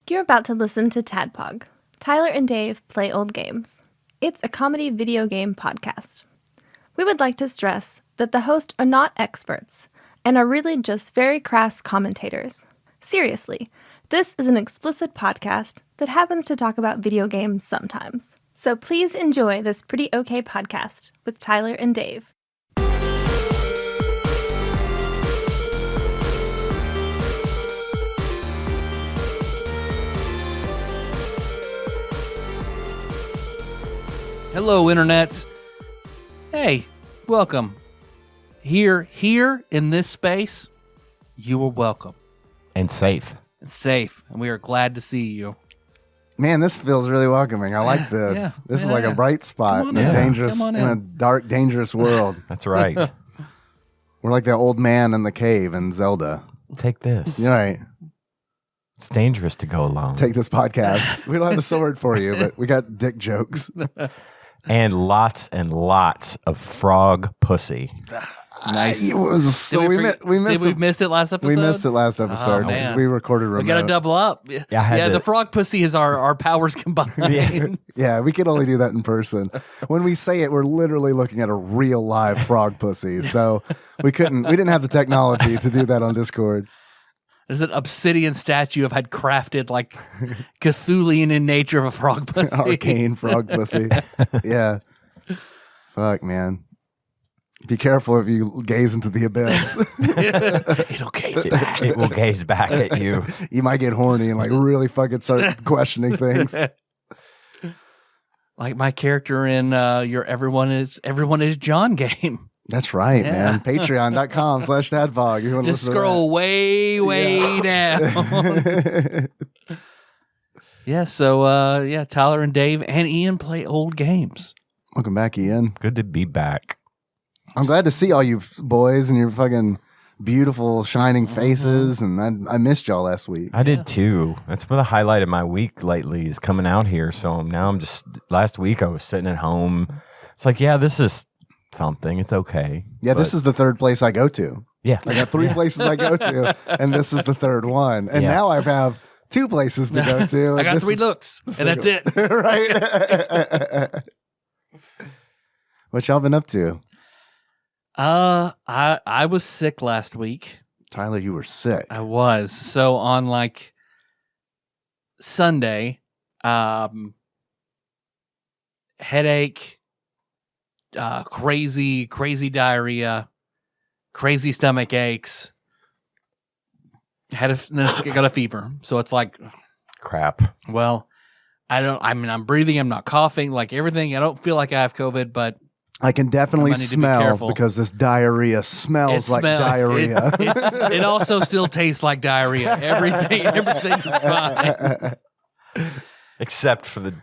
You're about to listen to TADPOG, Tyler and Dave Play Old Games. It's a comedy video game podcast. We would like to stress that the hosts are not experts and are really just very crass commentators. Seriously, this is an explicit podcast that happens to talk about video games sometimes. So please enjoy this pretty okay podcast with Tyler and Dave. Hello, Internet. Hey, welcome. Here in this space, you are welcome. And safe. And we are glad to see you. Man, this feels really welcoming. I like this. Yeah, This is like a bright spot in a dark, dangerous world. That's right. We're like that old man in the cave in Zelda. Take this. You're right. It's dangerous to go alone. Take this podcast. We don't have a sword for you, but we got dick jokes. And lots of frog pussy. Nice. We missed it last episode? We missed it last episode because we recorded remote. We got to double up. Yeah, the frog pussy is our powers combined. Yeah, we can only do that in person. When we say it, we're literally looking at a real live frog pussy. So we didn't have the technology to do that on Discord. There's an obsidian statue I've had crafted like Cthulian in nature of a frog pussy. Arcane frog pussy. Yeah. Fuck, man. Be careful if you gaze into the abyss. It'll gaze back. It will gaze back at you. You might get horny and like really fucking start questioning things. Like my character in your Everyone is John game. That's right, man. Patreon.com/TADPOG. You want to just scroll way down. So Tyler and Dave and Ian play old games. Welcome back, Ian. Good to be back. I'm glad to see all you boys and your fucking beautiful, shining faces. And I missed y'all last week. I did too. That's been the highlight of my week lately is coming out here. So now last week I was sitting at home. It's like, yeah, this is something. It's okay. Yeah, this is the third place I go to. Yeah. I got 3 places I go to, and this is the third one. And now I have 2 places to go to. I got 3 looks, and that's it. Right? What y'all been up to? I was sick last week. Tyler, you were sick. I was. So on like Sunday, headache, crazy diarrhea, crazy stomach aches. Got a fever. So it's like crap. Well, I'm breathing, I'm not coughing, like everything. I don't feel like I have COVID, but I can definitely smell because this diarrhea smells like diarrhea. It also still tastes like diarrhea. Everything is fine. Except for the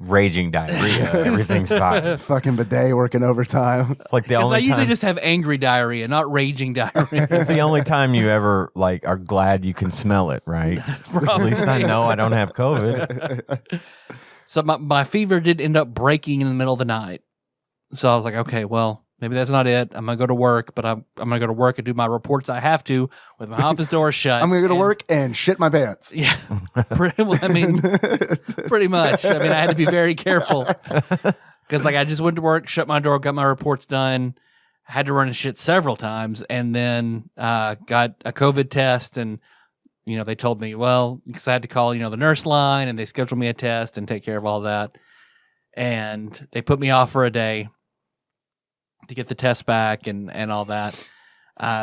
raging diarrhea. Everything's fine. Fucking bidet working overtime. It's like the only I usually time. just have angry diarrhea, not raging diarrhea. It's the only time you ever like are glad you can smell it, right? At least I know I don't have COVID. So my fever did end up breaking in the middle of the night. So I was like, okay, well, maybe that's not it. I'm going to go to work, but I'm going to go to work and do my reports I have to with my office door shut. I'm going to go to work and shit my pants. Yeah. Pretty much. I mean, I had to be very careful because I just went to work, shut my door, got my reports done, had to run a shit several times, and then got a COVID test. And, they told me, well, because I had to call, the nurse line, and they scheduled me a test and take care of all that. And they put me off for a day to get the test back and all that.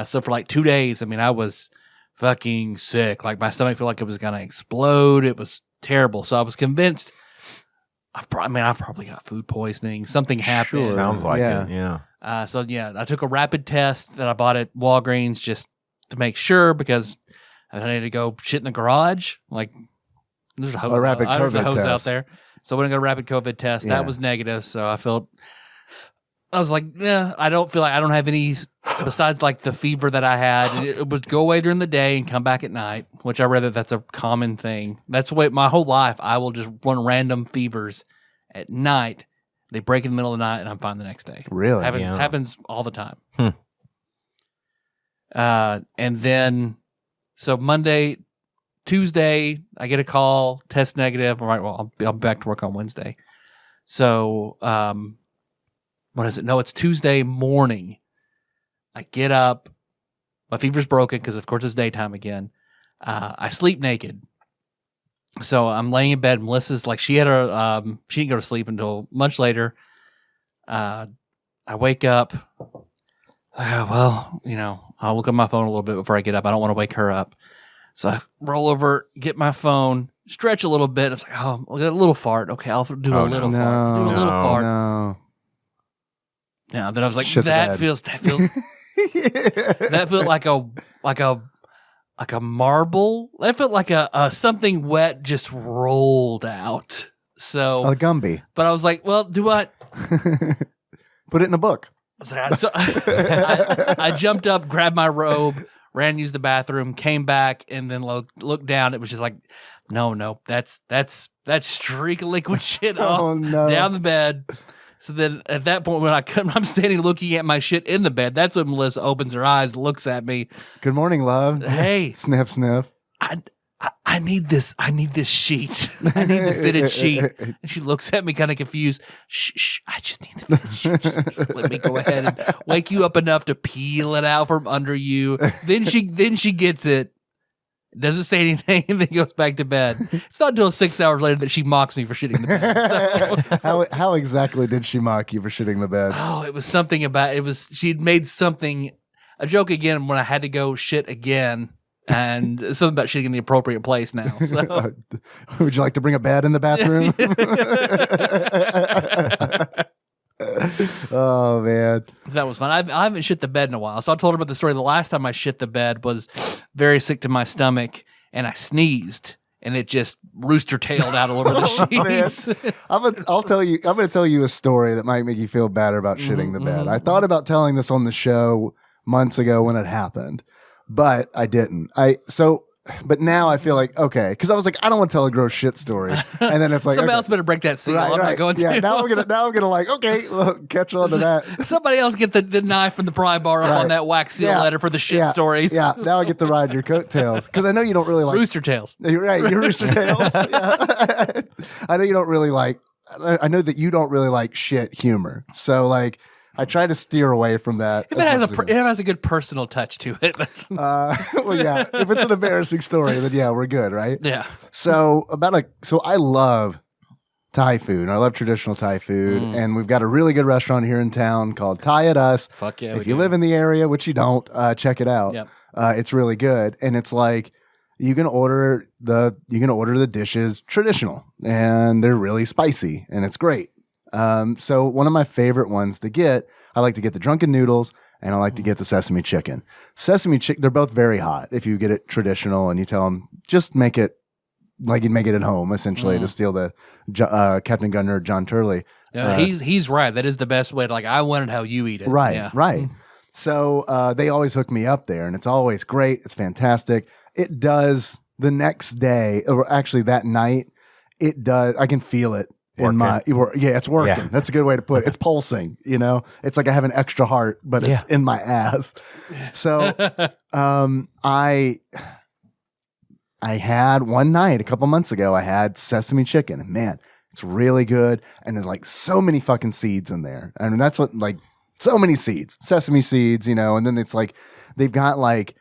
So for like 2 days, I was fucking sick. Like my stomach felt like it was going to explode. It was terrible. So I was convinced I've probably got food poisoning. Something happened. Sure. Sounds like it. Yeah. I took a rapid test that I bought at Walgreens just to make sure because I needed to go shit in the garage. Like there's a hose, there's a hose out there. So I went and got a rapid COVID test. That was negative. So I was like, I don't have any besides like the fever that I had. It would go away during the day and come back at night, which I read that's a common thing. That's the way my whole life I will just run random fevers at night. They break in the middle of the night and I'm fine the next day. Really? Happens all the time. And then, so Monday, Tuesday, I get a call, test negative. All right, well, I'll be back to work on Wednesday. So, what is it? No, it's Tuesday morning. I get up. My fever's broken because, of course, it's daytime again. I sleep naked. So I'm laying in bed. Melissa's like, she didn't go to sleep until much later. I wake up. Well, I'll look at my phone a little bit before I get up. I don't want to wake her up. So I roll over, get my phone, stretch a little bit. It's like, oh, I'll get a little fart. Okay, I'll do a little fart. Do a little fart. No. Yeah, then I was like, Shit the that bed. feels that felt like a marble. That felt like a something wet just rolled out. So A Gumby. but I was like, well, do what? Put it in a book. I jumped up, grabbed my robe, ran, used the bathroom, came back, and then looked down. It was just like, no, that's streak of liquid shit Oh, no. down the bed. So then at that point, when I'm standing looking at my shit in the bed, that's when Melissa opens her eyes, looks at me. Good morning, love. Hey, Sniff, sniff. I need this sheet. I need the fitted sheet. And she looks at me kind of confused. Shh, I just need the fitted sheet. Just let me go ahead and wake you up enough to peel it out from under you. Then she gets it. Doesn't say anything and then goes back to bed. It's not until 6 hours later that she mocks me for shitting the bed. So, How exactly did she mock you for shitting the bed? it was something about she'd made a joke again when I had to go shit again. And something about shitting in the appropriate place now. So. Would you like to bring a bed in the bathroom? Oh, man. That was fun. I haven't shit the bed in a while. So I told her about the story. The last time I shit the bed was very sick to my stomach, and I sneezed, and it just rooster-tailed out all over the sheets. I'm going to tell you a story that might make you feel better about shitting the bed. I thought about telling this on the show months ago when it happened, but I didn't. But now I feel like, okay, because I was like, I don't want to tell a gross shit story. And then it's like, Somebody okay. else better break that seal. Right, I'm right. not going Yeah, to. now I'm gonna like, okay, well, catch on to that. Somebody else get the knife from the pry bar up on that wax seal letter for the shit stories. Yeah, now I get to ride your coattails. Because I know you don't really like Rooster tails. You're right, you're rooster tails. Yeah. I know you don't really like I know that you don't really like shit humor. So like I try to steer away from that. If it has a good personal touch to it. Well, yeah. If it's an embarrassing story, then yeah, we're good, right? Yeah. So I love Thai food. I love traditional Thai food, and we've got a really good restaurant here in town called Thai at Us. Fuck yeah. If you live in the area, which you don't, check it out. Yep. It's really good, and it's like you can order the dishes traditional, and they're really spicy, and it's great. So one of my favorite ones to get, I like to get the drunken noodles and I like to get the sesame chicken. Sesame chicken, they're both very hot. If you get it traditional and you tell them, just make it like you'd make it at home, essentially, to steal the Captain Gunner, John Turley. Yeah, he's right. That is the best way. I wanted how you eat it. Right, Yeah. right. So they always hook me up there, and it's always great. It's fantastic. It does the next day, or actually that night, it does. I can feel it. It's working. Yeah. That's a good way to put it. It's pulsing, It's like I have an extra heart, but it's in my ass. So I had one night a couple months ago, I had sesame chicken, and man, it's really good. And there's like so many fucking seeds in there. I mean, that's what, like, so many seeds, sesame seeds, and then it's like, they've got like,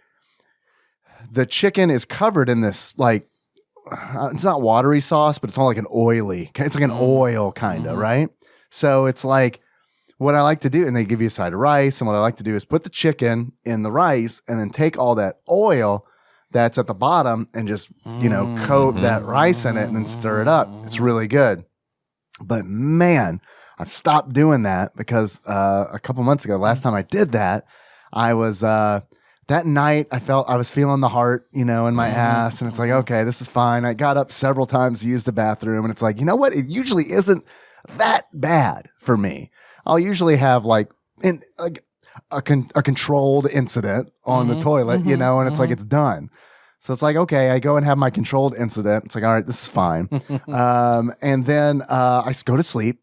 the chicken is covered in this, like, it's not watery sauce, but it's all like an oily. It's like an oil kind of, right? So it's like what I like to do, and they give you a side of rice. And what I like to do is put the chicken in the rice and then take all that oil that's at the bottom and just, coat that rice in it and then stir it up. It's really good. But man, I've stopped doing that because a couple months ago, last time I did that, I was that night I was feeling the heart, in my ass, and it's like, okay, this is fine. I got up several times to use the bathroom, and it's like, you know what? It usually isn't that bad for me. I'll usually have like a controlled incident on the toilet, and it's like, it's done. So it's like, okay, I go and have my controlled incident. It's like, all right, this is fine. And then I go to sleep,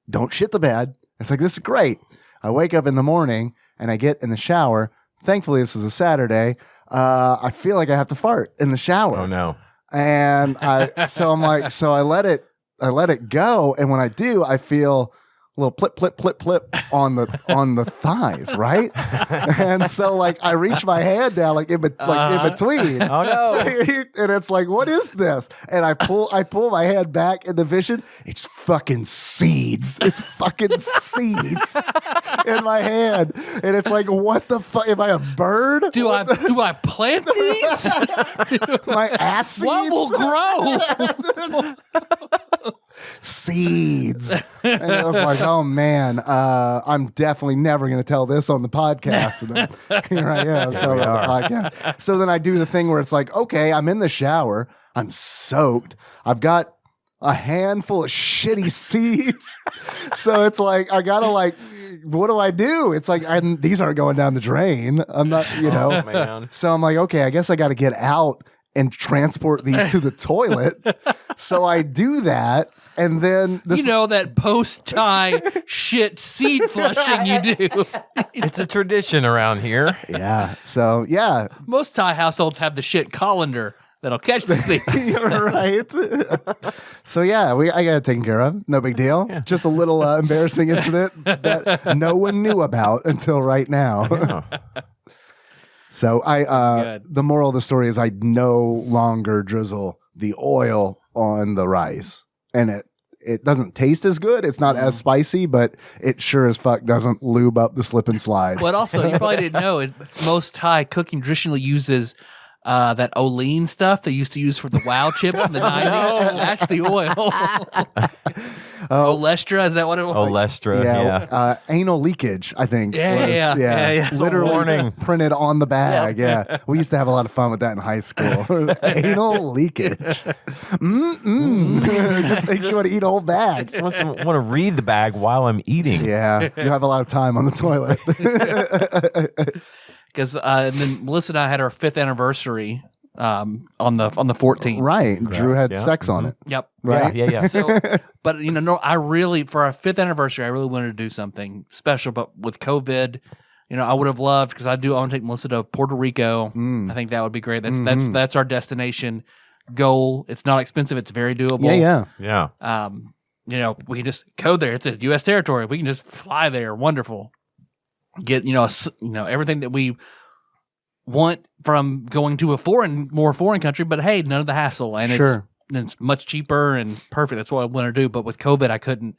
don't shit the bed. It's like, this is great. I wake up in the morning and I get in the shower. Thankfully, this was a Saturday. I feel like I have to fart in the shower. Oh no. And so I let it go. And when I do, I feel a little plip, plip, plip, plip on the thighs, right? And so like I reach my hand down in between. Oh no. And it's like, what is this? And I pull my hand back in the vision. It's fucking seeds. It's fucking seeds in my hand. And it's like, what the fuck? Am I a bird? Do I plant these? My ass seeds? What will grow? Seeds. And I was like, oh man, I'm definitely never going to tell this on the podcast. And then here I am telling it on the podcast. So then I do the thing where it's like, okay, I'm in the shower. I'm soaked. I've got a handful of shitty seeds. So it's like, I got to what do I do? It's like, these aren't going down the drain. I'm not, Oh, man. So I'm like, okay, I guess I got to get out and transport these to the toilet. So I do that. And then that post-tie shit seed flushing you do. It's a tradition around here. yeah. So yeah. Most Thai households have the shit colander that'll catch the seeds. You're right. So yeah, I got it taken care of. No big deal. Yeah. Just a little embarrassing incident that no one knew about until right now. Yeah. So the moral of the story is I no longer drizzle the oil on the rice, and it doesn't taste as good. It's not as spicy, but it sure as fuck doesn't lube up the slip and slide. But also, you probably didn't know, most Thai cooking traditionally uses that Olean stuff they used to use for the WoW chips in the 90s. That's the oil. Olestra, is that what it was? Olestra, yeah. Anal leakage, I think. Yeah. Literally warning. printed on the bag. Yeah. We used to have a lot of fun with that in high school. Anal leakage. Just makes you want to eat a whole bag. I want to read the bag while I'm eating. Yeah. You have a lot of time on the toilet. Because then Melissa and I had our 5th anniversary on the 14th. Right. Drew had sex on it. Yep. Right. Yeah. So, but I really, for our 5th anniversary, I really wanted to do something special. But with COVID, I would have loved, because I want to take Melissa to Puerto Rico. I think that would be great. That's our destination goal. It's not expensive. It's very doable. Yeah. We can just go there. It's a U.S. territory. We can just fly there. Wonderful. Get everything that we want from going to a more foreign country, but hey, none of the hassle, and it's much cheaper and perfect. That's what I want to do. But with COVID, I couldn't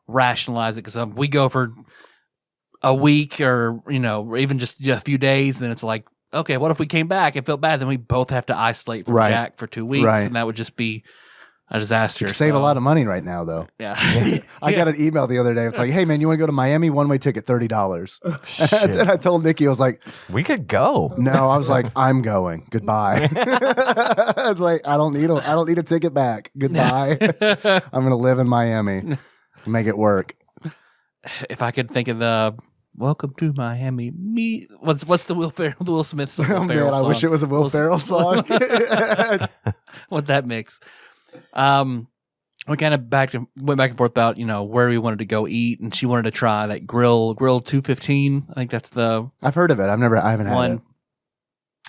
rationalize it, because we go for a week or even just a few days, then it's like, okay, what if we came back and felt bad? Then we both have to isolate from Jack for 2 weeks, and that would just be a disaster. You save a lot of money right now, though. Yeah. I got an email the other day. It's like, hey, man, you want to go to Miami? One-way ticket, $30. And I told Nikki, I was like, we could go. No, I was like, I'm going. Goodbye. I was like, I don't need a ticket back. Goodbye. I'm going to live in Miami. Make it work. If I could think of the "Welcome to Miami," what's the Will Smith song? Oh man, I wish it was a Will Ferrell song. What that mix? We kind of went back and forth about where we wanted to go eat, and she wanted to try that Grill 215. I think that's the I've heard of it. I haven't had it.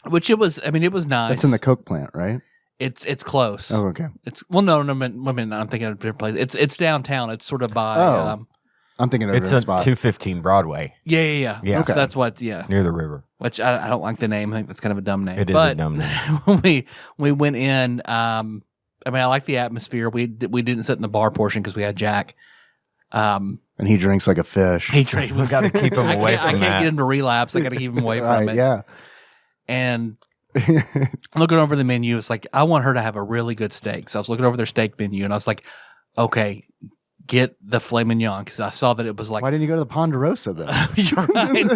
Which it was nice. It's in the Coke plant, right? It's close. Oh, okay. No, I'm thinking of a different place. It's downtown. It's sort of by. I'm thinking of it's a spot. 215 Broadway. Yeah. Yeah. Okay. So that's what. Yeah. Near the river. Which I don't like the name. I think that's kind of a dumb name. It is a dumb name. When we went in, I like the atmosphere. We didn't sit in the bar portion because we had Jack. And he drinks like a fish. He drank. We got to keep him away from that. I can't get him to relapse. I got to keep him away from it. Yeah. And looking over the menu, it's like, I want her to have a really good steak. So I was looking over their steak menu, and I was like, okay, get the filet mignon, because I saw that it was like. Why didn't you go to the Ponderosa though? You're right.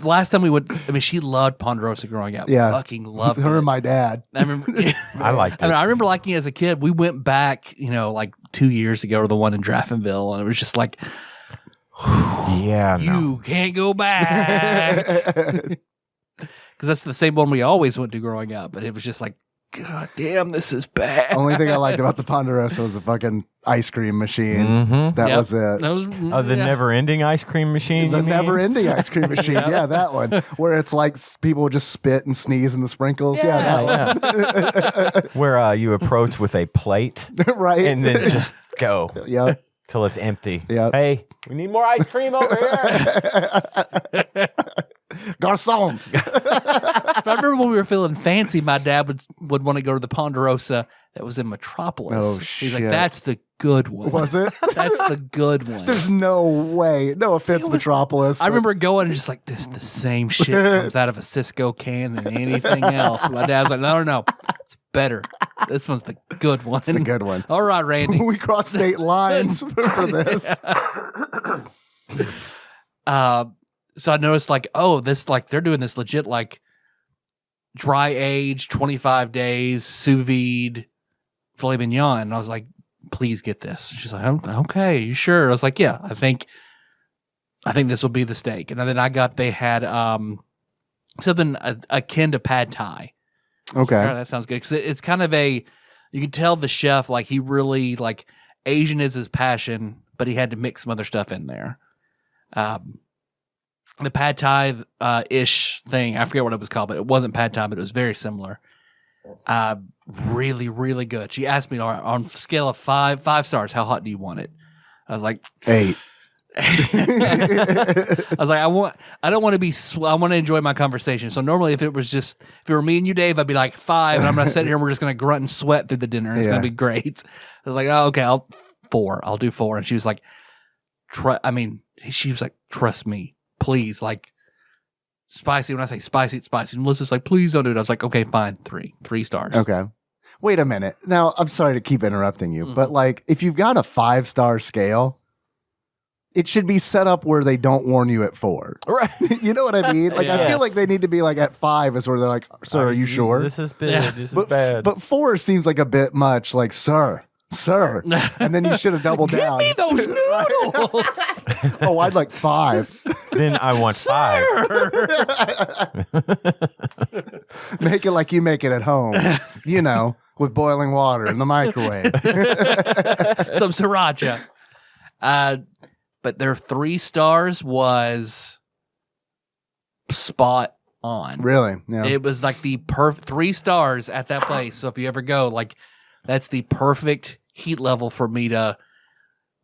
Last time we went. She loved Ponderosa growing up. Yeah, fucking loved her it. and my dad. I remember. I liked it. I remember liking it as a kid. We went back, like 2 years ago to the one in Draftonville, and it was just like, you can't go back, because that's the same one we always went to growing up. But it was just like, God damn, this is bad. Only thing I liked about the Ponderosa was the fucking ice cream machine. Mm-hmm. That was it. That was, The never-ending ice cream machine. The you mean? never-ending ice cream machine. Yeah, that one. Where it's like people would just spit and sneeze in the sprinkles. Yeah, that one. Where you approach with a plate Right. and then just go Yep. till it's empty. Yep. Hey, we need more ice cream over here. Garcon. I remember when we were feeling fancy, my dad would want to go to the Ponderosa that was in Metropolis. Oh, He's like, shit. that's the good one. Was it? That's the good one. There's no way. No offense, Metropolis. I remember going and just like, this is the same shit comes out of a Cisco can than anything else. But my dad was like, no, it's better. This one's the good one. It's the good one. All right, Randy. We crossed state lines for this. So I noticed like, oh, this like they're doing this legit like dry age, 25 days, sous vide filet mignon. And I was like, please get this. She's like, okay, you sure? I was like, yeah, I think this will be the steak. And then they had something akin to pad thai. Okay. So, that sounds good. Because it's kind of you can tell the chef, like he really, like Asian is his passion, but he had to mix some other stuff in there. The pad thai ish thing, I forget what it was called, but it wasn't pad thai, but it was very similar. Really, really good. She asked me on a scale of five stars, how hot do you want it? I was like 8. I was like, I don't want to be, I want to enjoy my conversation. So normally if it were me and you, Dave, I'd be like 5 and I'm going to sit here and we're just going to grunt and sweat through the dinner and it's going to be great. I was like, oh, okay, I'll do 4. And she was like, trust me, please, like spicy. When I say spicy, it's spicy. And Melissa's like, please don't do it. I was like, okay, fine. 3 stars. Okay. Wait a minute. Now, I'm sorry to keep interrupting you, but like if you've got a 5-star scale, it should be set up where they don't warn you at 4. Right. You know what I mean? Like, I feel like they need to be like at 5 is where they're like, sir, are you sure? This is big. Yeah. This is bad. But 4 seems like a bit much, like, sir. And then you should have doubled down. Give me those noodles. Oh, I'd like 5. Then I want 5. Make it like you make it at home, you know, with boiling water in the microwave. Some sriracha. But their 3 stars was spot on. Really? Yeah. It was like the 3 stars at that place. So if you ever go, like, that's the perfect heat level for me to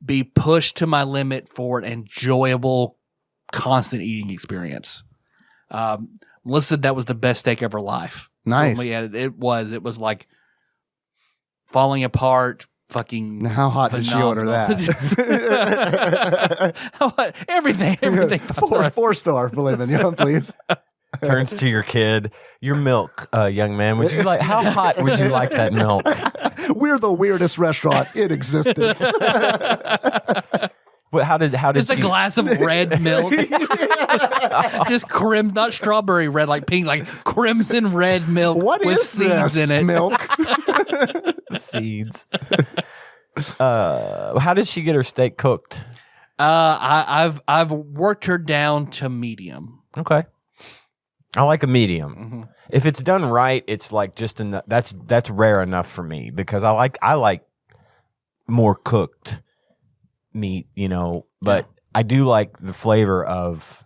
be pushed to my limit for an enjoyable, constant eating experience. Melissa said that was the best steak of her life. Nice. So it was like falling apart. Fucking Now, how hot did she order that? Everything. 4 star filet mignon, please. Turns to your kid. Your milk, young man. Would you like? How hot would you like that milk? We're the weirdest restaurant in existence. How did Just a she? glass of red milk. Just not strawberry red, like pink, like crimson red milk What with is seeds this in it. milk? Seeds. How did she get her steak cooked? I've worked her down to medium. Okay. I like a medium. If it's done right, it's like just enough. That's rare enough for me because I like more cooked meat, you know, but I do like the flavor of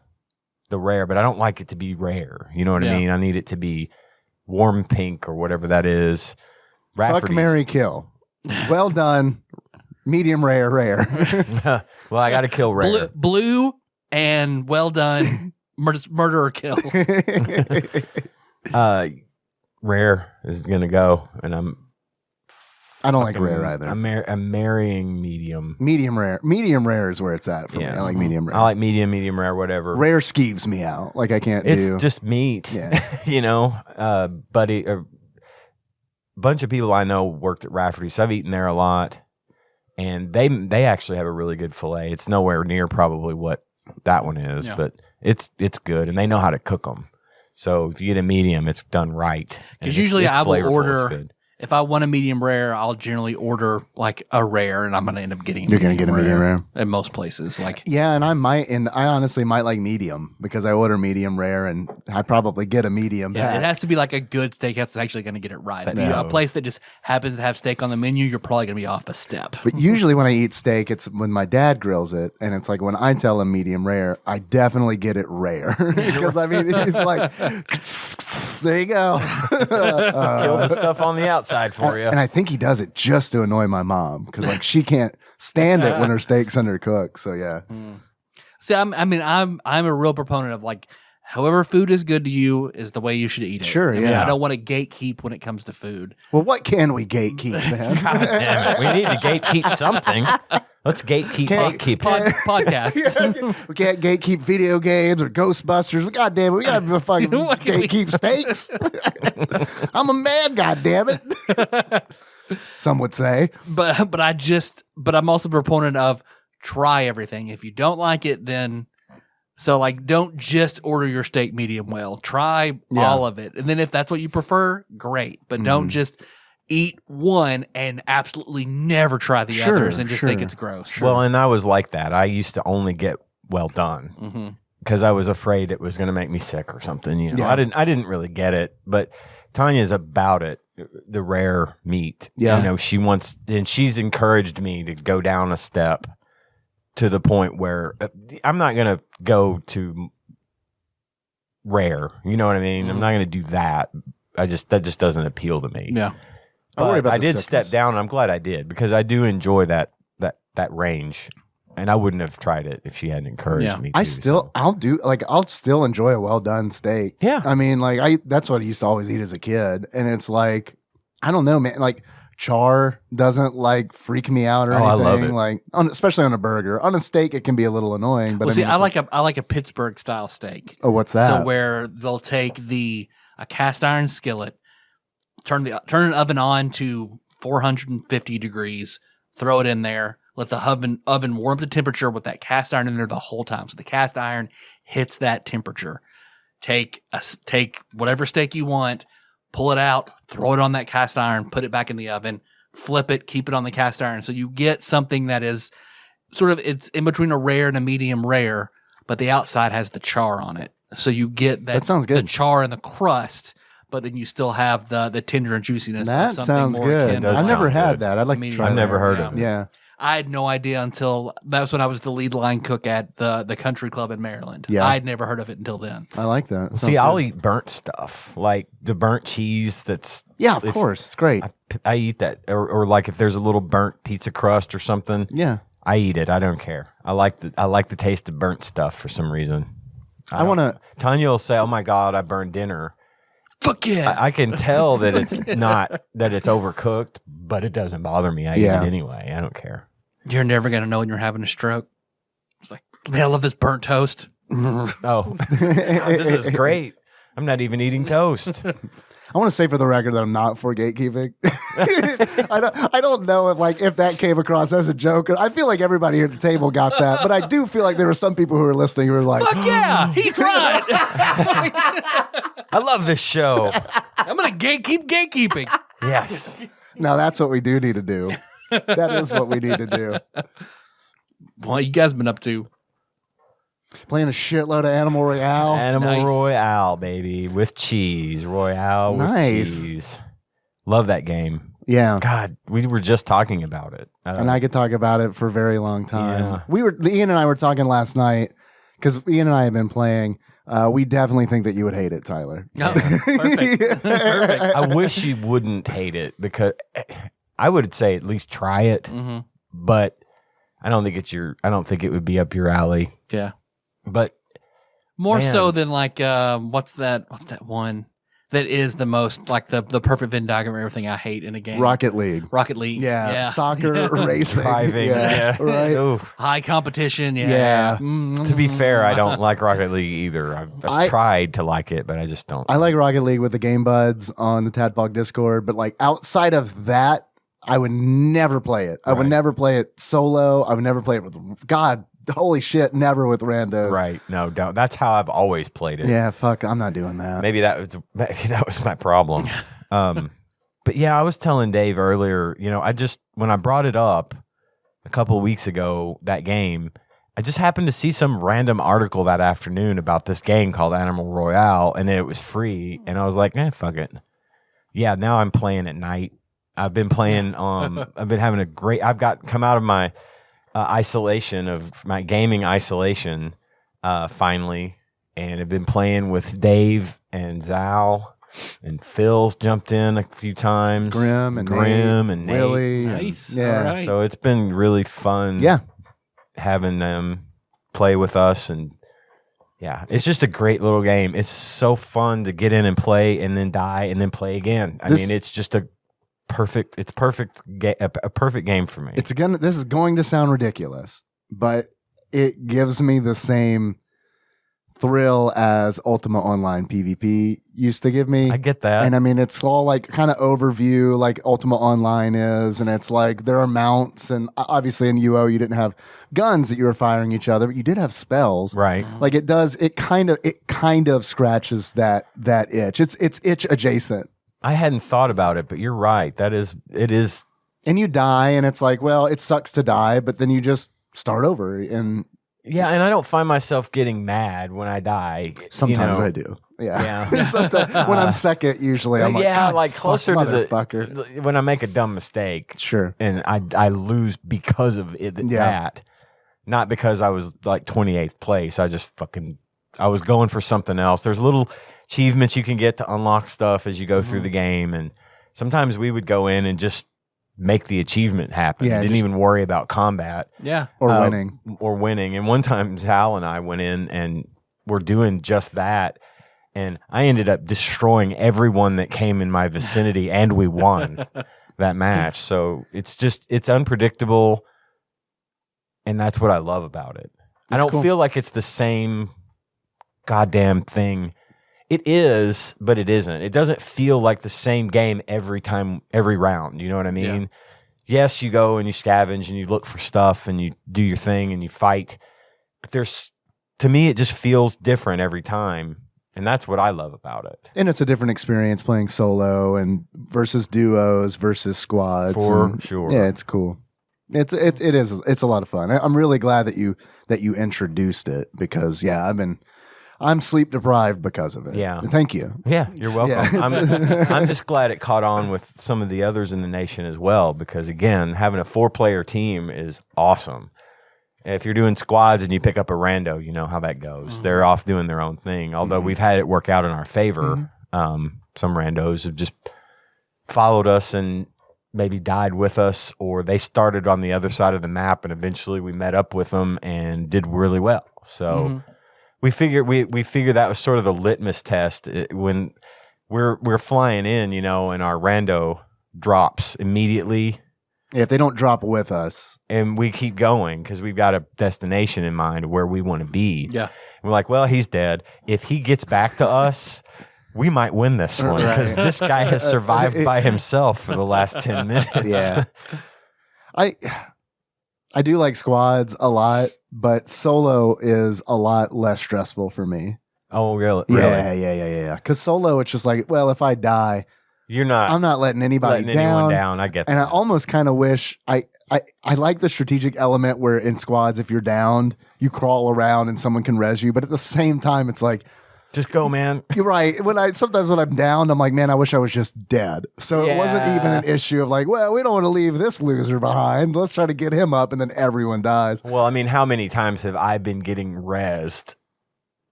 the rare, but I don't like it to be rare. You know what I mean? I need it to be warm pink or whatever that is. Fuck, marry, kill. Well done. Medium rare. Well, I got to kill rare. Blue and well done. Murder or kill. Rare is gonna go, and I don't like rare either. I'm marrying medium. Medium rare. Medium rare is where it's at for me. I like medium rare. I like medium rare, whatever. Rare skeeves me out. Like I can't It's do. just meat. Yeah. You know, buddy. A bunch of people I know worked at Rafferty's. So I've eaten there a lot, and they actually have a really good fillet. It's nowhere near probably what that one is, but it's good, and they know how to cook them. So if you get a medium, it's done right. Because usually it's I will flavorful, order, it's good. if I want a medium rare, I'll generally order like a rare, and I'm going to end up getting. You're going to get a medium rare in most places. Like yeah, and I honestly might like medium because I order medium rare, and I probably get a medium. yeah, back. it has to be like a good steakhouse that's actually going to get it right. If you, no. a place that just happens to have steak on the menu, you're probably going to be off a step. But usually when I eat steak, it's when my dad grills it, and it's like when I tell him medium rare, I definitely get it rare because I mean it's like there you go. Kill the stuff on the outside for you. And I think he does it just to annoy my mom because like she can't stand it when her steak's undercooked. So yeah, See, I'm a real proponent of like, however food is good to you is the way you should eat it. Sure, I mean, yeah. I don't want to gatekeep when it comes to food. well, what can we gatekeep, man? God damn it. We need to gatekeep something. Let's gatekeep gatekeep. Podcast. We can't gatekeep video games or Ghostbusters. God damn it, we gotta fucking What can we- gatekeep steaks. I'm a man, god damn it. Some would say. But I'm also a proponent of try everything. If you don't like it, then so like don't just order your steak medium well. Try all of it. And then if that's what you prefer, great. But don't just eat one and absolutely never try the others and just think it's gross. Well, and I was like that. I used to only get well done because I was afraid it was going to make me sick or something. You know, Yeah. I didn't really get it, but Tanya's about it. The rare meat. Yeah. You know, she wants, and she's encouraged me to go down a step to the point where I'm not going to go to rare. You know what I mean? I'm not going to do that. That just doesn't appeal to me. Yeah. I worry about I the did sickness. step down. I'm glad I did because I do enjoy that range, and I wouldn't have tried it if she hadn't encouraged me. I'll still enjoy a well done steak. Yeah. I mean, like that's what I used to always eat as a kid, and it's like I don't know, man. Like char doesn't like freak me out or anything. I love it. Like especially on a burger, on a steak, it can be a little annoying. But Well, see, I mean, I like a Pittsburgh style steak. oh, what's that? So where they'll take a cast iron skillet, turn an oven on to 450 degrees, throw it in there, let the oven warm up the temperature with that cast iron in there the whole time. So the cast iron hits that temperature. Take whatever steak you want, pull it out, throw it on that cast iron, put it back in the oven, flip it, keep it on the cast iron. So you get something that is sort of, it's in between a rare and a medium rare, but the outside has the char on it. So you get That sounds good. the char and the crust, but then you still have the tender and juiciness. that of something sounds more good. akin to does I've never sound had good. that. I'd like to Medium try. I've that. never heard Yeah. of it. Yeah, I had no idea until that's when I was the lead line cook at the country club in Maryland. Yeah. I had never heard of it until then. I like that. See, I'll eat burnt stuff like the burnt cheese. That's Yeah, of if- course, it's great. I eat that, or like if there's a little burnt pizza crust or something. Yeah, I eat it. I don't care. I like the taste of burnt stuff for some reason. I want to. Tanya will say, "Oh my god, I burned dinner." Fuck yeah. I can tell that it's not that it's overcooked, but it doesn't bother me. I eat Yeah. it anyway. I don't care. You're never going to know when you're having a stroke. It's like, man, I love this burnt toast. Oh, God, this is great. I'm not even eating toast. I want to say for the record that I'm not for gatekeeping. I don't know if that came across as a joke. I feel like everybody here at the table got that, but I do feel like there were some people who were listening who were like, Fuck yeah, he's right. I love this show. I'm going to keep gatekeeping. Yes. "No, that's what we do need to do. That is what we need to do." What you guys been up to? Playing a shitload of Animal Royale. Animal Nice. Royale, baby, with cheese. Royale with Nice. cheese. Love that game. Yeah. God, we were just talking about it. And I could talk about it for a very long time. Yeah. Ian and I were talking last night because Ian and I have been playing. We definitely think that you would hate it, Tyler. Oh, perfect. Perfect. I wish you wouldn't hate it because I would say at least try it, Mhm. but I don't think it would be up your alley. Yeah. But More Man. so than like what's that one that is the most like the perfect Venn diagram of everything I hate in a game. Rocket League. Rocket League. Yeah. Soccer, racing. driving, Yeah. Right. Oof. High competition. Yeah. Yeah. To be fair, I don't like Rocket League either. I've tried to like it, but I just don't. I like Rocket League with the Game Buds on the TADPOG Discord, but like outside of that, I would never play it. I would Right. never play it solo. I would never play it with God. Holy shit! Never with randos. Right? No, don't. That's how I've always played it. Yeah. Fuck. I'm not doing that. Maybe that was my problem. But yeah, I was telling Dave earlier, when I brought it up a couple of weeks ago, that game, I just happened to see some random article that afternoon about this game called Animal Royale, and it was free, and I was like, fuck it. Yeah, now I'm playing at night. I've been playing, I've been having I've come out of my isolation, of my gaming isolation, finally, and I've been playing with Dave and Zal. And Phil's jumped in a few times. Grim and Nate, Willie. Nice. Yeah. All right. So it's been really fun. Yeah. Having them play with us, and yeah, it's just a great little game. It's so fun to get in and play, and then die, and then play again. I mean, it's just a perfect game for me. This is going to sound ridiculous, but it gives me the same thrill as Ultima Online PvP used to give me. I get that. And I mean, it's all like kind of overview like Ultima Online is, and it's like there are mounts, and obviously in UO you didn't have guns that you were firing each other, but you did have spells. Right. Like it kind of scratches that itch. It's itch adjacent. I hadn't thought about it, but you're right. It is. And you die, and it's like, well, it sucks to die, but then you just start over. And yeah, and I don't find myself getting mad when I die. Sometimes I do. Yeah. Yeah. Sometimes, when I'm second, usually I'm like, yeah, God, like closer to motherfucker. when I make a dumb mistake. Sure. And I lose because of it, that. Not because I was like 28th place. I was going for something else. There's little achievements you can get to unlock stuff as you go through the game. And sometimes we would go in and just make the achievement happen. Yeah, didn't even worry about combat. Yeah. Or winning. And one time Zal and I went in and were doing just that. And I ended up destroying everyone that came in my vicinity, and we won that match. So it's unpredictable. And that's what I love about it. I don't feel like it's the same goddamn thing. It is, but it isn't. It doesn't feel like the same game every time, every round. You know what I mean? Yeah. Yes, you go and you scavenge and you look for stuff and you do your thing and you fight. But to me, it just feels different every time. And that's what I love about it. And it's a different experience playing solo and versus duos versus squads. For sure. Yeah, it's cool. It's a lot of fun. I'm really glad that you introduced it, because I'm sleep deprived because of it. Yeah. Thank you. Yeah, you're welcome. Yeah. I'm just glad it caught on with some of the others in the nation as well, because again, having a 4-player team is awesome. If you're doing squads and you pick up a rando, you know how that goes. Mm-hmm. They're off doing their own thing. Although we've had it work out in our favor. Mm-hmm. Some randos have just followed us and maybe died with us, or they started on the other side of the map and eventually we met up with them and did really well. So we figured that was sort of the litmus test when we're flying in, and our rando drops immediately. Yeah, if they don't drop with us. And we keep going because we've got a destination in mind where we want to be. Yeah. And we're like, well, he's dead. If he gets back to us, we might win this one, because this guy has survived by himself for the last 10 minutes. Yeah. I do like squads a lot, but solo is a lot less stressful for me. Oh, really? Yeah. Because solo, it's just like, well, if I die, I'm not letting anybody down. I get that. And I almost kind of wish I like the strategic element where in squads, if you're downed, you crawl around and someone can res you. But at the same time, it's like, just go, man. You're right. Sometimes when I'm down, I'm like, man, I wish I was just dead. So it wasn't even an issue of like, well, we don't want to leave this loser behind. Let's try to get him up, and then everyone dies. Well, I mean, how many times have I been getting rezzed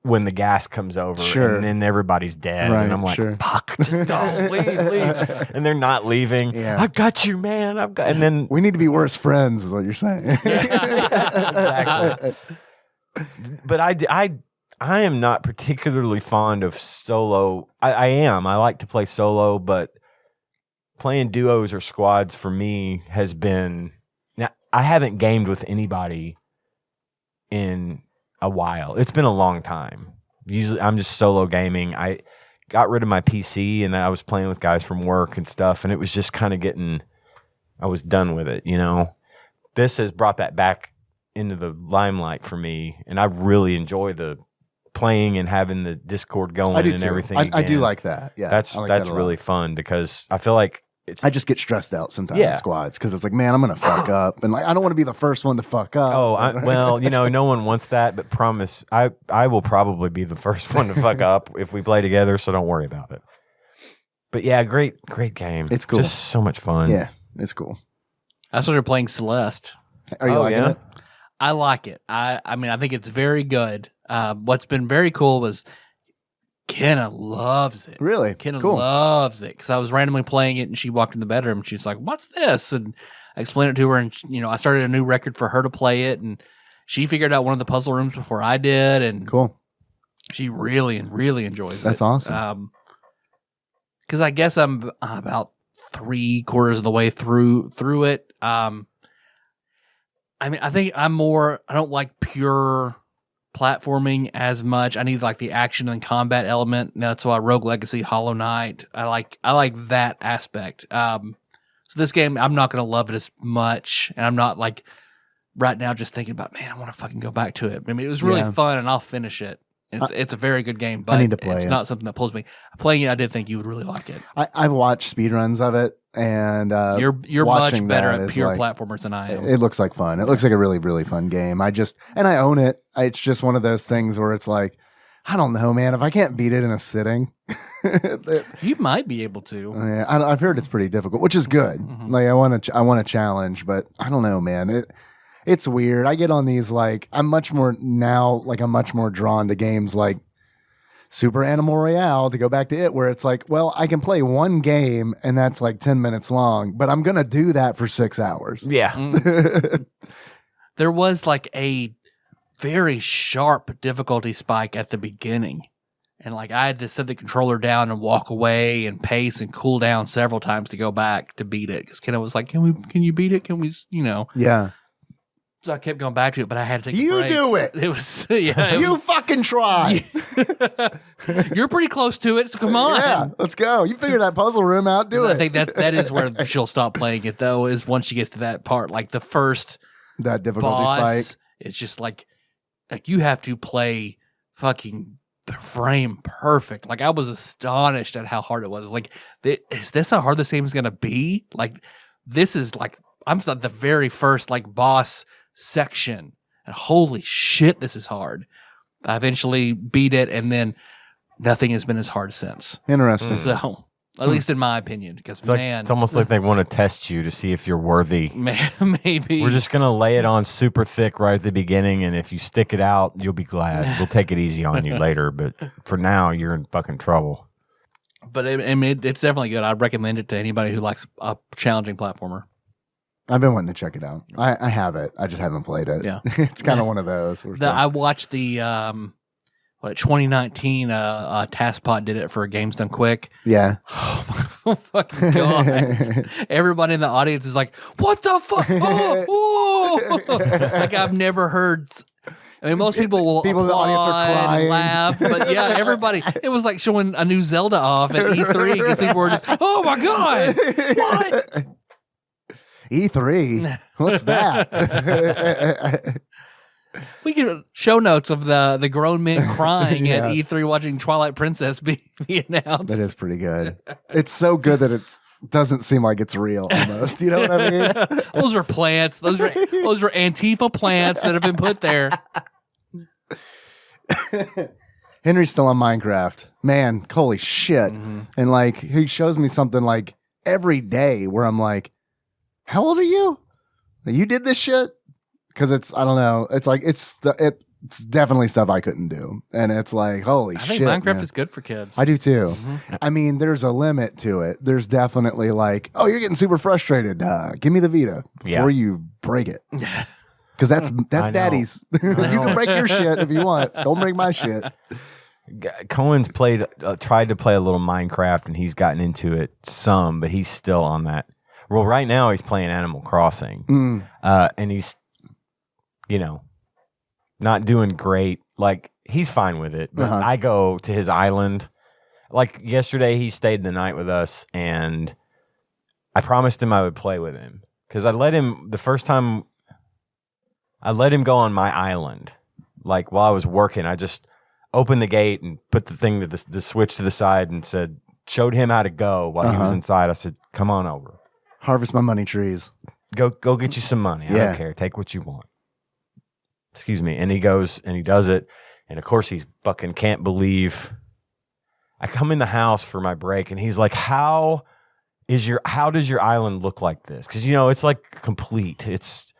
when the gas comes over, and then everybody's dead, and I'm like, fuck, just don't leave. And they're not leaving. Yeah. I got you, man. And then we need to be worse friends, is what you're saying. Exactly. But I am not particularly fond of solo. I am. I like to play solo, but playing duos or squads for me has been. Now, I haven't gamed with anybody in a while. It's been a long time. Usually, I'm just solo gaming. I got rid of my PC and I was playing with guys from work and stuff, and it was just kind of I was done with it, This has brought that back into the limelight for me, and I really enjoy the playing and having the Discord going and everything. I do like that. Yeah, that's that really fun, because I feel like I just get stressed out sometimes Yeah. in squads because it's like, man, I'm gonna fuck up, and like I don't want to be the first one to fuck up. Oh, well, no one wants that, but promise, I will probably be the first one to fuck up if we play together, so don't worry about it. But yeah, great game. It's cool. Just so much fun. Yeah, it's cool. I started playing Celeste. Are you liking it? I like it. I mean, I think it's very good. What's been very cool was Kenna loves it. Really? Kenna Cool. loves it because I was randomly playing it and she walked in the bedroom and she's like, "What's this?" And I explained it to her and I started a new record for her to play it and she figured out one of the puzzle rooms before I did and Cool. she really enjoys it. That's awesome. Because I guess I'm about 3/4 of the way through it. I mean, I think I don't like pure platforming as much. I need like the action and combat element. That's why Rogue Legacy, Hollow Knight. I like that aspect. So this game, I'm not going to love it as much, and I'm not like right now just thinking about, man, I want to fucking go back to it. I mean, it was really fun, and I'll finish it. It's a very good game, but I need to play it's it. not something that pulls me. Playing it, I did think you would really like it. I've watched speedruns of it, and You're much watching better that at is pure like- platformers than I am. It looks like fun. It looks like a really, really fun game. I own it. It's just one of those things where it's like, I don't know, man. If I can't beat it in a sitting, You might be able to. yeah, I've heard it's pretty difficult, which is good. Mhm. Like I want a challenge, but I don't know, man. It's weird. I get on these like I'm much more drawn to games like Super Animal Royale, to go back to it, where it's like, well, I can play one game and that's like 10 minutes long, but I'm gonna do that for 6 hours. Yeah. Mm. There was like a very sharp difficulty spike at the beginning. And like I had to set the controller down and walk away and pace and cool down several times to go back to beat it. Because Kenna was like, can you beat it? Can we, Yeah. So I kept going back to it, but I had to take a You break. do it. It was, yeah. You fucking try. You're pretty close to it, so come on. Yeah, let's go. You figure that puzzle room out. Do I it. think that is where she'll stop playing it, though, is once she gets to that part. Like the first That difficulty boss, spike. it's just like you have to play fucking frame perfect. Like I was astonished at how hard it was. Like, is this how hard this game is going to be? Like, this is like, I'm at the very first like boss section, and holy shit, this is hard. I eventually beat it, and then nothing has been as hard since. Interesting. So, at least in my opinion, because It's almost like they want to test you to see if you're worthy. maybe We're just going to lay it on super thick right at the beginning, and if you stick it out, you'll be glad. We'll take it easy on you later, but for now, you're in fucking trouble. But it's definitely good. I'd recommend it to anybody who likes a challenging platformer. I've been wanting to check it out. I have it. I just haven't played it. Yeah. It's kind of one of those. Where it's I watched the 2019 TADPOG did it for Games Done Quick. yeah. Oh fucking god! Everybody in the audience is like, "What the fuck?" Oh, like I've never heard. I mean, most people will People in the audience are applaud and crying. laugh, but yeah, everybody. It was like showing a new Zelda off at E3 because people were just, "Oh my god, what?" E3? What's that? We get show notes of the grown men crying Yeah. at E3 watching Twilight Princess be announced. That is pretty good. It's so good that it doesn't seem like it's real almost. You know what I mean? Those are plants. Those are Antifa plants that have been put there. Henry's still on Minecraft. Man, holy shit. Mm-hmm. And like he shows me something like every day where I'm like, how old are you? You did this shit? Because it's, I don't know. It's like, it's definitely stuff I couldn't do. And it's like, holy I shit. think Minecraft man. is good for kids. I do too. Mm-hmm. I mean, there's a limit to it. There's definitely like, oh, you're getting super frustrated. Give me the Vita before you break it. Because that's I know. daddy's. You can break your shit if you want. Don't break my shit. Cohen's tried to play a little Minecraft, and he's gotten into it some, but he's still on that. Well, right now he's playing Animal Crossing, and he's, not doing great. Like, he's fine with it, but I go to his island. Like, yesterday he stayed the night with us, and I promised him I would play with him. Because the first time, I let him go on my island. Like, while I was working, I just opened the gate and put the thing to the switch to the side and said, showed him how to go while he was inside. I said, "Come on over. Harvest my money trees. Go get you some money. I don't care. Take what you want." Excuse me. And he goes and he does it. And of course, he's fucking can't believe. I come in the house for my break, and he's like, how does your island look like this? Because, it's like complete. It's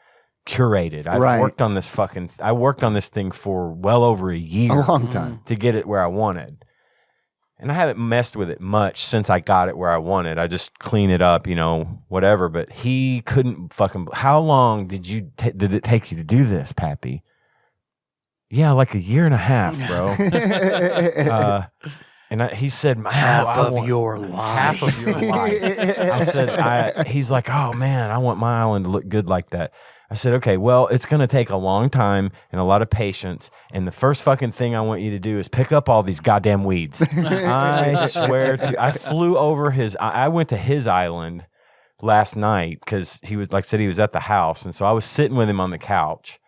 curated. I worked on this thing for well over a year. A long time. To get it where I wanted. And I haven't messed with it much since I got it where I wanted. I just clean it up, whatever. But he couldn't fucking. How long did it take you to do this, Pappy? Yeah, like a year and a half, bro. He said, half of your life. I said, he's like, oh man, I want my island to look good like that. I said, okay, well, it's going to take a long time and a lot of patience. And the first fucking thing I want you to do is pick up all these goddamn weeds. I swear to you, I flew over I went to his island last night because he was, like I said, he was at the house. And so I was sitting with him on the couch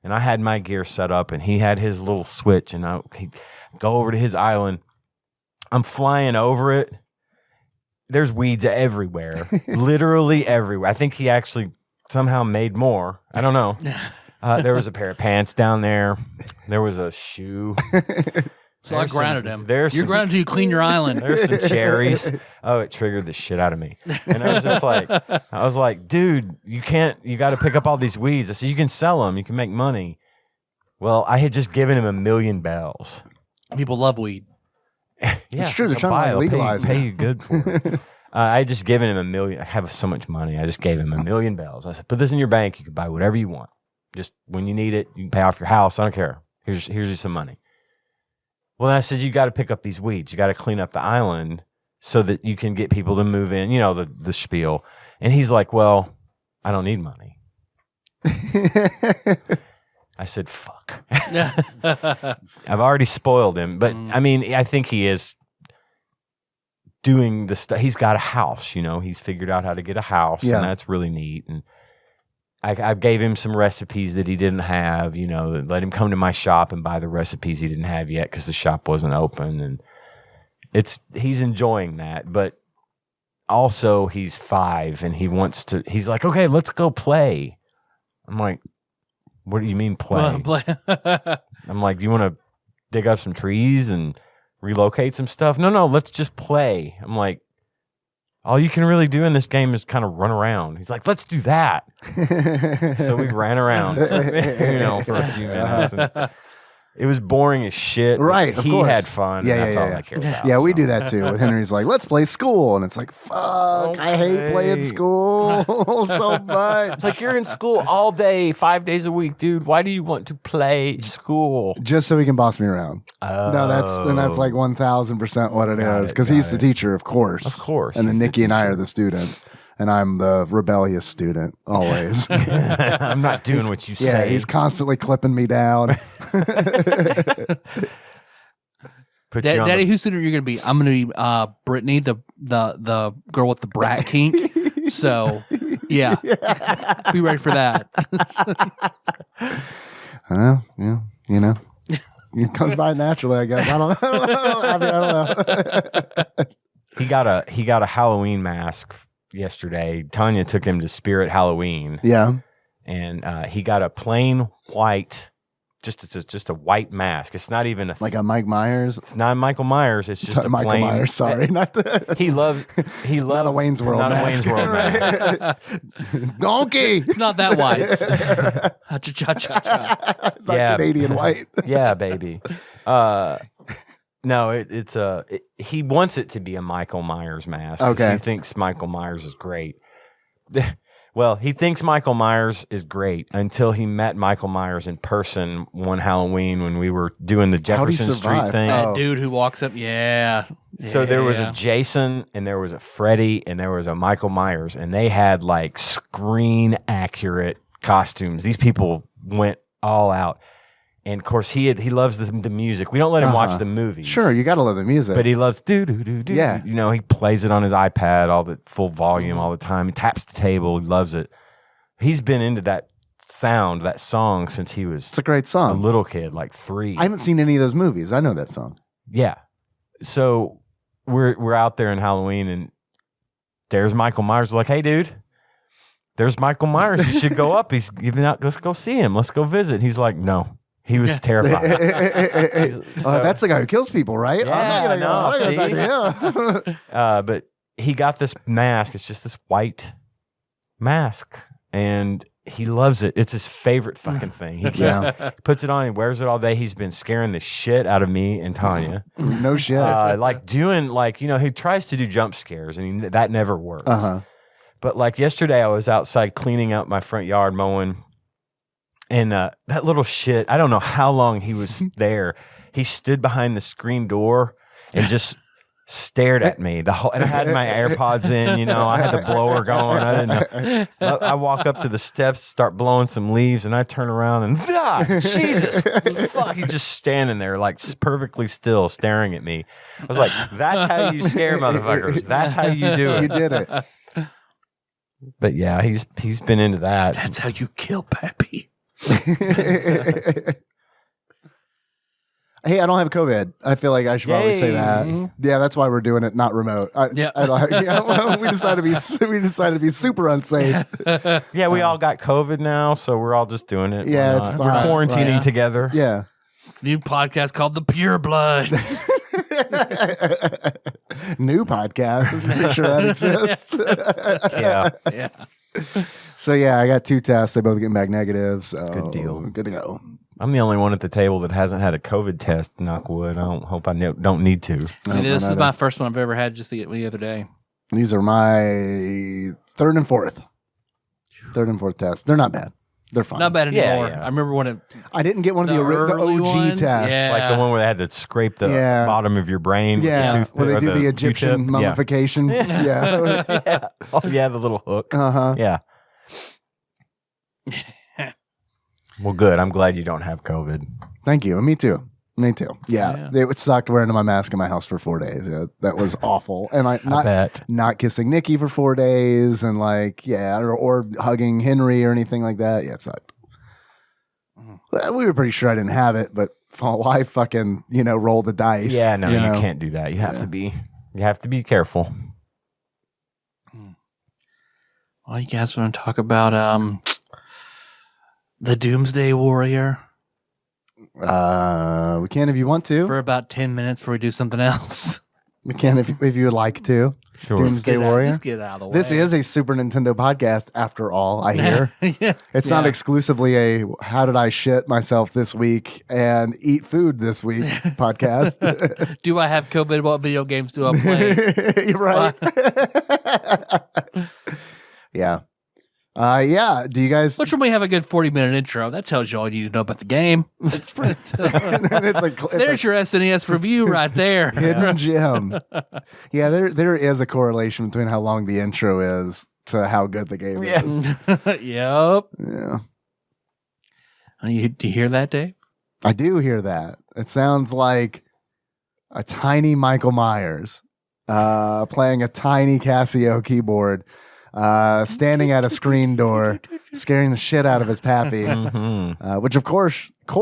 and I had my gear set up and he had his little switch and he'd go over to his island. I'm flying over it. There's weeds everywhere, literally everywhere. I think he actually somehow made more. I don't know. There was a pair of pants down there. There was a shoe. So I grounded him. You're grounded until you clean your island. There's some cherries. Oh, it triggered the shit out of me. And I was like, dude, you got to pick up all these weeds. I said, you can sell them. You can make money. Well, I had just given him $1 million bells. People love weed. Yeah, it's true. They're trying to legalize pay you good for it. I had just given him $1 million. I have so much money. I just gave him $1 million bells. I said, put this in your bank. You can buy whatever you want. Just when you need it, you can pay off your house. I don't care. Here's you some money. Well, I said, you got to pick up these weeds. You got to clean up the island so that you can get people to move in. The spiel. And he's like, well, I don't need money. I said, fuck. I've already spoiled him. But, I think he is doing the stuff. He's got a house, He's figured out how to get a house, and that's really neat. And I gave him some recipes that he didn't have, let him come to my shop and buy the recipes he didn't have yet because the shop wasn't open. And he's enjoying that. But also he's 5, and he's like, okay, let's go play. I'm like, what do you mean play? I'm like, you want to dig up some trees and relocate some stuff? No, let's just play. I'm like, all you can really do in this game is kind of run around. He's like, let's do that. So we ran around, for a few minutes. And it was boring as shit. Right, of course. He had fun. Yeah, that's all I care about. Yeah, we do that too. Henry's like, let's play school. And it's like, fuck, I hate playing school so much. It's like, you're in school all day, 5 days a week, dude. Why do you want to play school? Just so he can boss me around. Oh. No, that's like 1,000% what it is. Because he's the teacher, of course. Of course. And then Nikki and I are the students. And I'm the rebellious student, always. I'm not doing what you say. Yeah, he's constantly clipping me down. Daddy, whose student are you going to be? I'm going to be Brittany, the girl with the brat kink. So, yeah. Be ready for that. Yeah, it comes by naturally, I guess. I don't know. He got a Halloween mask yesterday. Tanya took him to Spirit Halloween. Yeah. And he got a plain white, just a white mask. It's not even like a Mike Myers. It's not Michael Myers. It's just a Michael plain. Myers. Sorry, not the. He loved not a Wayne's World. Not mask. a Wayne's World mask. Donkey. It's not that white. It's like Canadian white. Yeah, baby. No, he wants it to be a Michael Myers mask. Okay. He thinks Michael Myers is great. Well, he thinks Michael Myers is great until he met Michael Myers in person one Halloween when we were doing the Jefferson Street thing. That dude who walks up, So there was a Jason, and there was a Freddy, and there was a Michael Myers, and they had like screen accurate costumes. These people went all out. And of course, he loves the music. We don't let him watch the movies. Sure, you got to love the music. But he loves do. Yeah. He plays it on his iPad all the full volume all the time. He taps the table. He loves it. He's been into that song since he was it's a great song. A little kid, like 3. I haven't seen any of those movies. I know that song. Yeah. So we're out there in Halloween, and there's Michael Myers. We're like, hey, dude, there's Michael Myers. You should go up. He's giving out. Let's go see him. Let's go visit. He's like, no. He was terrified. That's the guy who kills people, right? Yeah, I'm not gonna go. Yeah. But he got this mask. It's just this white mask, and he loves it. It's his favorite fucking thing. He puts it on. He wears it all day. He's been scaring the shit out of me and Tanya. No shit. He tries to do jump scares, and that never works. But like yesterday, I was outside cleaning out my front yard, mowing, and that little shit, I don't know how long he was there. He stood behind the screen door and just stared at me. And I had my AirPods in, I had the blower going. I didn't know. I walk up to the steps, start blowing some leaves, and I turn around and Jesus, fuck! He's just standing there, like perfectly still, staring at me. I was like, "That's how you scare motherfuckers. That's how you do it. You did it." But yeah, he's been into that. That's how you kill Pappy. Hey, I don't have COVID. I feel like I should probably say that. Yeah, that's why we're doing it not remote. We decided to be super unsafe. Yeah, we all got COVID now, so we're all just doing it. Yeah, it's we're fine. quarantining together. Yeah. New podcast called The Pure Bloods. New podcast. I'm pretty sure that exists. Yeah. So yeah, I got 2 tests. They both came back negative. So Good deal. Good to go. I'm the only one at the table that hasn't had a COVID test, knock wood. I don't need to. This is my first one I've ever had just the other day. These are my 3rd and 4th. 3rd and 4th tests. They're not bad. They're fine. Not bad anymore. Yeah. I remember when I didn't get one of the early OG ones. tests. Yeah. Like the one where they had to scrape the bottom of your brain. Yeah, with where they or do the Egyptian Q-tip. mummification. Yeah. Yeah. Oh, yeah, the little hook. Uh-huh. Yeah. Well, good. I'm glad you don't have COVID. Thank you. Me too. Yeah. It sucked wearing my mask in my house for 4 days. Yeah, that was awful. And I bet. not kissing Nikki for 4 days and or hugging Henry or anything like that. Yeah, it sucked. We were pretty sure I didn't have it, but why fucking, roll the dice? Yeah, no, you can't do that. You have to be careful. Well, you guys want to talk about the Doomsday Warrior? We can if you want to. For about 10 minutes before we do something else. We can if you would like to. Sure. Doomsday Warrior. Just get it out of the way. This is a Super Nintendo podcast, after all, I hear. Yeah. It's not exclusively a how did I shit myself this week and eat food this week podcast. Do I have COVID? What video games do I play? You're right. Yeah. Yeah. Do you guys? Which when we have a good 40-minute intro, that tells you all you need to know about the game. It's there's There's your SNES review right there. hidden gem. Yeah, there is a correlation between how long the intro is to how good the game is. Yep. Yeah. Do you hear that, Dave? I do hear that. It sounds like a tiny Michael Myers playing a tiny Casio keyboard, standing at a screen door, scaring the shit out of his pappy. Which, of course, I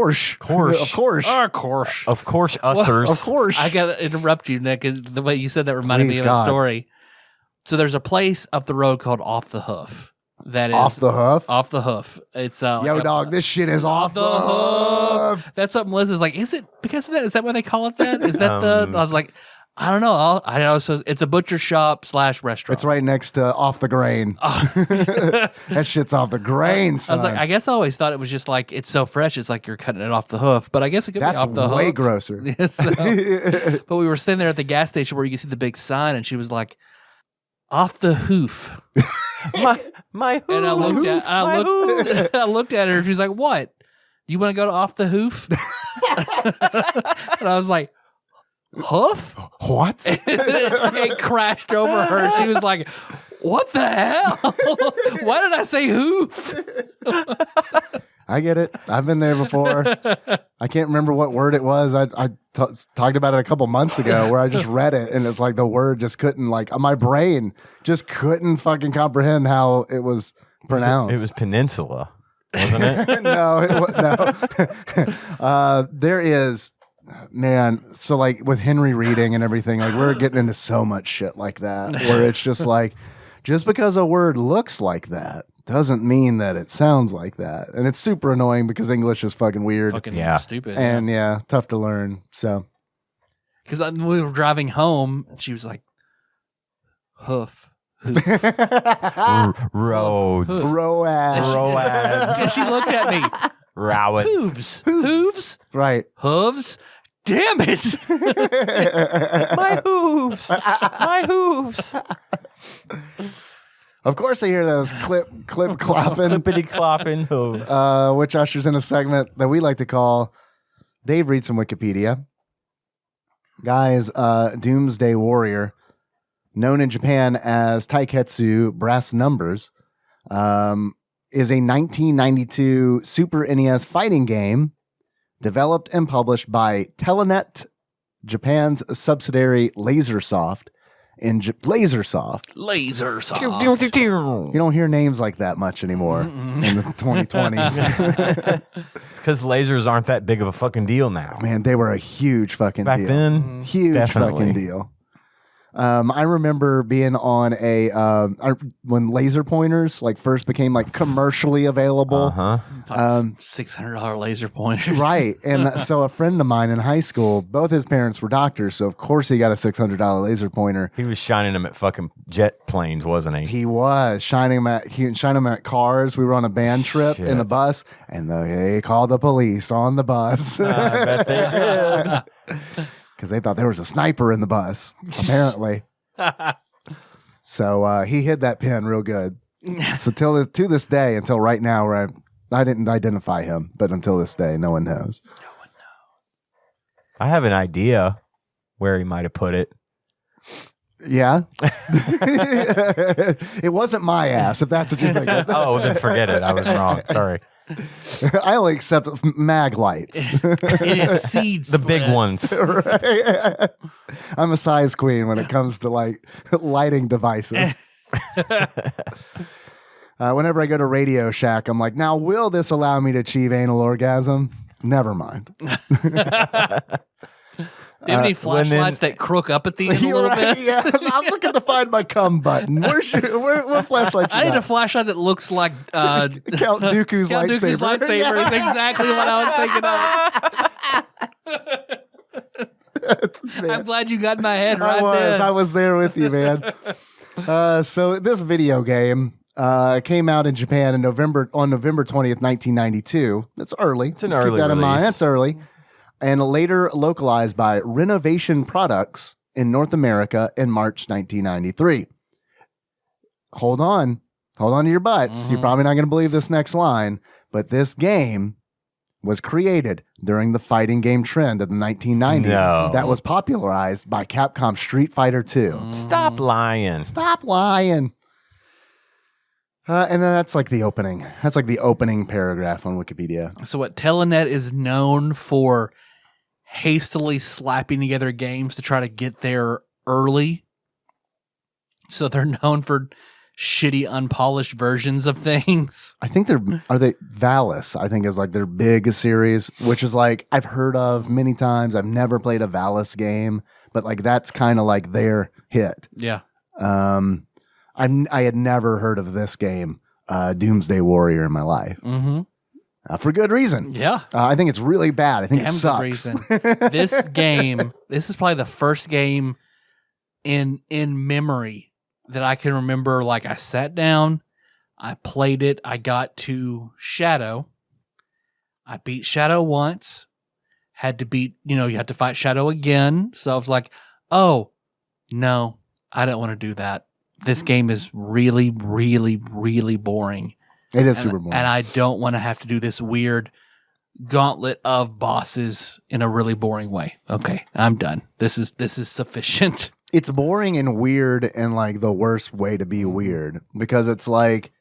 gotta interrupt you, Nick. The way you said that reminded me of a story. So there's a place up the road called Off the Hoof. That is Off the Hoof. Off the Hoof. It's dog, this shit is off the hoof. That's what Melissa's like. Is it because of that? Is that why they call it that? Is that I was like, I don't know. I know. So it's a butcher shop / restaurant. It's right next to Off the Grain. That shit's off the grain, son. I was like, I guess I always thought it was just like it's so fresh. It's like you're cutting it off the hoof, but I guess it could be off the hoof. That's way grosser. But we were standing there at the gas station where you could see the big sign, and she was like, "Off the hoof." my hoof. And I looked at her, and she's like, "What? You want to go to Off the Hoof?" And I was like, "Hoof? What?" It crashed over her. She was like, "What the hell? Why did I say hoof?" I get it. I've been there before. I can't remember what word it was. I talked about it a couple months ago where I just read it and it's like the word just couldn't, my brain just couldn't fucking comprehend how it was pronounced. It was peninsula, wasn't it? No. There is man, so like with Henry reading and everything, like we're getting into so much shit like that where it's just like, just because a word looks like that doesn't mean that it sounds like that. And it's super annoying because English is fucking weird. Fucking stupid. And tough to learn. So, because we were driving home, and she was like, hoof. Roads. Roads. Roads. And she looked at me. Rowads. Hooves. Right. Hooves. Damn it. My hooves. My hooves. Of course, I hear those clip clopping, Clippity clopping hooves. which ushers in a segment that we like to call Dave Reads from Wikipedia. Guys, Doomsday Warrior, known in Japan as Taiketsu Brass Numbers, is a 1992 Super NES fighting game developed and published by Telenet, Japan's subsidiary Lasersoft. Lasersoft. You don't hear names like that much anymore in the 2020s. It's because lasers aren't that big of a fucking deal now. Man, they were a huge fucking Back deal. then, Huge definitely. fucking deal. I remember being on when laser pointers like first became like commercially available. $600 laser pointers. Right. And so a friend of mine in high school, both his parents were doctors. So of course he got a $600 laser pointer. He was shining them at fucking jet planes, wasn't he? He was shining them at cars. We were on a band trip in the bus and they called the police on the bus. I bet they did. Because they thought there was a sniper in the bus, apparently. So he hid that pin real good. So to this day, until right now, where I didn't identify him, but until this day, no one knows. I have an idea where he might have put it. Yeah. It wasn't my ass, if that's what you're thinking. Oh, then forget it. I was wrong. Sorry. I only accept mag lights. It is seeds. The big ones. Right? I'm a size queen when it comes to like lighting devices. Whenever I go to Radio Shack, I'm like, now will this allow me to achieve anal orgasm? Never mind. Do you have any flashlights that crook up at the end a little bit? Yeah, I'm looking to find my cum button. What flashlight you I need got? a flashlight that looks like Count Dooku's Count lightsaber. Dooku's lightsaber is exactly what I was thinking of. I'm glad you got in my head right then. I was there with you, man. So this video game came out in Japan on November 20th, 1992. That's early. It's an Let's early keep that in mind. release. That's early. And later localized by Renovation Products in North America in March 1993. Hold on to your butts. You're probably not going to believe this next line, but this game was created during the fighting game trend of the 1990s. No. That was popularized by Capcom Street Fighter II. Stop lying. Stop lying. And then that's like the opening. That's like the opening paragraph on Wikipedia. So what Telenet is known for hastily slapping together games to try to get there early. So they're known for shitty, unpolished versions of things. I think Valis, I think is like their big series, which is like I've heard of many times. I've never played a Valis game, but like that's kind of like their hit. Yeah. I had never heard of this game, Doomsday Warrior, in my life. Mm-hmm. For good reason. Yeah. I think it's really bad. I think Damn it good sucks. reason. This game, this is probably the first game in memory that I can remember. Like I sat down, I played it, I got to Shadow. I beat Shadow once, had to beat, you had to fight Shadow again. So I was like, oh, no, I don't want to do that. This game is really, really, really boring. It is super boring. And I don't want to have to do this weird gauntlet of bosses in a really boring way. Okay, I'm done. This is sufficient. It's boring and weird in like the worst way to be weird, because it's like,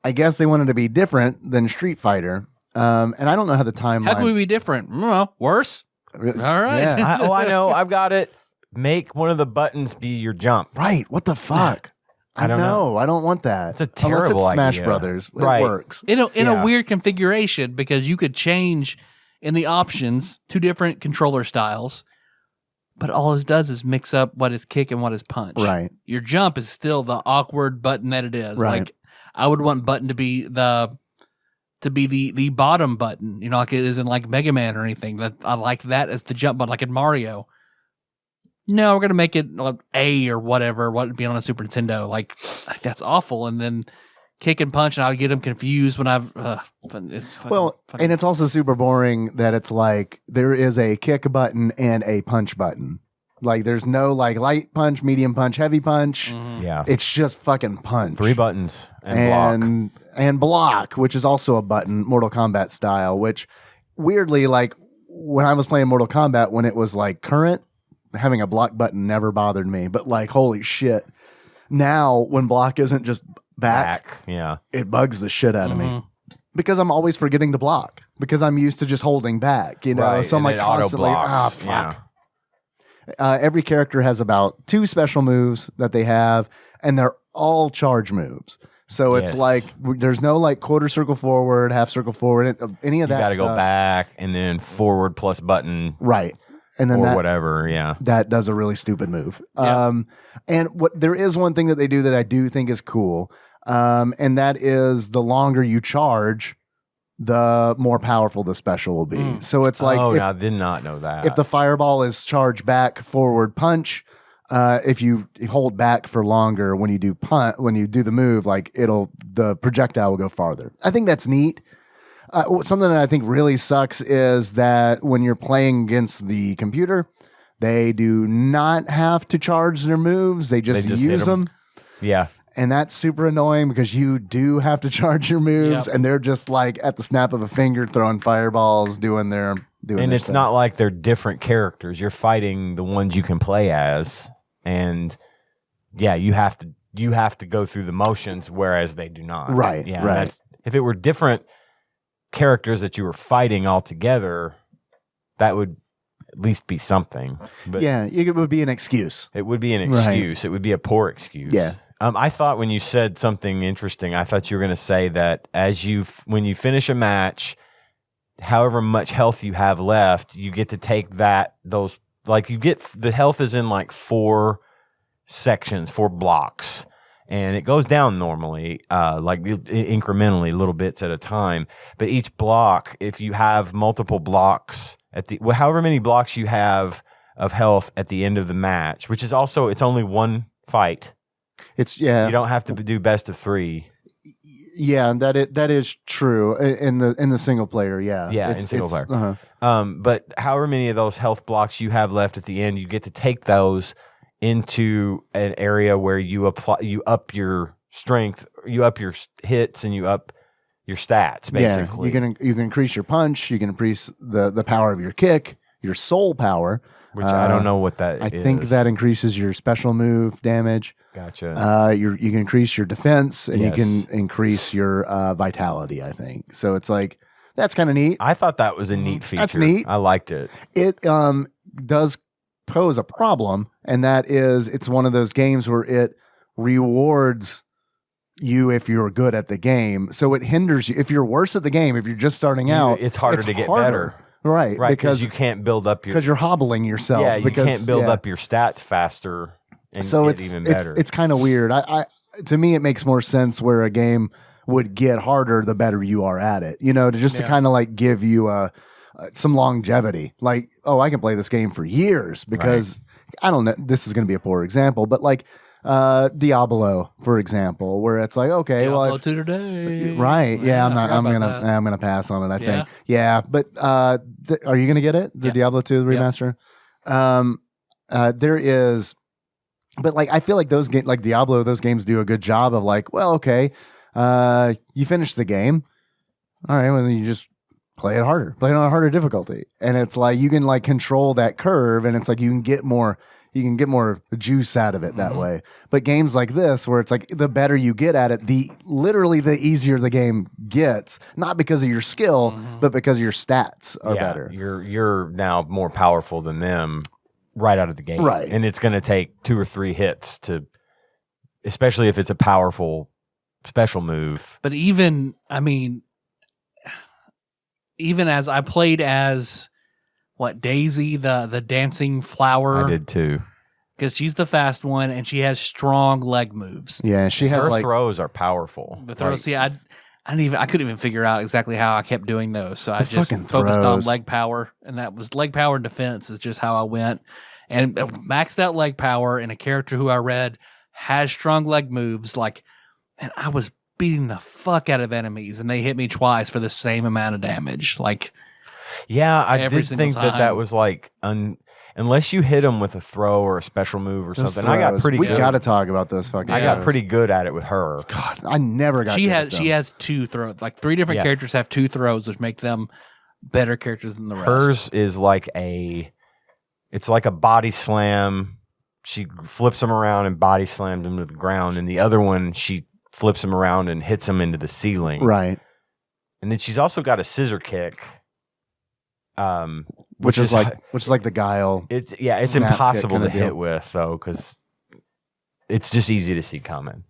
I guess they wanted to be different than Street Fighter. And I don't know how the timeline. How can we be different? Well, worse. All right. Yeah. I know. I've got it. Make one of the buttons be your jump. Right. What the fuck? I don't know. I don't want that. It's a Unless terrible it's Smash idea. Brothers. It Right. works. In a Yeah. weird configuration, because you could change in the options, 2 different controller styles, but all it does is mix up what is kick and what is punch. Right. Your jump is still the awkward button that it is. Right. Like I would want button to be the bottom button, like it is in like Mega Man or anything. That I like that as the jump button, like in Mario. No, we're gonna make it A or whatever. What would be on a Super Nintendo? Like that's awful. And then kick and punch, and I would get them confused when it's fucking. And it's also super boring that it's like there is a kick button and a punch button. Like there's no like light punch, medium punch, heavy punch. Yeah. It's just fucking punch. 3 buttons and block. And block, which is also a button, Mortal Kombat style, which weirdly, like when I was playing Mortal Kombat, when it was like current, having a block button never bothered me. But like, holy shit. Now, when block isn't just back, yeah, it bugs the shit out of me. Because I'm always forgetting to block. Because I'm used to just holding back, Right. So I'm and like it auto constantly, blocks. fuck. Every character has about 2 special moves that they have, and they're all charge moves. So it's Yes. like there's no like quarter circle forward, half circle forward, any of You that. got to go stuff. back and then forward plus button Right, and then or whatever. Yeah. that does a really stupid move. Yeah. And what there is one thing that they do that I do think is cool, and that is the longer you charge, the more powerful the special will be. So it's like I did not know that. if the fireball is charge back, forward, punch. If you hold back for longer when you do the move, like the projectile will go farther. I think that's neat. Something that I think really sucks is that when you're playing against the computer, they do not have to charge their moves. They just hit use 'em. them. Yeah. And that's super annoying because you do have to charge your moves, Yep. and they're just like at the snap of a finger throwing fireballs, doing And their it's stuff. not like they're different characters. You're fighting the ones you can play as, and yeah, you have to go through the motions, whereas they do not. Right, Yeah. right. If it were different characters that you were fighting all together, that would at least be something. But Yeah, it would be an excuse. it would be an Right. excuse. It would be a poor excuse. Yeah. I thought when you said something interesting, I thought you were going to say that when you finish a match, however much health you have left, you get to take you get the health is in like 4 sections, 4 blocks, and it goes down normally, like incrementally, little bits at a time. But each block, if you have multiple blocks however many blocks you have of health at the end of the match, which is also it's only one fight. You don't have to do best of 3. Yeah, that is true in the single player. Yeah, Yeah, in single player. Uh-huh. But however many of those health blocks you have left at the end, you get to take those into an area where you up your strength, you up your hits, and you up your stats. Basically, Yeah, you can increase your punch, you can increase the power of your kick, your soul power, which I don't know what that I is. think that increases your special move damage. Gotcha. You can increase your defense, and Yes. you can increase your vitality. I think so. It's like that's kind of neat. I thought that was a neat feature. That's neat. I liked it. It does pose a problem, and that is it's one of those games where it rewards you if you're good at the game. So it hinders you if you're worse at the game. If you're just starting out, It's harder to get better. right? Right, because you can't build up your you're hobbling yourself. yeah, you because, can't build yeah. up your stats faster and So get even better. it's kind of weird. I to me it makes more sense where a game would get harder the better you are at it. To kind of like give you some longevity. Like, oh, I can play this game for years because I don't know. This is going to be a poor example, but like Diablo, for example, where it's like, okay, Diablo 2 today. right, yeah, I forgot I'm about that. gonna pass on it. I Yeah? think, yeah, but are you gonna get it? The Yeah. Diablo 2 remaster. There is. But like I feel like those games, like Diablo, those games do a good job of like, well, okay, you finish the game, all right, well then you just play it harder, play it on a harder difficulty, and it's like you can like control that curve, and it's like you can get more juice out of it that way. But games like this, where it's like the better you get at it, literally the easier the game gets, not because of your skill, but because your stats are better. You're now more powerful than them right out of the gate. Right. And it's going to take 2 or 3 hits especially if it's a powerful special move. But even, I mean, even as I played as Daisy, the dancing flower. I did too. Because she's the fast one and she has strong leg moves. Yeah, she has Her throws are powerful. The throws, I couldn't even figure out exactly how I kept doing those. So I just fucking focused on throws. leg power, and that was leg power and defense is just how I went. And maxed out leg power in a character who I read has strong leg moves. And I was beating the fuck out of enemies, and they hit me twice for the same amount of damage. Yeah, I every did single think that time. was unless you hit them with a throw or a special move or Those something. I got throws. pretty We good. got to talk about those fucking. I got throws. pretty good at it with her. God, I never got. She good has at them. she has two throws. 3 different Yeah. characters have 2 throws, which make them better characters than the rest. Hers is it's like a body slam. She flips them around and body slams them to the ground, and the other one she flips them around and hits them into the ceiling. Right. And then she's also got a scissor kick, Which is like the guile. it's snap kick impossible to kinda deal. hit with though, because it's just easy to see coming.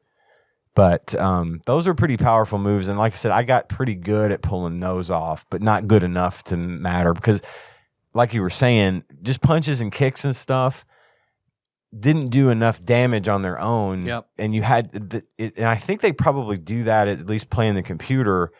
But those are pretty powerful moves, and like I said, I got pretty good at pulling those off, but not good enough to matter because, like you were saying, just punches and kicks and stuff didn't do enough damage on their own. Yep. And you had and I think they probably do that at least playing the computer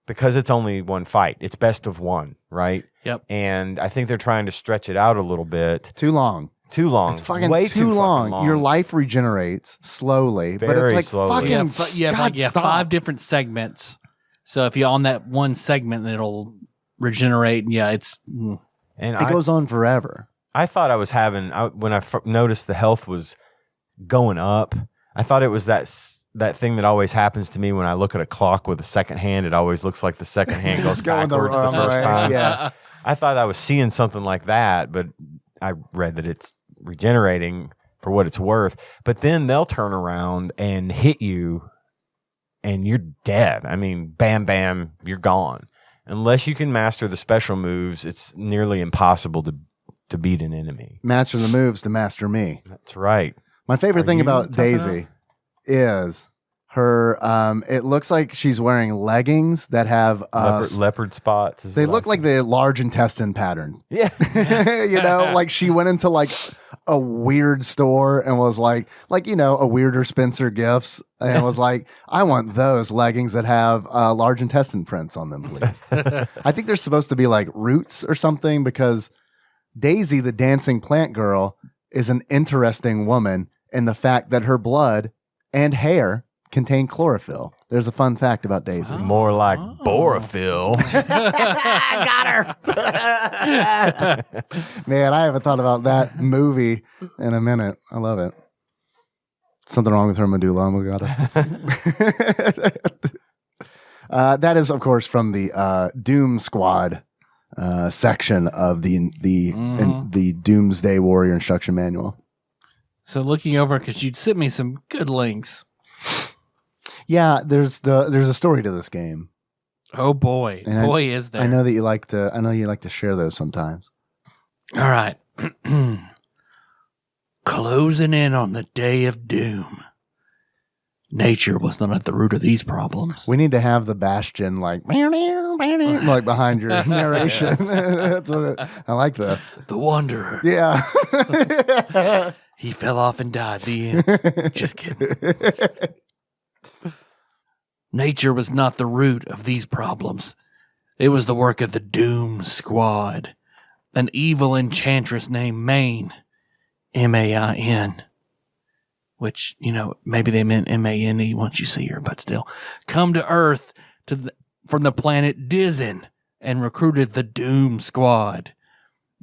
because it's only one fight. It's best of one, right? Yep. And I think they're trying to stretch it out a little bit. Too long. Too long. It's fucking Way too long. fucking long. Your life regenerates slowly, but it's Very like slowly. fucking. God, stop. 5 different segments. So if you're on that one segment, it'll regenerate. Yeah, it's And It goes on forever. I thought I was having when I noticed the health was going up. I thought it was that thing that always happens to me when I look at a clock with a second hand. It always looks like the second hand goes going the backwards the wrong first way. time. Yeah. I thought I was seeing something like that, but I read that it's regenerating for what it's worth. But then they'll turn around and hit you, and you're dead. I mean, bam, bam, you're gone. Unless you can master the special moves, it's nearly impossible to beat an enemy. Master the moves to master me. That's right. My favorite Are thing you about tough Daisy enough? is her. It looks like she's wearing leggings that have. Leopard spots. They look like the large intestine pattern. Yeah. You know, like she went into like a weird store and was like a weirder Spencer Gifts and was like, I want those leggings that have large intestine prints on them, please. I think they're supposed to be like roots or something because Daisy, the dancing plant girl, is an interesting woman in the fact that her blood and hair contain chlorophyll. There's a fun fact about Daisy. More like Borophyll. Got her. Man, I haven't thought about that movie in a minute. I love it. Something wrong with her medulla oblongata. That is, of course, from the Doom Squad section of the Doomsday Warrior instruction manual. so looking over because you'd sent me some good links. Yeah, there's a story to this game. Oh boy, And boy is there. I know that you like to share those sometimes. All right. Closing in on the day of doom. Nature was not at the root of these problems. We need to have the Bastion like behind your narration. That's what I like this. The Wanderer. Yeah. He fell off and died. The end. Just kidding. Nature was not the root of these problems. It was the work of the Doom Squad, an evil enchantress named Main, M-A-I-N, which, maybe they meant M-A-N-E once you see her, but still, come to Earth from the planet Dizin and recruited the Doom Squad.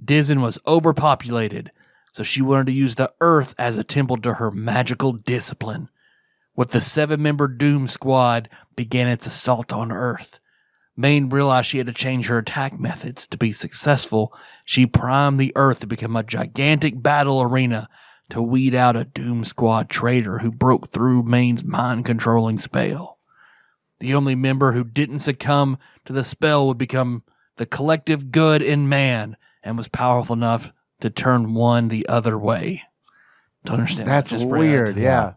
Dizin was overpopulated, so she wanted to use the Earth as a temple to her magical discipline. With the 7-member Doom Squad began its assault on Earth. Maine realized she had to change her attack methods. To be successful, she primed the Earth to become a gigantic battle arena to weed out a Doom Squad traitor who broke through Maine's mind-controlling spell. The only member who didn't succumb to the spell would become the collective good in man and was powerful enough to turn one the other way. Don't understand. what I That's just read. weird. Yeah.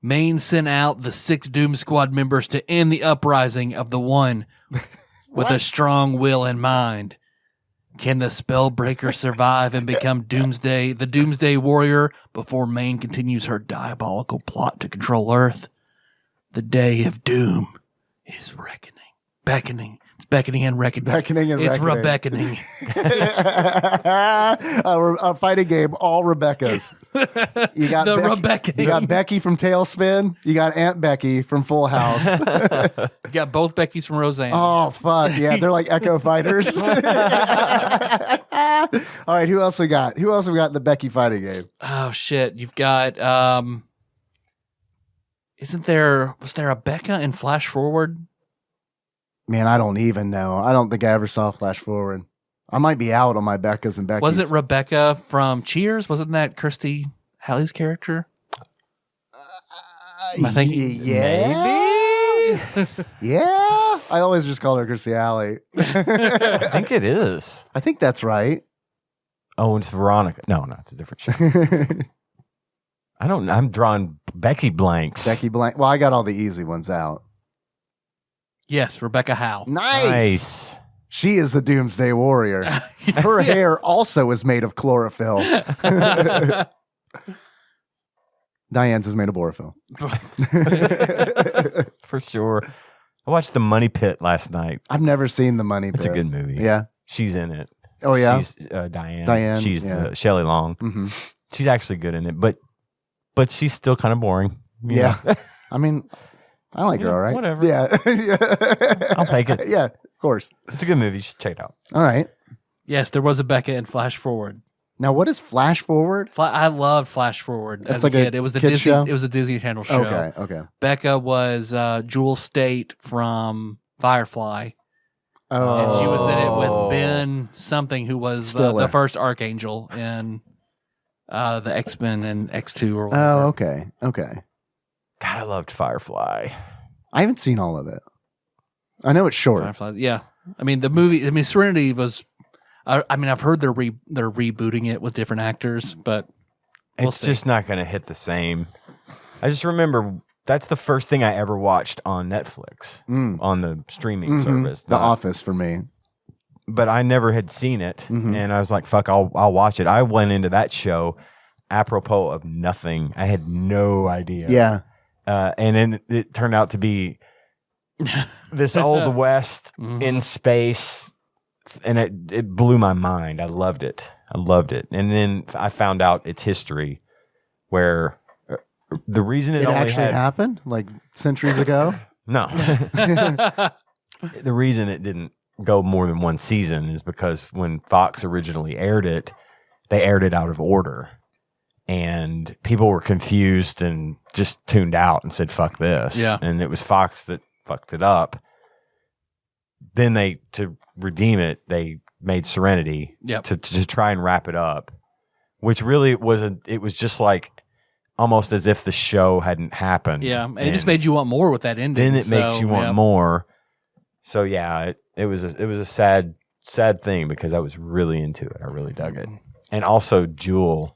Maine sent out the 6 Doom Squad members to end the uprising of the one with a strong will and mind. Can the Spellbreaker survive and become the Doomsday Warrior before Maine continues her diabolical plot to control Earth? The day of doom is beckoning. It's beckoning and reckoning. It's Rebecconing. A fighting game, all Rebeccas. You got Rebecca. You got Becky from Tailspin. You got Aunt Becky from Full House. You got both Beckys from Roseanne. Oh fuck yeah, they're like Echo Fighters. All right, who else we got? Who else we got in the Becky fighting game? Oh shit, you've got was there a Becca in Flash Forward? Man, I don't even know. I don't think I ever saw Flash Forward. I might be out on my Beccas and Beckys. Was it Rebecca from Cheers? Wasn't that Kirstie Alley's character? Am I thinking? Yeah. Maybe. Yeah. I always just call her Kirstie Alley. I think it is. I think that's right. Oh, it's Veronica. No, it's a different show. I'm drawing Becky blanks. Becky Blank. Well, I got all the easy ones out. Yes, Rebecca Howe. Nice. She is the Doomsday Warrior. Her hair also is made of chlorophyll. Diane's is made of borophyll. For sure. I watched The Money Pit last night. I've never seen The Money Pit. It's a good movie. Yeah. She's in it. Oh, yeah? She's Diane. Diane, She's yeah. the Shelley Long. Mm-hmm. She's actually good in it, but she's still kind of boring. you Yeah. know? I mean, I like her, all right? Whatever. Yeah. I'll take it. Yeah, of course. It's a good movie. You should check it out. All right. Yes, there was a Becca in Flash Forward. Now, what is Flash Forward? I loved Flash Forward as like a a kid. It was a kid Disney. show? It was a Disney Channel show. Okay. Becca was Jewel State from Firefly. Oh. And she was in it with Ben something, who was Stiller. the first Archangel in the X-Men and X2 or whatever. Oh, okay. Okay. God, I loved Firefly. I haven't seen all of it. I know it's short. Firefly. Yeah. I mean, the movie, Serenity was, I've heard they're rebooting it with different actors, but we'll It's see. just not going to hit the same. I just remember that's the first thing I ever watched on Netflix, on the streaming service. The Office for me. But I never had seen it, and I was like, fuck, I'll watch it. I went into that show apropos of nothing. I had no idea. Yeah. And then it turned out to be this Old West in space, and it blew my mind. I loved it. And then I found out its history, where the reason it only actually happened like centuries ago. No. The reason it didn't go more than one season is because when Fox originally aired it, they aired it out of order. And people were confused and just tuned out and said, fuck this. Yeah. And it was Fox that fucked it up. Then to redeem it, they made Serenity to try and wrap it up, which really it was just like almost as if the show hadn't happened. Yeah. And it just made you want more with that ending. Then it makes you want more. So yeah, it was a sad thing because I was really into it. I really dug it. And also Jewel,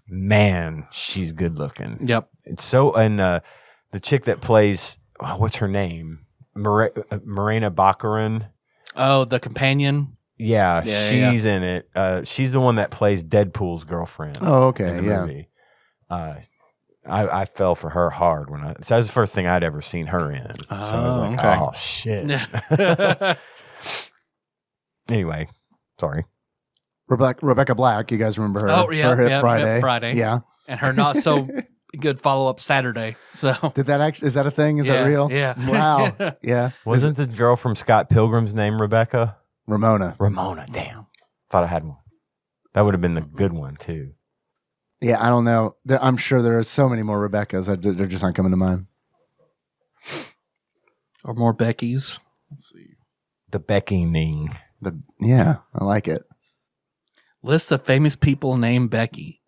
man, she's good looking. Yep. It's so, and the chick that plays, what's her name? Morena Baccarin. Oh, the companion. Yeah, she's in it. She's the one that plays Deadpool's girlfriend. Oh, okay, in the yeah. movie. I fell for her hard when that was the first thing I'd ever seen her in. So I was like, okay. oh shit. Anyway, sorry. Rebecca Black, you guys remember her? Oh, yeah. Her hit Yeah, Friday. Friday. Yeah. And her not so good follow-up Saturday. So Did that actually, is that a thing? Is that real? Yeah. Wow. Yeah. Wasn't the girl from Scott Pilgrim's name Rebecca? Ramona. Damn. Thought I had one. That would have been the good one too. Yeah, I don't know. I'm sure there are so many more Rebeccas. They're just not coming to mind. Or more Beckys. Let's see. The beckoning. Yeah, I like it. List of famous people named Becky.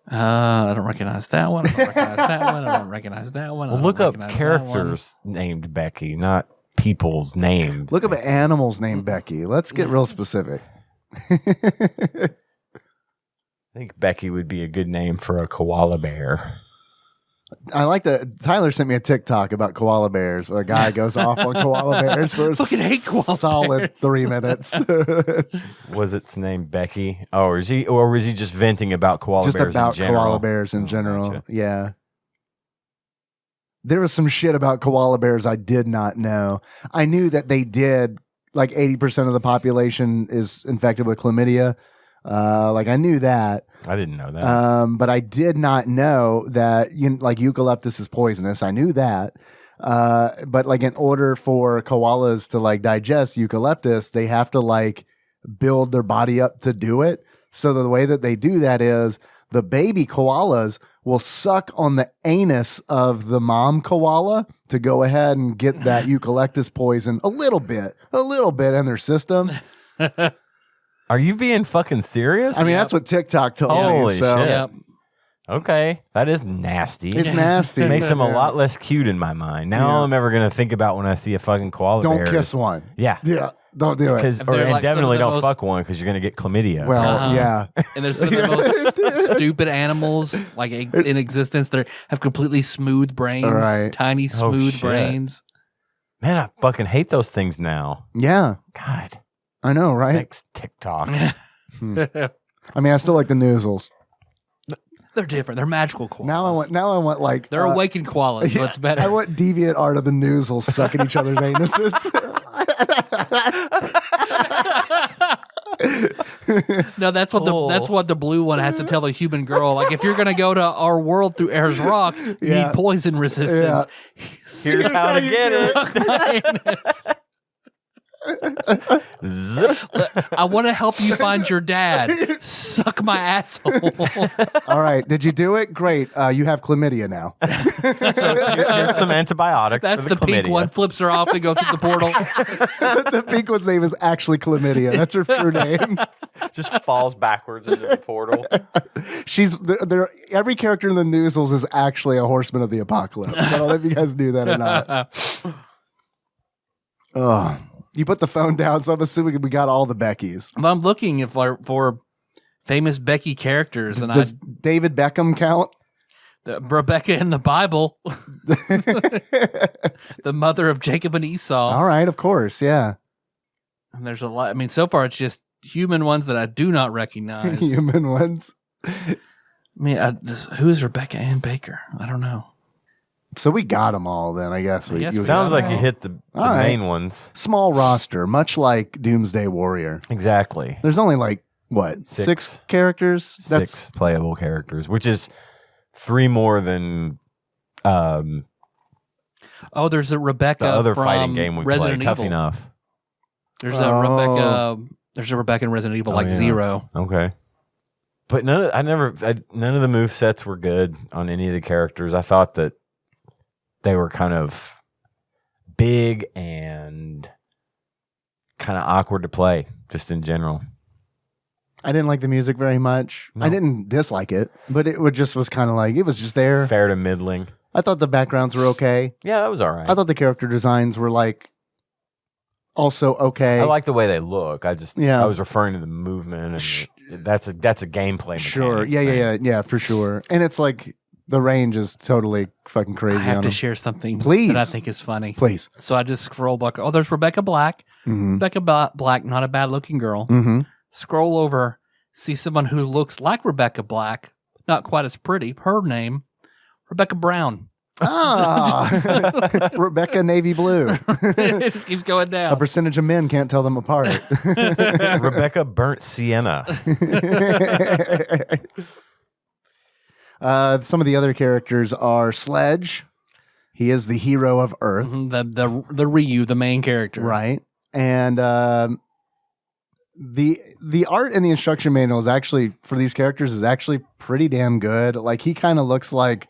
I don't recognize that one. I don't recognize that one. I don't recognize that one. I Well, don't look up recognize that characters named Becky, not people's names. Look up animals named Becky. Let's get real specific. I think Becky would be a good name for a koala bear. I like that Tyler sent me a TikTok about koala bears where a guy goes off on koala bears for a Fucking hate koala solid bears. 3 minutes. Was its name Becky? Oh, or was he just venting about koala Just bears about in general? koala bears in general. Gotcha. Yeah. There was some shit about koala bears I did not know. I knew that they did, like 80% of the population is infected with chlamydia. Like I knew that. I didn't know that. But I did not know that like eucalyptus is poisonous. I knew that. But like in order for koalas to like digest eucalyptus, they have to like build their body up to do it. So the way that they do that is the baby koalas will suck on the anus of the mom koala to go ahead and get that eucalyptus poison a little bit in their system. Are you being fucking serious? I mean, that's what TikTok told me. Holy So shit. Yep. Okay, that is nasty. it's nasty. It makes them a lot less cute in my mind. Now Yeah. all I'm ever gonna think about when I see a fucking koala Don't bear kiss is- one. Yeah, Yeah, don't do it. because And they're like some definitely of the don't most- fuck one because you're gonna get chlamydia. Well, Uh-huh. yeah. And there's some of the most stupid animals like in existence that have completely smooth brains, Right. tiny smooth shit. brains. Man, I fucking hate those things now. Yeah, God, I know, right? thanks TikTok. They're I mean, I still like the noozles. different. They're magical koalas. Now I want like They're awakened koalas, so it's better. I want deviant art of the noozles sucking each other's anuses. No, that's what the blue one has to tell the human girl. Like, if you're gonna go to our world through Ayers Rock, you Yeah. need poison resistance. Here's how to get it. Suck my anus. Zip. I want to help you find your dad. Suck my asshole. All right, did you do it? Great. You have chlamydia now. Here's some antibiotics. That's for the chlamydia. pink one. Flips her off and goes through the portal. The pink one's name is actually chlamydia. That's her true name. Just falls backwards into the portal. She's there. Every character in the noozles is actually a horseman of the apocalypse. I don't know if you guys knew that or not. Oh, you put the phone down, so I'm assuming we got all the Beckys. I'm looking for famous Becky characters, and Does David Beckham count? Rebecca in the Bible, the mother of Jacob and Esau. All right, of course, yeah. And there's a lot. I mean, so far it's just human ones that I do not recognize. Human ones. I mean, who is Rebecca Ann Baker? I don't know. So we got them all then, I guess. I guess You so. Sounds got 'em like you all. hit the All right. main ones. Small roster, much like Doomsday Warrior. Exactly. There's only like, what, six characters? Six playable characters, which is 3 more than Oh, there's a Rebecca the other from fighting game we Resident played. Tough Evil. enough. There's a Oh. Rebecca. There's a Rebecca in Resident Evil, Oh, like yeah. 0. Okay. But none of the move sets were good on any of the characters. I thought that they were kind of big and kind of awkward to play, just in general. I didn't like the music very much. No. I didn't dislike it, but it was kind of like, it was just there. Fair to middling. I thought the backgrounds were okay. Yeah, that was all right. I thought the character designs were like also okay. I like the way they look. I Yeah. was referring to the movement, and that's a gameplay. Sure. mechanic Yeah, thing. yeah, for sure. And it's like the range is totally fucking I crazy have on to them. share something Please. that I think is funny. Please. So I just scroll back. Oh, there's Rebecca Black. Mm-hmm. Rebecca Black, not a bad looking girl. Mm-hmm. Scroll over, see someone who looks like Rebecca Black, not quite as pretty. Her name, Rebecca Brown. Ah, Rebecca Navy Blue. It just keeps going A down. percentage of men can't tell them apart. Rebecca burnt sienna. Some of the other characters are Sledge. He is the hero of Earth, Mhm, the Ryu, the main character. right? And the art in the instruction manual is actually for these characters is actually pretty damn good. Like he kind of looks like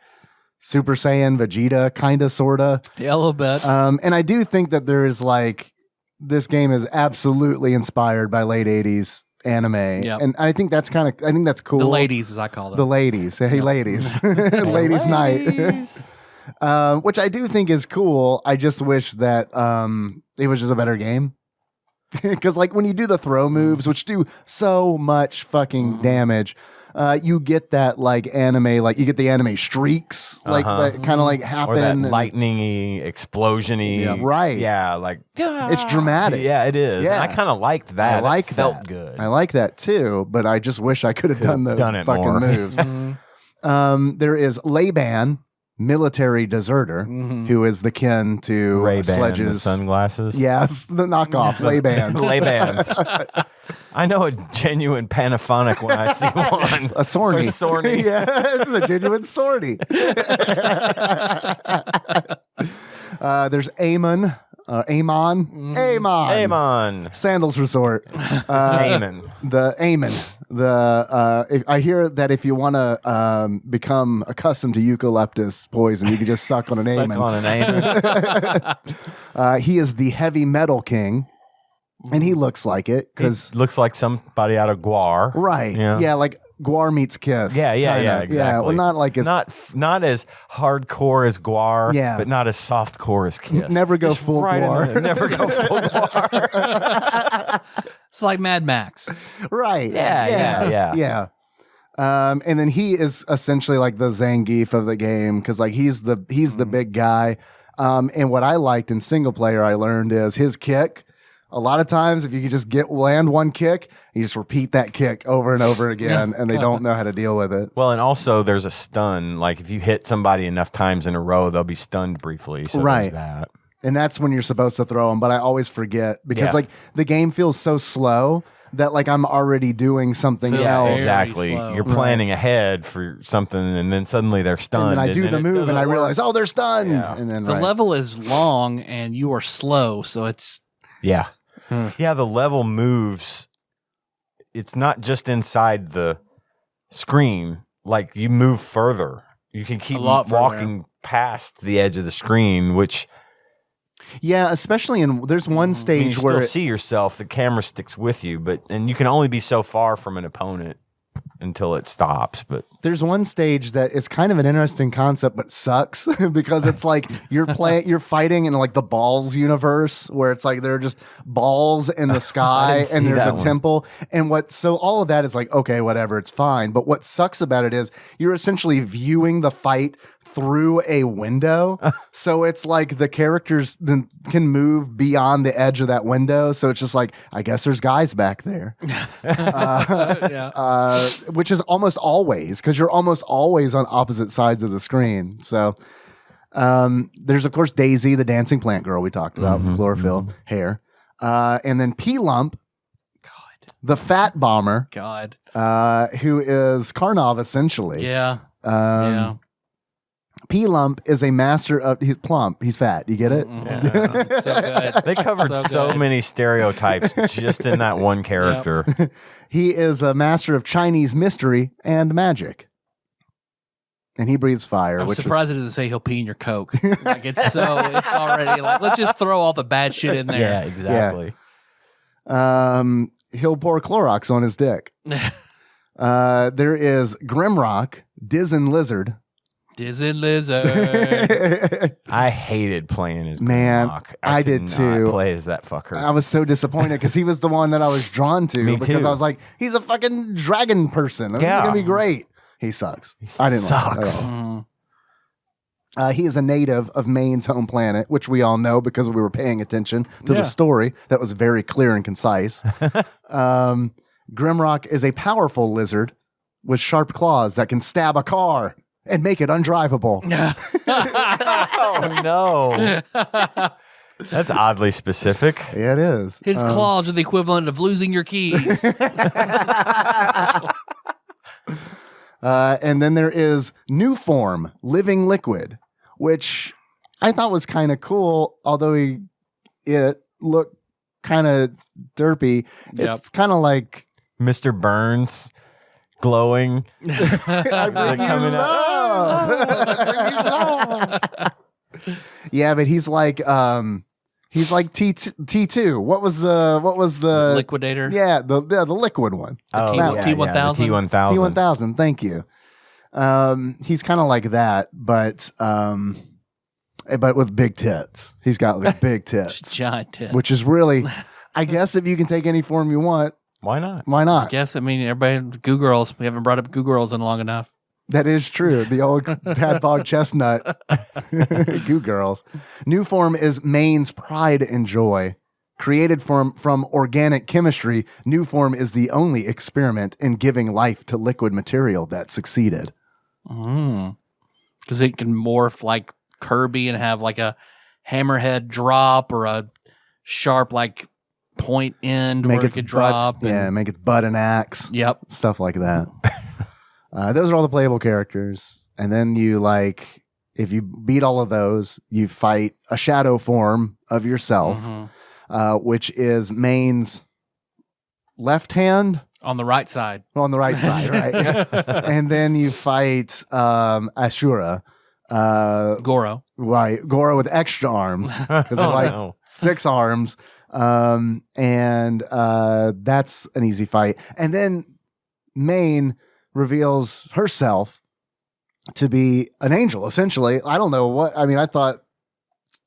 Super Saiyan Vegeta, kind of, sorta. Yeah, a little bit. And I do think that there is like this game is absolutely inspired by late '80s anime, Yep. and I think that's cool. the ladies, as I call them. The ladies. Hey, ladies. Ladies' night. Which I do think is cool. I just wish that it was just a better game. Because, like, when you do the throw moves, which do so much fucking damage, you get that like anime, like you get the anime streaks, like that kind of like happen. Or that and- lightning-y, explosion-y. Yeah. Right. Yeah, like It's dramatic. Yeah, it is. Yeah. And I kind of liked that. I like it felt that. good. I like that too, but I just wish I could have done those done it fucking more. moves. There is Laban, military deserter, who is the kin to Ray-Ban, the Sledge's sunglasses. Yes, the knockoff Laban. Lay-Bans. I know a genuine Panaphonic when I see one. A Sorny. Or Sorny. Yeah, it's a genuine Sorny. There's Amon. Amon. Sandals Resort. Amon. The Amon. I hear that if you want to become accustomed to eucalyptus poison, you can just suck on an Suck Amon. on an Amon. He is the heavy metal king, and he looks like it because Looks like somebody out of Guar. right, yeah, like Guar meets Kiss. Yeah, kinda. exactly. Yeah, well, not like it's not as hardcore as Guar, Yeah. but not as softcore as Kiss. never go Just full right in Guar. the- Never go full Guar. It's like Mad Max. right. Yeah. And then he is essentially like the Zangief of the game because like he's the big guy. And what I liked in single player, I learned is his kick. A lot of times, if you could just land one kick, you just repeat that kick over and over again, and they don't know how to deal with it. Well, and also there's a stun. Like if you hit somebody enough times in a row, they'll be stunned briefly. So Right. there's that. And that's when you're supposed to throw them, but I always forget because Yeah. like the game feels so slow that like I'm already doing something Feels else. very Exactly. slow. You're planning ahead for something, and then suddenly they're stunned. And then I do the it move, and I doesn't realize, work. oh, they're stunned. Yeah. And then The right. level is long and you are slow, so it's Yeah. Yeah, the level moves. It's not just inside the screen. Like you move further. You can keep A lot further. walking past the edge of the screen, which Yeah, especially in there's one I mean, stage you where still see yourself. The camera sticks with you, and you can only be so far from an opponent until it stops. But there's one stage that is kind of an interesting concept, but sucks because it's like you're fighting in like the balls universe where it's like there are just balls in the sky didn't and see there's a that one. temple. And so all of that is like, okay, whatever, it's fine. But what sucks about it is you're essentially viewing the fight through a window. So it's like the characters then can move beyond the edge of that window. So it's just like, I guess there's guys back there. Which is almost always because you're almost always on opposite sides of the screen. So there's of course Daisy, the dancing plant girl we talked about with chlorophyll hair, and then P-Lump, the fat bomber, God. who is Karnov essentially. Yeah. Yeah. P-Lump is a master of he's plump, he's fat. You get it? Yeah. So good. they covered So so good. many stereotypes just in that one character. He is a master of Chinese mystery and magic. And he breathes fire. I'm which surprised it doesn't say he'll pee in your Coke. Like it's already like, let's just throw all the bad shit in Yeah, there. exactly. he'll pour Clorox on his dick. There is Grimrock, Dizen Lizard. Disney Lizard. I hated playing as Man, Grimlock. I could did not too. Play as that fucker. I was so disappointed because he was the one that I was drawn to Me because too. I was like, he's a fucking dragon person. This is Yeah. going to be great. He sucks. I didn't like him sucks. at all. Mm. He is a native of Maine's home planet, which we all know because we were paying attention to Yeah. the story. That was very clear and concise. Grimrock is a powerful lizard with sharp claws that can stab a car and make it undrivable. Oh no, that's oddly specific. Yeah, it is. His claws are the equivalent of losing your keys. And then there is New Form, Living Liquid, which I thought was kind of cool, although it looked kind of derpy. Yep. It's kind of like Mr. Burns glowing. I bring you coming love. Yeah, but he's like T2. What was the Liquidator. Yeah, the liquid one. Oh, T1000? the T1000. T1000. Thank you. He's kind of like that, but with big tits. He's got like big tits, Giant tits. which is really, I guess, if you can take any form you want, Why not? Why I not? guess, I mean, everybody, Goo Girls. We haven't brought up Goo Girls in long enough. That is true. The old Tadpog chestnut. Goo Girls. New form is Maine's pride and joy. Created from organic chemistry, new form is the only experiment in giving life to liquid material that succeeded. Because it can morph like Kirby and have like a hammerhead drop or a sharp like point end where it could drop. Make its butt an axe. Yep. Stuff like that. Those are all the playable characters. And then you if you beat all of those, you fight a shadow form of yourself, which is Maine's left hand. On the right side. On the right side, right? And then you fight Ashura. Goro. Right. Goro with extra arms. Because there's 6 arms. And that's an easy fight. And then Maine reveals herself to be an angel, essentially. I don't know what, I mean, I thought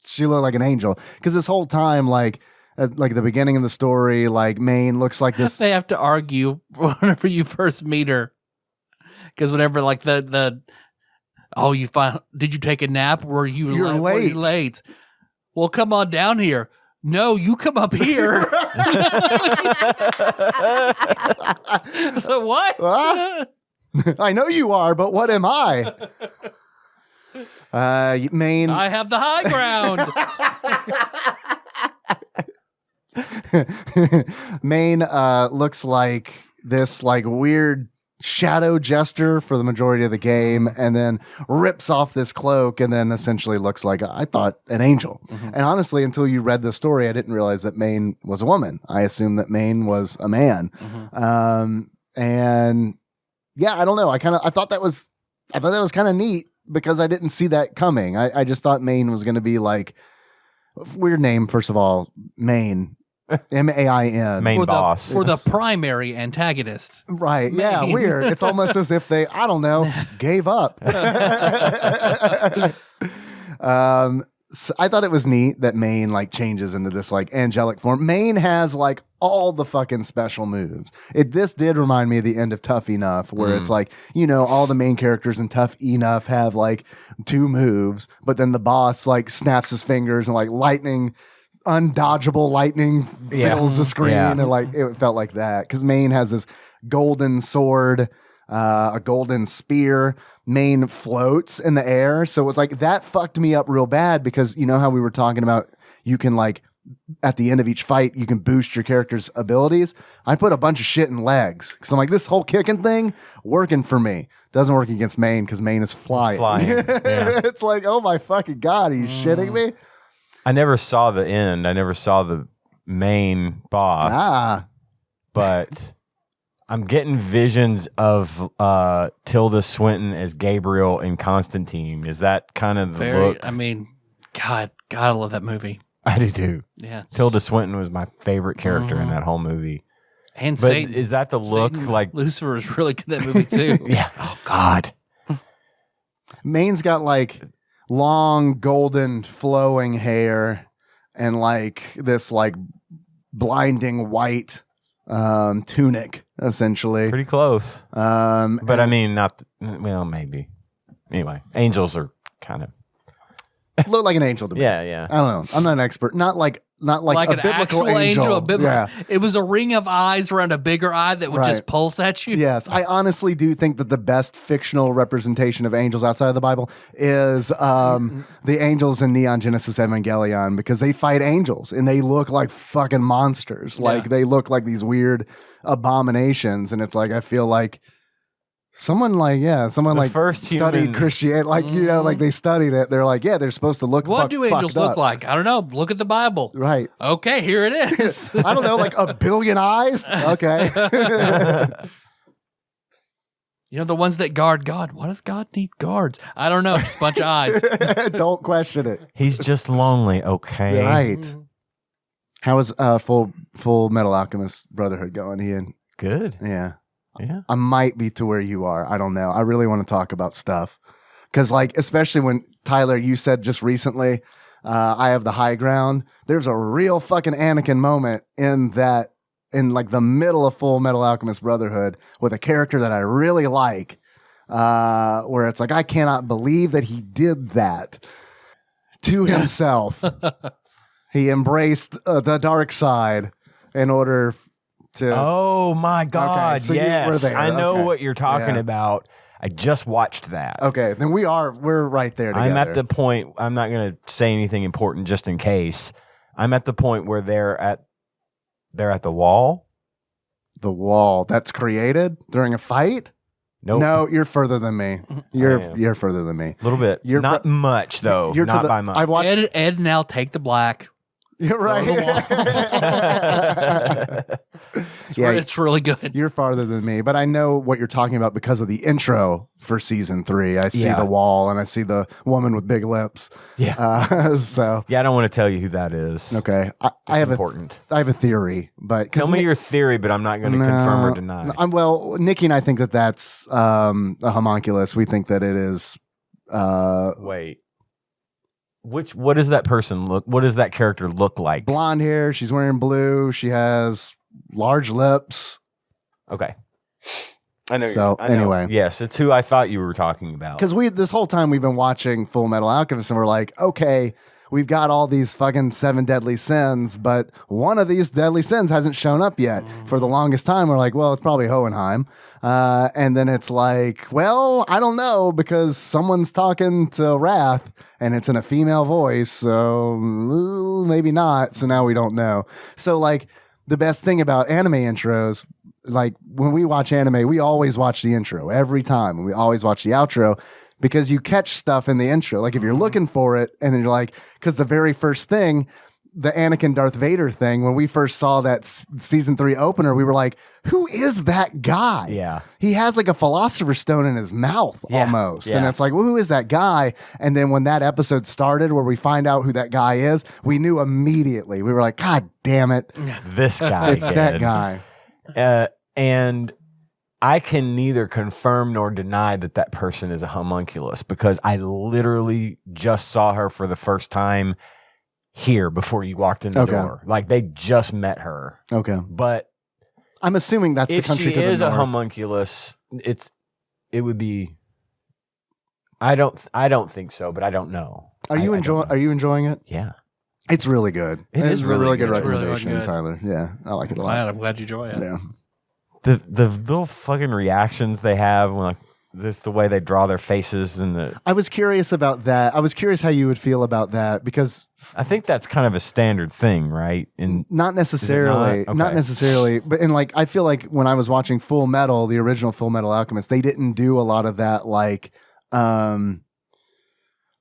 she looked like an angel. Because this whole time, like at the beginning of the story, like Maine looks like this. They have to argue whenever you first meet her. Because whenever like did you take a nap? Were you You're late? Were you late? Well, come on down here. No, you come up here. So what? I know you are, but what am I? Maine. I have the high ground. Maine looks like this like weird shadow jester for the majority of the game, and then rips off this cloak and then essentially looks like, I thought, an angel. And honestly, until you read the story, I didn't realize that Maine was a woman. I assumed that Maine was a man. And yeah, I don't know. I thought that was kind of neat because I didn't see that coming. I just thought Maine was going to be like, weird name, first of all, Maine. Main. Main boss. For the primary antagonist. Right. Yeah. Weird. It's almost as if they, I don't know, gave up. So I thought it was neat that Maine like changes into this like angelic form. Maine has like all the fucking special moves. This did remind me of the end of Tough Enough, where it's like, all the main characters in Tough Enough have like 2 moves, but then the boss like snaps his fingers and like undodgeable lightning fills the screen, and like it felt like that because Maine has this golden sword, a golden spear. Maine floats in the air, so it's like that fucked me up real bad because you know how we were talking about you can like at the end of each fight you can boost your character's abilities. I put a bunch of shit in legs because I'm like, this whole kicking thing working for me. Doesn't work against Maine because Maine is flying. It's like, oh my fucking god, are you shitting me? I never saw the end. I never saw the main boss. But I'm getting visions of Tilda Swinton as Gabriel in Constantine. Is that kind of the look? I mean, God, I love that movie. I do too. Yeah. Tilda Swinton was my favorite character in that whole movie. And but Satan. Is that the look? Satan, like Lucifer is really good in that movie too. Yeah. Oh God. Maine's got like long golden flowing hair and like this like blinding white tunic essentially. Pretty close. But I mean maybe. Anyway, angels are kind of look like an angel to me. Yeah. I don't know. I'm not an expert. Not like a an biblical actual angel. Yeah. It was a ring of eyes around a bigger eye that would just pulse at you. Yes. I honestly do think that the best fictional representation of angels outside of the Bible is the angels in Neon Genesis Evangelion, because they fight angels and they look like fucking monsters. Like they look like these weird abominations. And it's like, I feel like someone first studied human... Christianity, like, like they studied it. They're like, they're supposed to look What do angels look up. like? I don't know. Look at the Bible. Right. Okay, here it is. I don't know, like a billion eyes? Okay. The ones that guard God. Why does God need guards? I don't know. Just a bunch of eyes. Don't question it. He's just lonely, okay? Right. How is Full Metal Alchemist Brotherhood going, Ian? Good. Yeah. Yeah. I might be to where you are. I don't know. I really want to talk about stuff. Because, like, especially when, Tyler, you said just recently, I have the high ground. There's a real fucking Anakin moment in that in like the middle of Full Metal Alchemist Brotherhood with a character that I really like, where it's like, I cannot believe that he did that to himself. He embraced the dark side in order to. Oh my God! so you were yes, there. I know Okay. what you're talking Yeah. about. I just watched that. Okay, then we're right there together. I'm at the point. I'm not going to say anything important just in case. I'm at the point where they're at the wall. The wall that's created during a fight. Nope. No, you're further than me. You're further than me. A little bit. You're not much though. You're to not the- by much. I watched. Ed and Al take the black. You're right. It's really good. You're farther than me, but I know what you're talking about because of the intro for season 3. I see Yeah. the wall and I see the woman with big lips. Yeah. So Yeah, I don't want to tell you who that is. okay, I have important. I have a theory, but Tell me your theory, but I'm not going to confirm or deny. Well, Nikki and I think that that's a homunculus. We think that it is. Wait. What does that person look? What does that character look like? Blonde hair. She's wearing blue. She has large lips. Okay. I know. So, I know. anyway. Yes, it's who I thought you were talking about. Because this whole time we've been watching Full Metal Alchemist and we're like, okay, we've got all these fucking 7 deadly sins, but one of these deadly sins hasn't shown up yet. For the longest time, we're like, well, it's probably Hohenheim. And then it's like, well, I don't know, because someone's talking to Wrath and it's in a female voice, so maybe not. So now we don't know. So like the best thing about anime intros, like when we watch anime, we always watch the intro every time, and we always watch the outro. Because you catch stuff in the intro. Like if you're looking for it and then you're like, because the very first thing, the Anakin Darth Vader thing, when we first saw that season 3 opener, we were like, who is that guy? Yeah. He has like a philosopher's stone in his mouth almost. And it's like, well, who is that guy? And then when that episode started where we find out who that guy is, we knew immediately. We were like, God damn it. This guy. It's that guy. And I can neither confirm nor deny that that person is a homunculus because I literally just saw her for the first time here before you walked in the door. Like they just met her. Okay. But I'm assuming that's the if country she to the is a north. homunculus, it would be. I don't think so, but I don't know. Are you enjoying it? Yeah. It's really good. It is a really really good good. It's really recommendation, good. Tyler. Yeah, I like it a lot. I'm glad you enjoy it. Yeah. The little fucking reactions they have when like this the way they draw their faces and the I was curious about that. I was curious how you would feel about that because I think that's kind of a standard thing, right? not necessarily, not? not Okay. necessarily, but in like I feel like when I was watching Full Metal, the original Full Metal Alchemist, they didn't do a lot of that like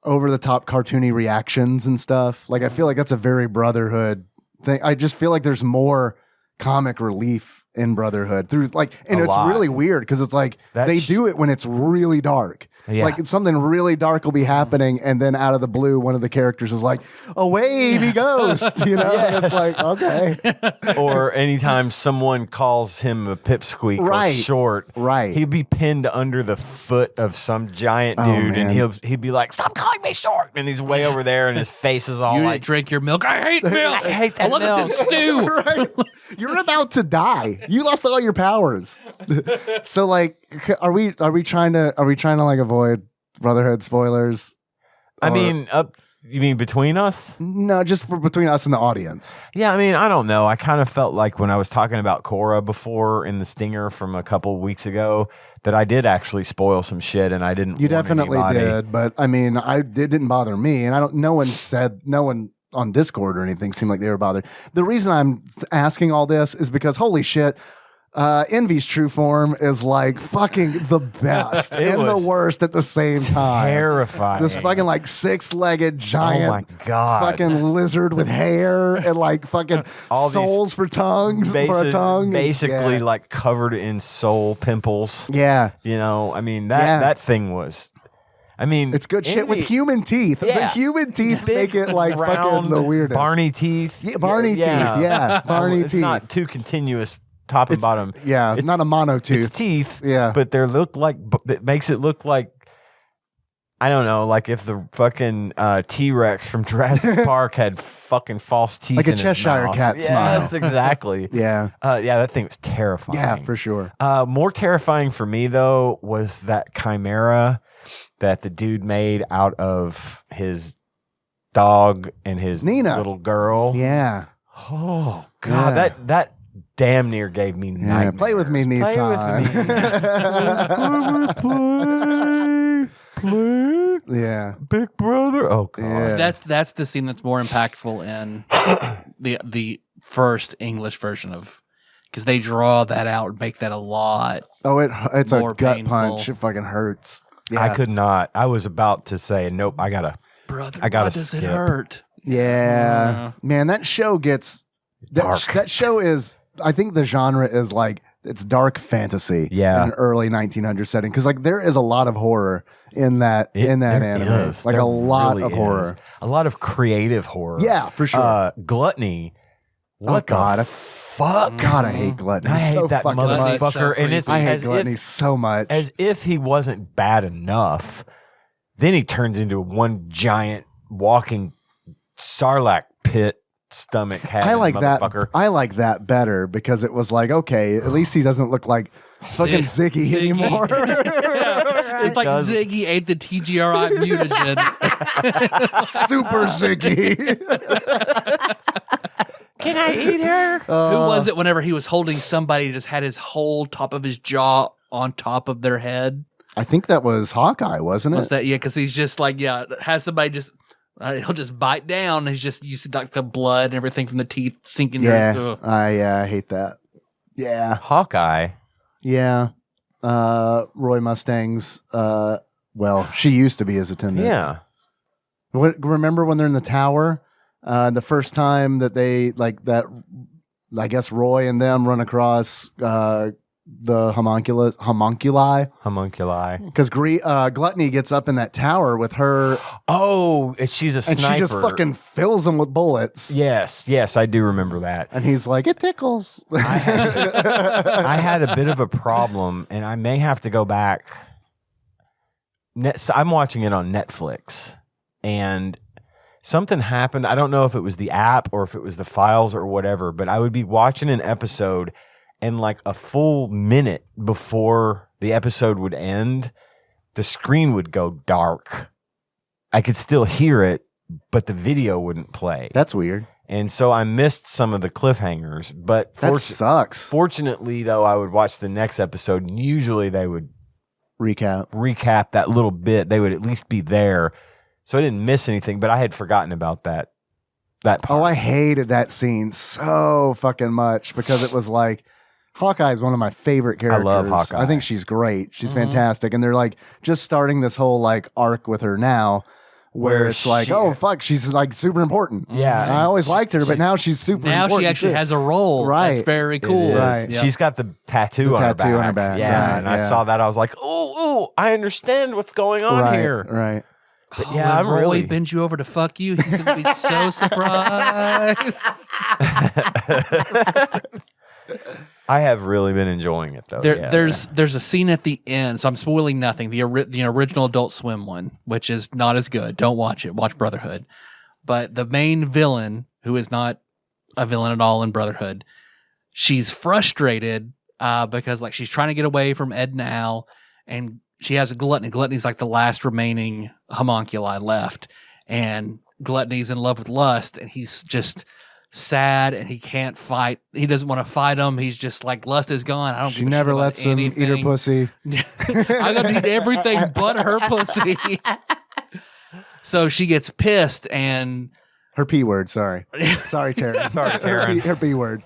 over the top cartoony reactions and stuff. Like I feel like that's a very Brotherhood thing. I just feel like there's more comic relief in Brotherhood through like, and A it's lot. really weird because it's like they do it when it's really dark. Yeah. Like something really dark will be happening, and then out of the blue, one of the characters is like, "A wavy ghost," you know. And it's like, okay, or anytime someone calls him a pipsqueak Right. or short, right. he'd be pinned under the foot of some giant Oh, dude, and man. he'd be like, "Stop calling me short!" And he's way over there, and his face is all You like, didn't drink your milk. I hate milk. I hate that I love milk. it in stew. right. You're about to die. You lost all your powers. So like, are we trying to like avoid Brotherhood spoilers? I Or- mean, you mean between us? no, just for between us and the audience. Yeah, I mean, I don't know. I kind of felt like when I was talking about Korra before in the stinger from a couple weeks ago that I did actually spoil some shit, and I didn't. You want definitely anybody. did, but I mean, it didn't bother me, and no one on Discord or anything seemed like they were bothered. The reason I'm asking all this is because holy shit. Envy's true form is like fucking the best It and the was worst at the same time. Terrifying. This fucking like 6-legged giant Oh my god! fucking lizard with hair and like fucking All these souls for tongues for a tongue. basically yeah. like covered in soul pimples. Yeah. You know, I mean Yeah. that thing was. I mean, It's good shit with Envy- human teeth. The Yeah. human teeth Big, make it like fucking round the weirdest. Barney teeth. Yeah, Barney teeth. Yeah, Barney it's teeth. not too continuous, top and bottom. Yeah, It's- not a mono It's tooth. teeth. Yeah. but they look like. It makes it look like. I don't know, like if the fucking T-Rex from Jurassic Park had fucking false teeth, Like a in his Cheshire mouth. cat smile. Yes, exactly. Yeah. Yeah, that thing was terrifying. Yeah, for sure. More terrifying for me though was that chimera that the dude made out of his dog and his Nina. little girl. Yeah. Oh God, Yeah. that damn near gave me nightmares. Play with me, Nissan. Play. Yeah. Big brother. Oh God. Yeah. That's the scene that's more impactful in the first English version of, because they draw that out and make that a lot. Oh, it's More a gut painful. punch. It fucking hurts. Yeah. I could not. I was about to say nope. I gotta. Brother, I gotta why does skip. it hurt? Yeah. Man, that show gets Dark. that show is, I think the genre is like, it's dark fantasy. Yeah. In an early 1900s setting, because like there is a lot of horror in that There anime. is. Like There a lot really of horror. is. A lot of creative horror. Yeah, for sure. Gluttony. What God, the fuck? God, I hate Gluttony. I hate so that fucking Gluttony's much. so motherfucker. And it's creepy. I hate as Gluttony if, so much. as if he wasn't bad enough. Then he turns into one giant walking sarlacc pit stomach having I like that. motherfucker. I like that better because it was like, okay, at least he doesn't look like fucking Ziggy anymore. Yeah. It's like does. Ziggy ate the TGRI mutagen. Super Ziggy. Can I eat her? Who was it whenever he was holding somebody, just had his whole top of his jaw on top of their head? I think that was Hawkeye, wasn't Was it? that, yeah, because he's just like, yeah, has somebody just, he'll just bite down. And he's just, you see like the blood and everything from the teeth sinking Yeah, there. Ugh. I hate that. Yeah, Hawkeye. yeah. Roy Mustang's. Well, she used to be his attendant. Yeah. Remember when they're in the tower? The first time that they like that, I guess Roy and them run across the homunculi, because Gluttony gets up in that tower with her, Oh, she's a and sniper. she just fucking fills him with bullets. Yes, I do remember that. And he's like, it tickles. I had a bit of a problem, and I may have to go back. So I'm watching it on Netflix, and something happened. I don't know if it was the app or if it was the files or whatever, but I would be watching an episode, and like a full minute before the episode would end, the screen would go dark. I could still hear it, but the video wouldn't play. That's weird. And so I missed some of the cliffhangers. But That sucks. fortunately, though, I would watch the next episode, and usually they would recap that little bit. They would at least be there. So I didn't miss anything, but I had forgotten about that part. Oh, I hated that scene so fucking much because it was like, Hawkeye is one of my favorite characters. love Hawkeye. I think she's great. She's fantastic. And they're like just starting this whole like arc with her now where it's like, oh fuck, she's like super important. Yeah. I always liked her, but now she's super Now important. she actually too. has a role. Right. That's very It cool. is. Right. Yep. She's got the tattoo, on, her back. Yeah, Right, and I yeah. saw that. I was like, oh, I understand what's going on right, here. Right. But Oh, yeah, when I'm Roy really. bends you over to fuck you, he's going to be so surprised. I have really been enjoying it though. yes. There's a scene at the end, so I'm spoiling nothing. The original Adult Swim one, which is not as good. Don't watch it. Watch Brotherhood. But the main villain, who is not a villain at all in Brotherhood, she's frustrated because like she's trying to get away from Ed and Al, and she has a Gluttony. Gluttony's like the last remaining homunculi left, and Gluttony's in love with Lust, and he's just sad and he can't fight. He doesn't want to fight him. He's just like, Lust is gone. I don't. She give a never shit about lets him eat her anything. pussy. I'm gonna eat everything but her pussy. So she gets pissed, and Her P word, sorry. Sorry, Taryn. Sorry, Taryn. Her P word.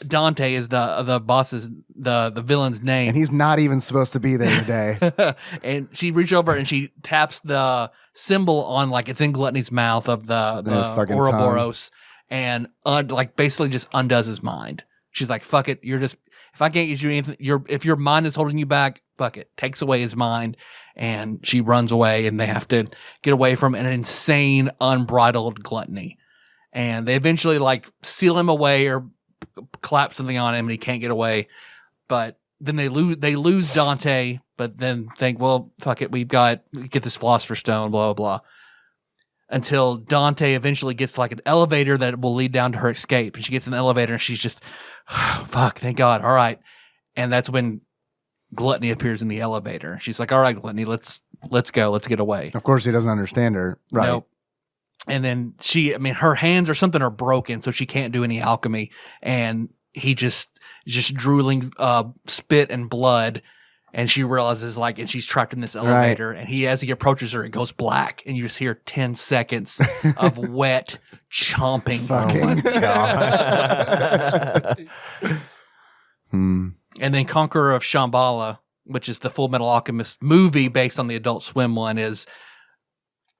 Dante is the boss's the villain's name. And he's not even supposed to be there today. And she reaches over and she taps the symbol on, like it's in Gluttony's mouth of the his fucking Ouroboros, and like basically just undoes his mind. She's like, "Fuck it, you're just if I can't get you anything, if your mind is holding you back, fuck it." Takes away his mind, and she runs away, and they have to get away from an insane, unbridled Gluttony. And they eventually like seal him away or clap something on him, and he can't get away. But then they lose Dante, but then think, well, fuck it, we get this Philosopher's Stone, blah, blah, blah. Until Dante eventually gets to like an elevator that will lead down to her escape. And she gets in the elevator and she's just, fuck, thank God. All right. And that's when Gluttony appears in the elevator. She's like, all right, Gluttony, let's go. Let's get away. Of course, he doesn't understand her. Right. Nope. And then her hands or something are broken, so she can't do any alchemy. And he just drooling spit and blood. And she realizes, like, and she's trapped in this elevator. Right. And as he approaches her, it goes black. And you just hear 10 seconds of wet chomping. Fucking. And then Conqueror of Shambhala, which is the Full Metal Alchemist movie based on the Adult Swim one, is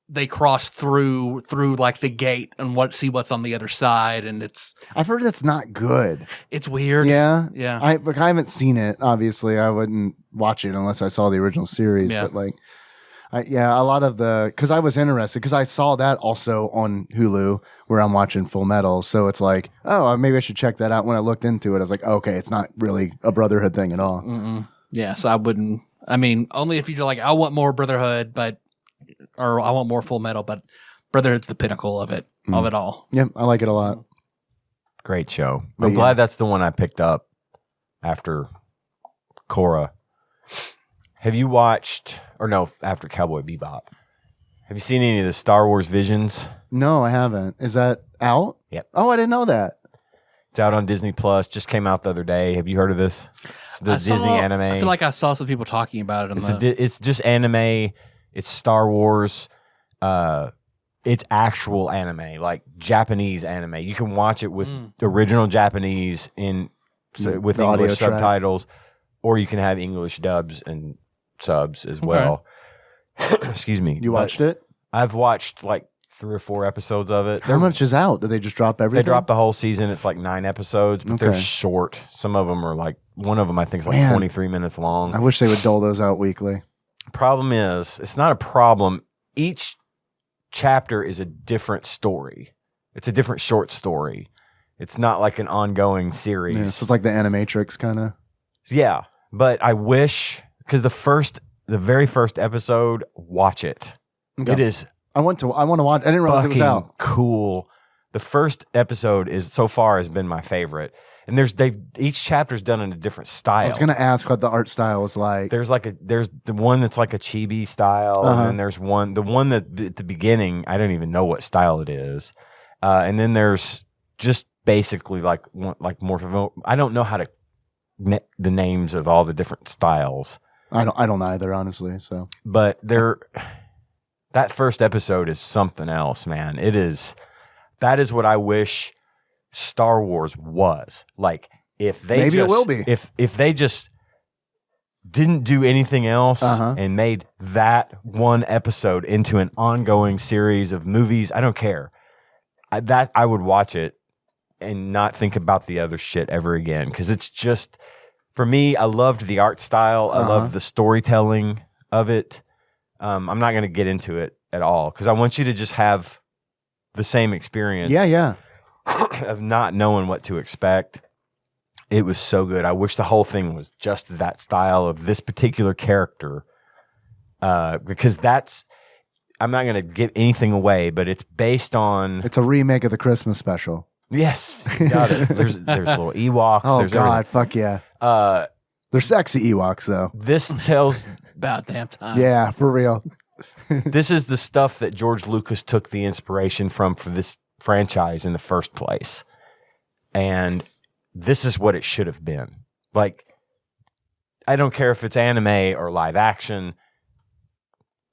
they cross through like the gate and see what's on the other side. And I've heard that's not good. It's weird. Yeah. Yeah. I haven't seen it. Obviously, I wouldn't watch it unless I saw the original series. Yeah. But like, a lot of because I was interested because I saw that also on Hulu where I'm watching Full Metal. So it's like, oh, maybe I should check that out. When I looked into it, I was like, okay, it's not really a Brotherhood thing at all. Mm-mm. Yeah. So I wouldn't. I mean, only if you're like, I want more Brotherhood, or I want more Full Metal, but Brotherhood's the pinnacle of it all. Yeah, I like it a lot. Great show. I'm glad that's the one I picked up after Korra. Have you watched, after Cowboy Bebop? Have you seen any of the Star Wars Visions? No, I haven't. Is that out? Yep. Oh, I didn't know that. It's out on Disney Plus. Just came out the other day. Have you heard of this? It's the Disney anime. I feel like I saw some people talking about it. It's just anime. It's Star Wars. It's actual anime, like Japanese anime. You can watch it with original Japanese with English subtitles, or you can have English dubs and subs as well. Excuse me. You watched it? I've watched like 3 or 4 episodes of it. How much is out? Did they just drop everything? They dropped the whole season. It's like 9 episodes, but they're short. Some of them are like, one of them I think is like 23 minutes long. I wish they would dole those out weekly. Problem is, it's not a problem. Each chapter is a different story. It's a different short story. It's not like an ongoing series. Yeah, so it's like the Animatrix kind of. Yeah, but I wish, because the very first episode, watch it. Okay. It is. I want to watch. I didn't realize it was out. Cool. The first episode so far has been my favorite. And each chapter's done in a different style. I was going to ask what the art style is like. There's the one that's like a chibi style, and then there's the one that at the beginning I don't even know what style it is, and then there's just basically like more. I don't know how to the names of all the different styles. I don't either, honestly. So, but that first episode is something else, man. That is what I wish Star Wars was. Like, if they maybe it will be. If they just didn't do anything else and made that one episode into an ongoing series of movies, I don't care. I would watch it and not think about the other shit ever again, because it's just, for me, I loved the art style. I loved the storytelling of it. I'm not going to get into it at all because I want you to just have the same experience. Yeah. Of not knowing what to expect. It was so good. I wish the whole thing was just that style of this particular character, because I'm not going to give anything away, but it's based on. It's a remake of the Christmas special. Yes, you got it. There's little Ewoks. Oh there's God, fuck yeah. They're sexy Ewoks though. This tells about damn time. Yeah, for real. This is the stuff that George Lucas took the inspiration from for this franchise in the first place, and this is what it should have been. Like, I don't care if it's anime or live action.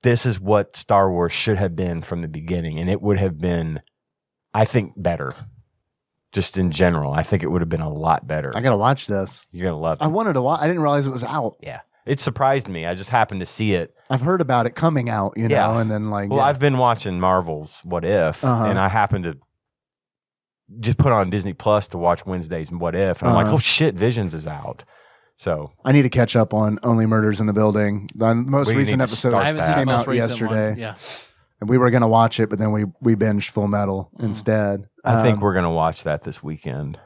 This is what Star Wars should have been from the beginning, and it would have been, I think, better. Just in general, I think it would have been a lot better. I gotta watch this. You're gonna love it. I wanted to watch. I didn't realize it was out. Yeah, it surprised me. I just happened to see it. I've heard about it coming out, you know, and then like. Well, I've been watching Marvel's What If, and I happened to just put on Disney Plus to watch Wednesday's What If, and I'm like, oh shit, Visions is out. So I need to catch up on Only Murders in the Building. The most recent episode came out yesterday. One. Yeah. And we were going to watch it, but then we binged Full Metal instead. I think we're going to watch that this weekend.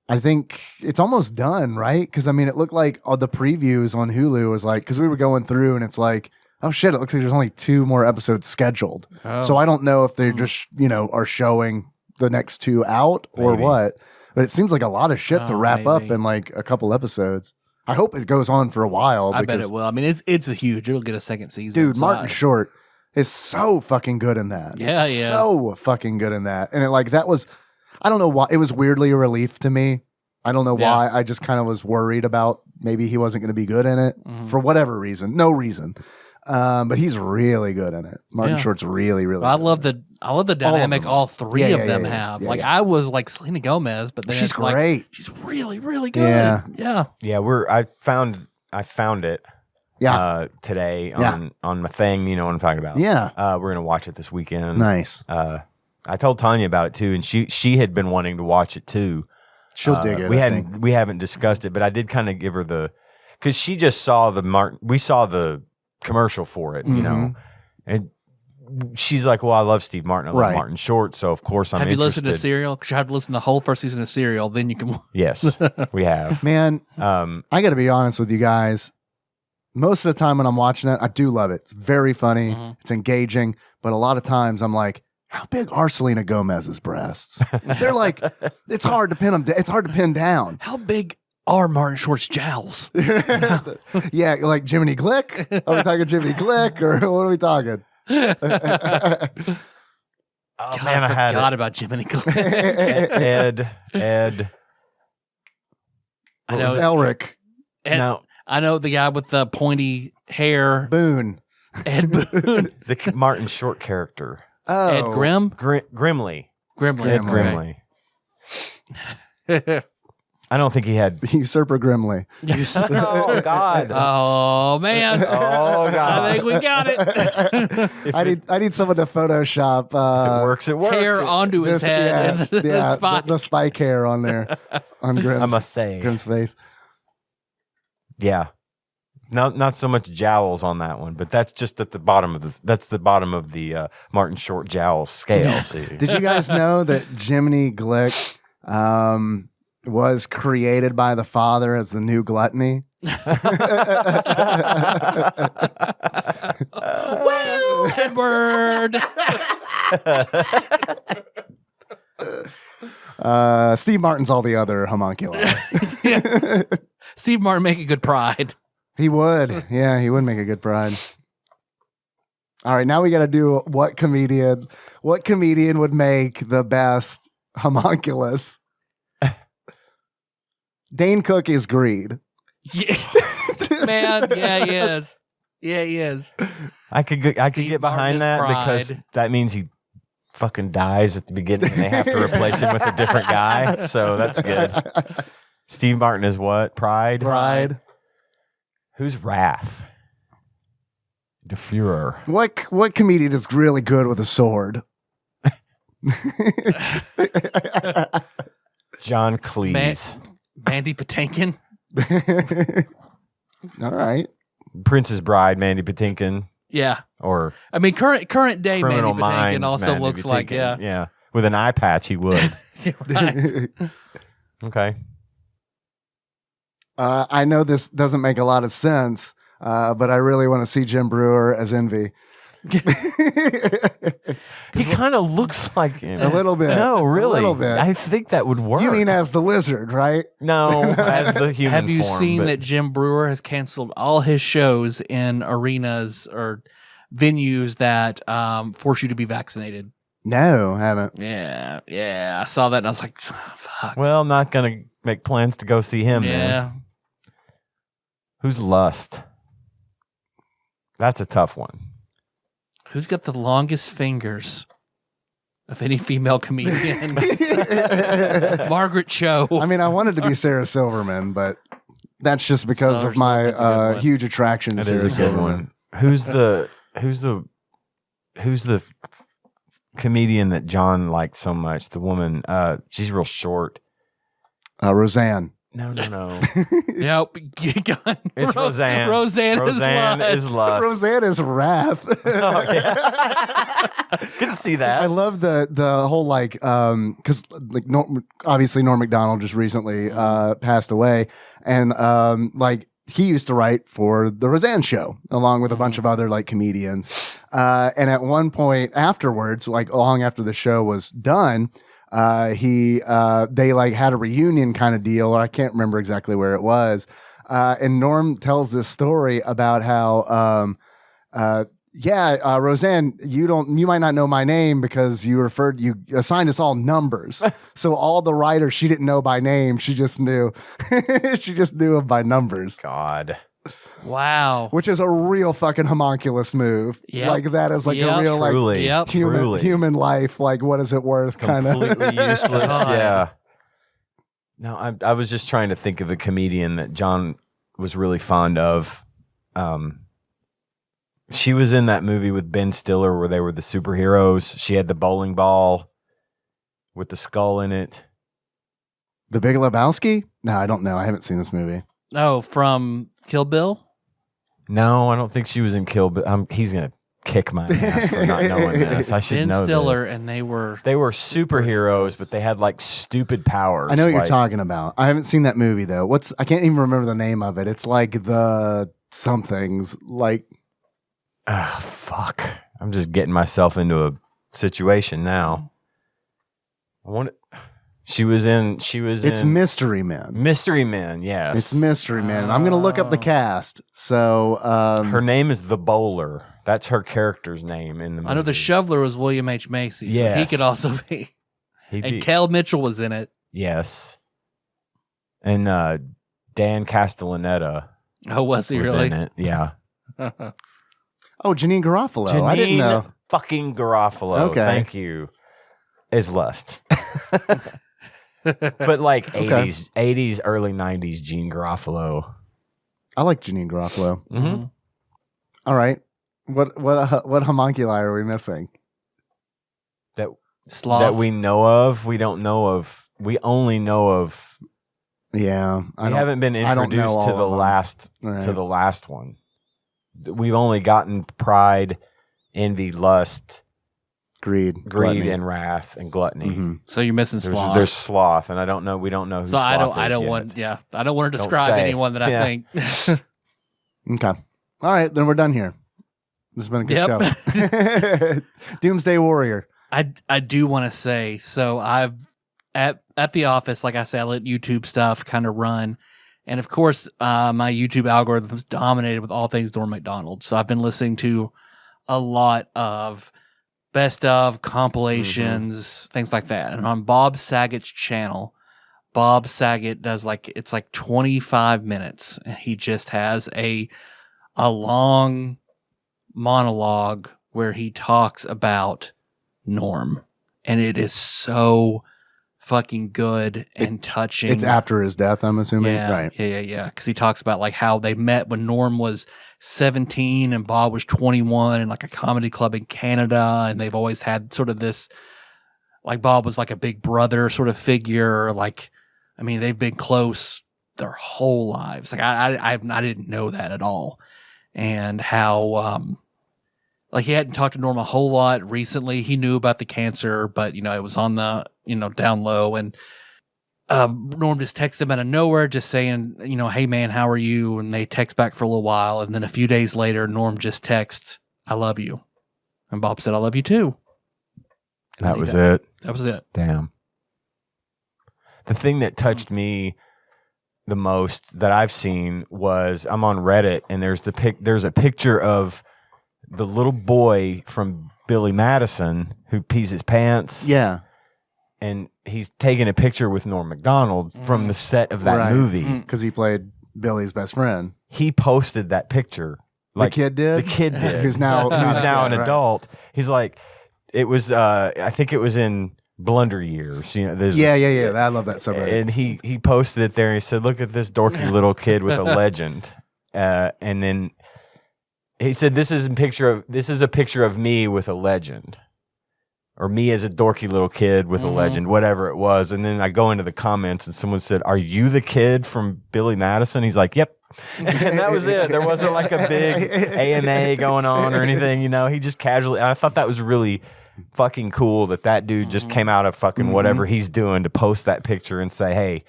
I think it's almost done, right? Because I mean, it looked like all the previews on Hulu was like, because we were going through and it's like, oh shit, it looks like there's only 2 more episodes scheduled. So I don't know if they're just, are showing the next 2 out or Maybe. what. But it seems like a lot of shit to wrap up maybe. in like a couple episodes. I hope it goes on for a while. I bet because, it will. I mean, it's a huge. It'll get a second season. dude, so Martin Short is so fucking good in that. Yeah, he is. So fucking good in that. And that was, I don't know why, it was weirdly a relief to me. I don't know why. I just kind of was worried about maybe he wasn't going to be good in it for whatever reason. No reason. But he's really good in it. Martin Short's really, really Well, good. I love the dynamic all three Yeah, of yeah, them yeah, have. yeah, like yeah. I was like Selena Gomez, but then She's it's like, great. she's really, really good. Yeah. Yeah. Yeah, I found it today on my thing, you know what I'm talking about. Yeah. We're gonna watch it this weekend. Nice. I told Tanya about it too, and she had been wanting to watch it too. She'll dig it. We haven't discussed it, but I did kind of give her because she just saw we saw the commercial for it, you know, and she's like, "Well, I love Steve Martin, I love Martin Short, so of course I'm Have you interested." listened to Serial? Because you have to listen to the whole first season of Serial, then you can. Yes, we have. Man, I got to be honest with you guys. Most of the time when I'm watching it, I do love it. It's very funny. It's engaging. But a lot of times I'm like, how big are Selena Gomez's breasts? They're like, it's hard to pin them. It's hard to pin down. How big are Martin Short's jowls? Yeah, like Jiminy Glick. Are we talking Jiminy Glick or what are we talking? Oh God, man, I had forgot it. about Jiminy Glick. Ed. I know Elric Ed, No, I know the guy with the pointy hair, Boone. Ed Boone, the Martin Short character, Oh, Ed Grimm, Grimley. Grimley. Ed Grimley. Grimley. I don't think he had. Usurper Grimley. Oh God. Oh man! Oh God. I think we got it. I need someone to Photoshop If it works. It works. Hair onto his head and the spike. the spike hair on there on Grimm's, I must say. Grimm's face. Yeah. Not so much jowls on that one, but that's just at the bottom of the Martin Short jowl scale. See? Did you guys know that Jiminy Glick was created by the father as the new gluttony? Well, Edward. Steve Martin's all the other homunculi. Yeah. Steve Martin make a good pride. He would. Yeah, he would make a good bride. All right, now we got to do what comedian would make the best homunculus? Dane Cook is Greed. Yeah. Man, yeah, he is. Yeah, he is. I could Steve get behind Martin that is because pride. that means he fucking dies at the beginning and they have to replace him with a different guy. So that's good. Steve Martin is what? Pride? Who's Wrath? The Fuhrer. What comedian is really good with a sword? John Cleese. Mandy Patinkin. All right. Princess Bride, Mandy Patinkin. Yeah. Or I mean, current day Mandy Criminal Patinkin Minds. also Mandy looks like, Patinkin. Yeah. With an eye patch, he would. You're right. Okay. I know this doesn't make a lot of sense, but I really want to see Jim Brewer as Envy. He kind of looks like him. A little bit. No, really. A little bit. I think that would work. You mean as the lizard, right? No, as the human Have you form, seen but- that Jim Brewer has canceled all his shows in arenas or venues that force you to be vaccinated? No, haven't. Yeah. I saw that and I was like, fuck. Well, I'm not going to make plans to go see him, Yeah. man. Who's Lust? That's a tough one. Who's got the longest fingers of any female comedian? Margaret Cho. I mean, I wanted to be Sarah Silverman, but that's just because Sarah of my Silverman's a good one. huge attraction to That is Sarah a good Silverman. one. Who's the comedian that John liked so much? The woman, she's real short. Roseanne. No. Nope. It's Roseanne. Roseanne is lust. Roseanne is wrath. Oh, yeah. Could see that. I love the whole like because like obviously Norm Macdonald just recently passed away, and like he used to write for the Roseanne Show along with a bunch of other like comedians, and at one point afterwards, like long after the show was done. They like had a reunion kind of deal, or I can't remember exactly where it was. And Norm tells this story about how, Roseanne, you might not know my name because you assigned us all numbers. So all the writers she didn't know by name, she just knew them by numbers. God. Wow. Which is a real fucking homunculus move. Yep. Like that is like a real truly, like human life. Like what is it worth? Kind of completely useless. Yeah. No, I was just trying to think of a comedian that John was really fond of. She was in that movie with Ben Stiller where they were the superheroes. She had the bowling ball with the skull in it. The Big Lebowski? No, I don't know. I haven't seen this movie. Oh, from Kill Bill? No, I don't think she was in Kill Bill. He's going to kick my ass for not knowing this. I should know Ben Stiller, this. and they were superheroes, but they had like stupid powers. I know what you're talking about. I haven't seen that movie though. I can't even remember the name of it. It's like the somethings like. Ah, fuck. I'm just getting myself into a situation now. She was in. It's Mystery Men. Mystery Men, yes. It's Mystery Men. And I'm going to look up the cast. So her name is the Bowler. That's her character's name in the movie. I know the shoveler was William H. Macy, so Yes. he could also be. And Kel Mitchell was in it. Yes. And Dan Castellaneta. Oh, was he really? In it. Yeah. Janine Garofalo. I didn't know. Fucking Garofalo. Okay. Thank you. Is lust. But like 80s, early 90s Gene Garofalo. I like Janine Garofalo. Mm-hmm. All right. What homunculi are we missing? Sloth. That we know of. We don't know of. We only know of. Yeah. We haven't been introduced to the last one. We've only gotten pride, envy, lust, greed, gluttony. and wrath, and gluttony. Mm-hmm. So you're missing sloth. There's sloth, and I don't know. We don't know who. So sloth I don't is want. yet. Yeah, I don't want to describe anyone that I think. Okay. All right, then we're done here. This has been a good show. Doomsday Warrior. I do want to say, so I've at the office, like I said, I let YouTube stuff kind of run. And of course, my YouTube algorithm is dominated with all things Norm Macdonald. So I've been listening to a lot of best of compilations, things like that. And on Bob Saget's channel, Bob Saget does it's 25 minutes. And he just has a long monologue where he talks about Norm. And it is so fucking good and touching. It's after his death, I'm assuming. Yeah, right. Yeah. Because he talks about how they met when Norm was 17 and Bob was 21 in a comedy club in Canada, and they've always had sort of this, Bob was a big brother sort of figure. They've been close their whole lives. I didn't know that at all, and how he hadn't talked to Norm a whole lot recently. He knew about the cancer, but it was on the down low, and Norm just texted him out of nowhere, just saying, hey man, how are you? And they text back for a little while, and then a few days later, Norm just texts, I love you, and Bob said, I love you too. And that was it. That was it. Damn. The thing that touched me the most that I've seen was I'm on Reddit, and there's a picture of the little boy from Billy Madison who pees his pants. Yeah. And he's taking a picture with Norm Macdonald from the set of that movie. Because he played Billy's best friend. He posted that picture. The kid did? The kid did. Who's now an adult. He's it was, I think it was in Blunder Years. Yeah. I love that subreddit. And he posted it there, and he said, look at this dorky little kid with a legend. And then he said, this is a picture of me with a legend. or me as a dorky little kid with a legend, whatever it was. And then I go into the comments and someone said, "Are you the kid from Billy Madison?" He's like, "Yep." And that was it. There wasn't like a big AMA going on or anything, He just casually, I thought that was really fucking cool that dude just came out of fucking whatever he's doing to post that picture and say, "Hey,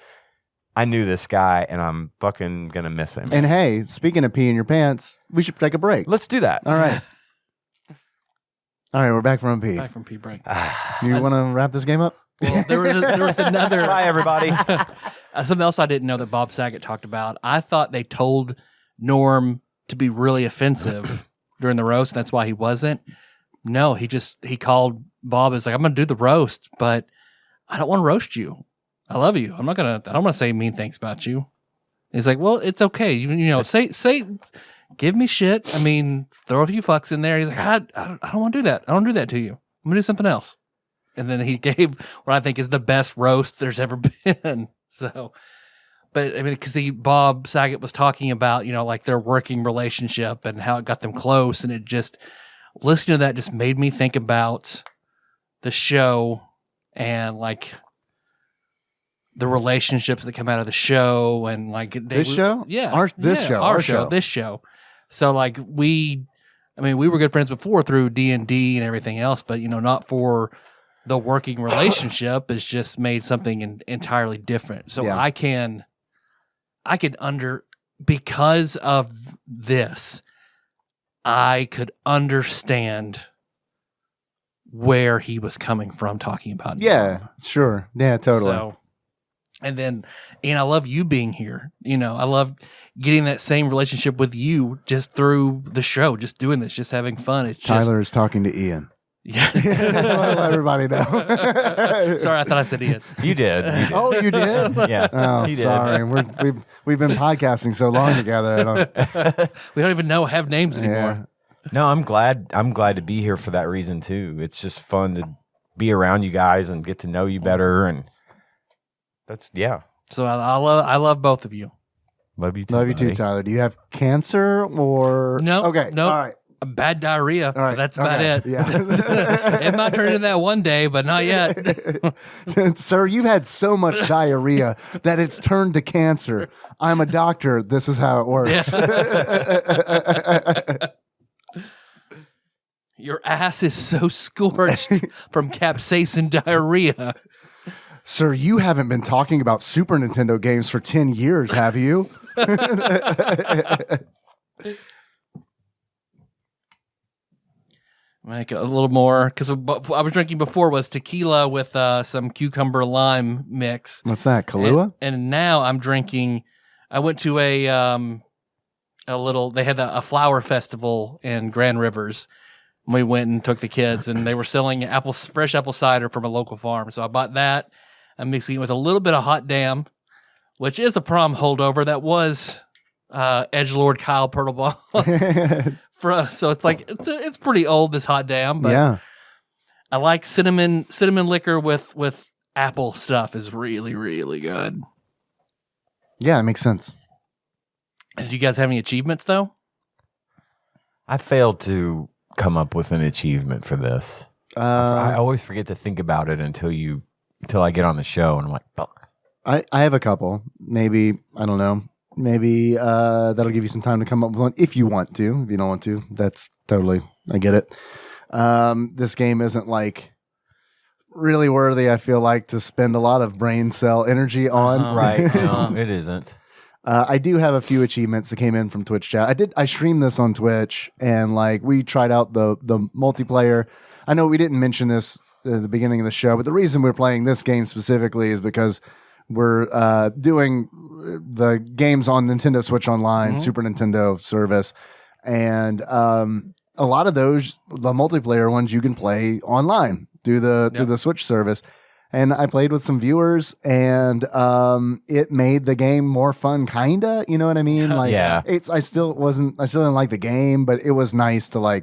I knew this guy and I'm fucking gonna miss him." And hey, speaking of pee in your pants, we should take a break. Let's do that. All right. All right, we're back from pee. Back from pee break. You want to wrap this game up? Well, there was another. Bye, everybody. Something else I didn't know that Bob Saget talked about. I thought they told Norm to be really offensive during the roast. That's why he wasn't. No, he called Bob as like, "I'm going to do the roast, but I don't want to roast you. I love you. I don't want to say mean things about you." He's like, "Well, it's okay. Say, give me shit. I mean, throw a few fucks in there." He's like, I don't want to do that. I don't do that to you. I'm going to do something else." And then he gave what I think is the best roast there's ever been. So, but I mean, because Bob Saget was talking about, like their working relationship and how it got them close. And it just, listening to that just made me think about the show and like the relationships that come out of the show and like This show. So like we were good friends before through D&D and everything else, but not for the working relationship. It's just made something entirely different. So Yeah. I can because of this, I could understand where he was coming from talking about Yeah, Norm. sure. Yeah, totally. So, and then, I love you being here. I love getting that same relationship with you just through the show, just doing this, just having fun. It's Tyler is talking to Ian. Yeah. Just want to let everybody know. Sorry, I thought I said Ian. You did. Oh, you did? Yeah. Oh, He did. sorry. We've been podcasting so long together. We don't even have names anymore. Yeah. No, I'm glad to be here for that reason too. It's just fun to be around you guys and get to know you better, and that's So I love both of you. Love you too. Love you too, buddy. Tyler. Do you have cancer or No. Okay. No. All right. Bad diarrhea. All right. But that's about Okay. it. Yeah. It might turn into that one day, but not yet. Sir, you've had so much diarrhea that it's turned to cancer. I'm a doctor. This is how it works. Your ass is so scorched from capsaicin diarrhea. Sir, you haven't been talking about Super Nintendo games for 10 years, have you? Make a little more, because I was drinking before was tequila with some cucumber lime mix. What's that, Kahlua? And now I'm drinking. I went to they had a flower festival in Grand Rivers. We went and took the kids, and they were selling fresh apple cider from a local farm. So I bought that. I'm mixing it with a little bit of Hot Damn, which is a prom holdover that was Edgelord Kyle Purtleball. So it's like it's pretty old, this Hot Damn, but Yeah. I like cinnamon liquor with apple stuff is really, really good. Yeah, it makes sense. Did you guys have any achievements though? I failed to come up with an achievement for this. I always forget to think about it until I get on the show, and I'm like, fuck. I have a couple. Maybe, I don't know. Maybe that'll give you some time to come up with one if you want to. If you don't want to, that's totally, I get it. This game isn't like really worthy, I feel like, to spend a lot of brain cell energy on. Right. No, it isn't. I do have a few achievements that came in from Twitch chat. I streamed this on Twitch, and like we tried out the multiplayer. I know we didn't mention this at the beginning of the show, but the reason we're playing this game specifically is because we're doing the games on Nintendo Switch Online, Super Nintendo service, and a lot of those, the multiplayer ones, you can play online through the Switch service. And I played with some viewers, and it made the game more fun, kinda. You know what I mean? Like, Yeah. I still didn't like the game, but it was nice to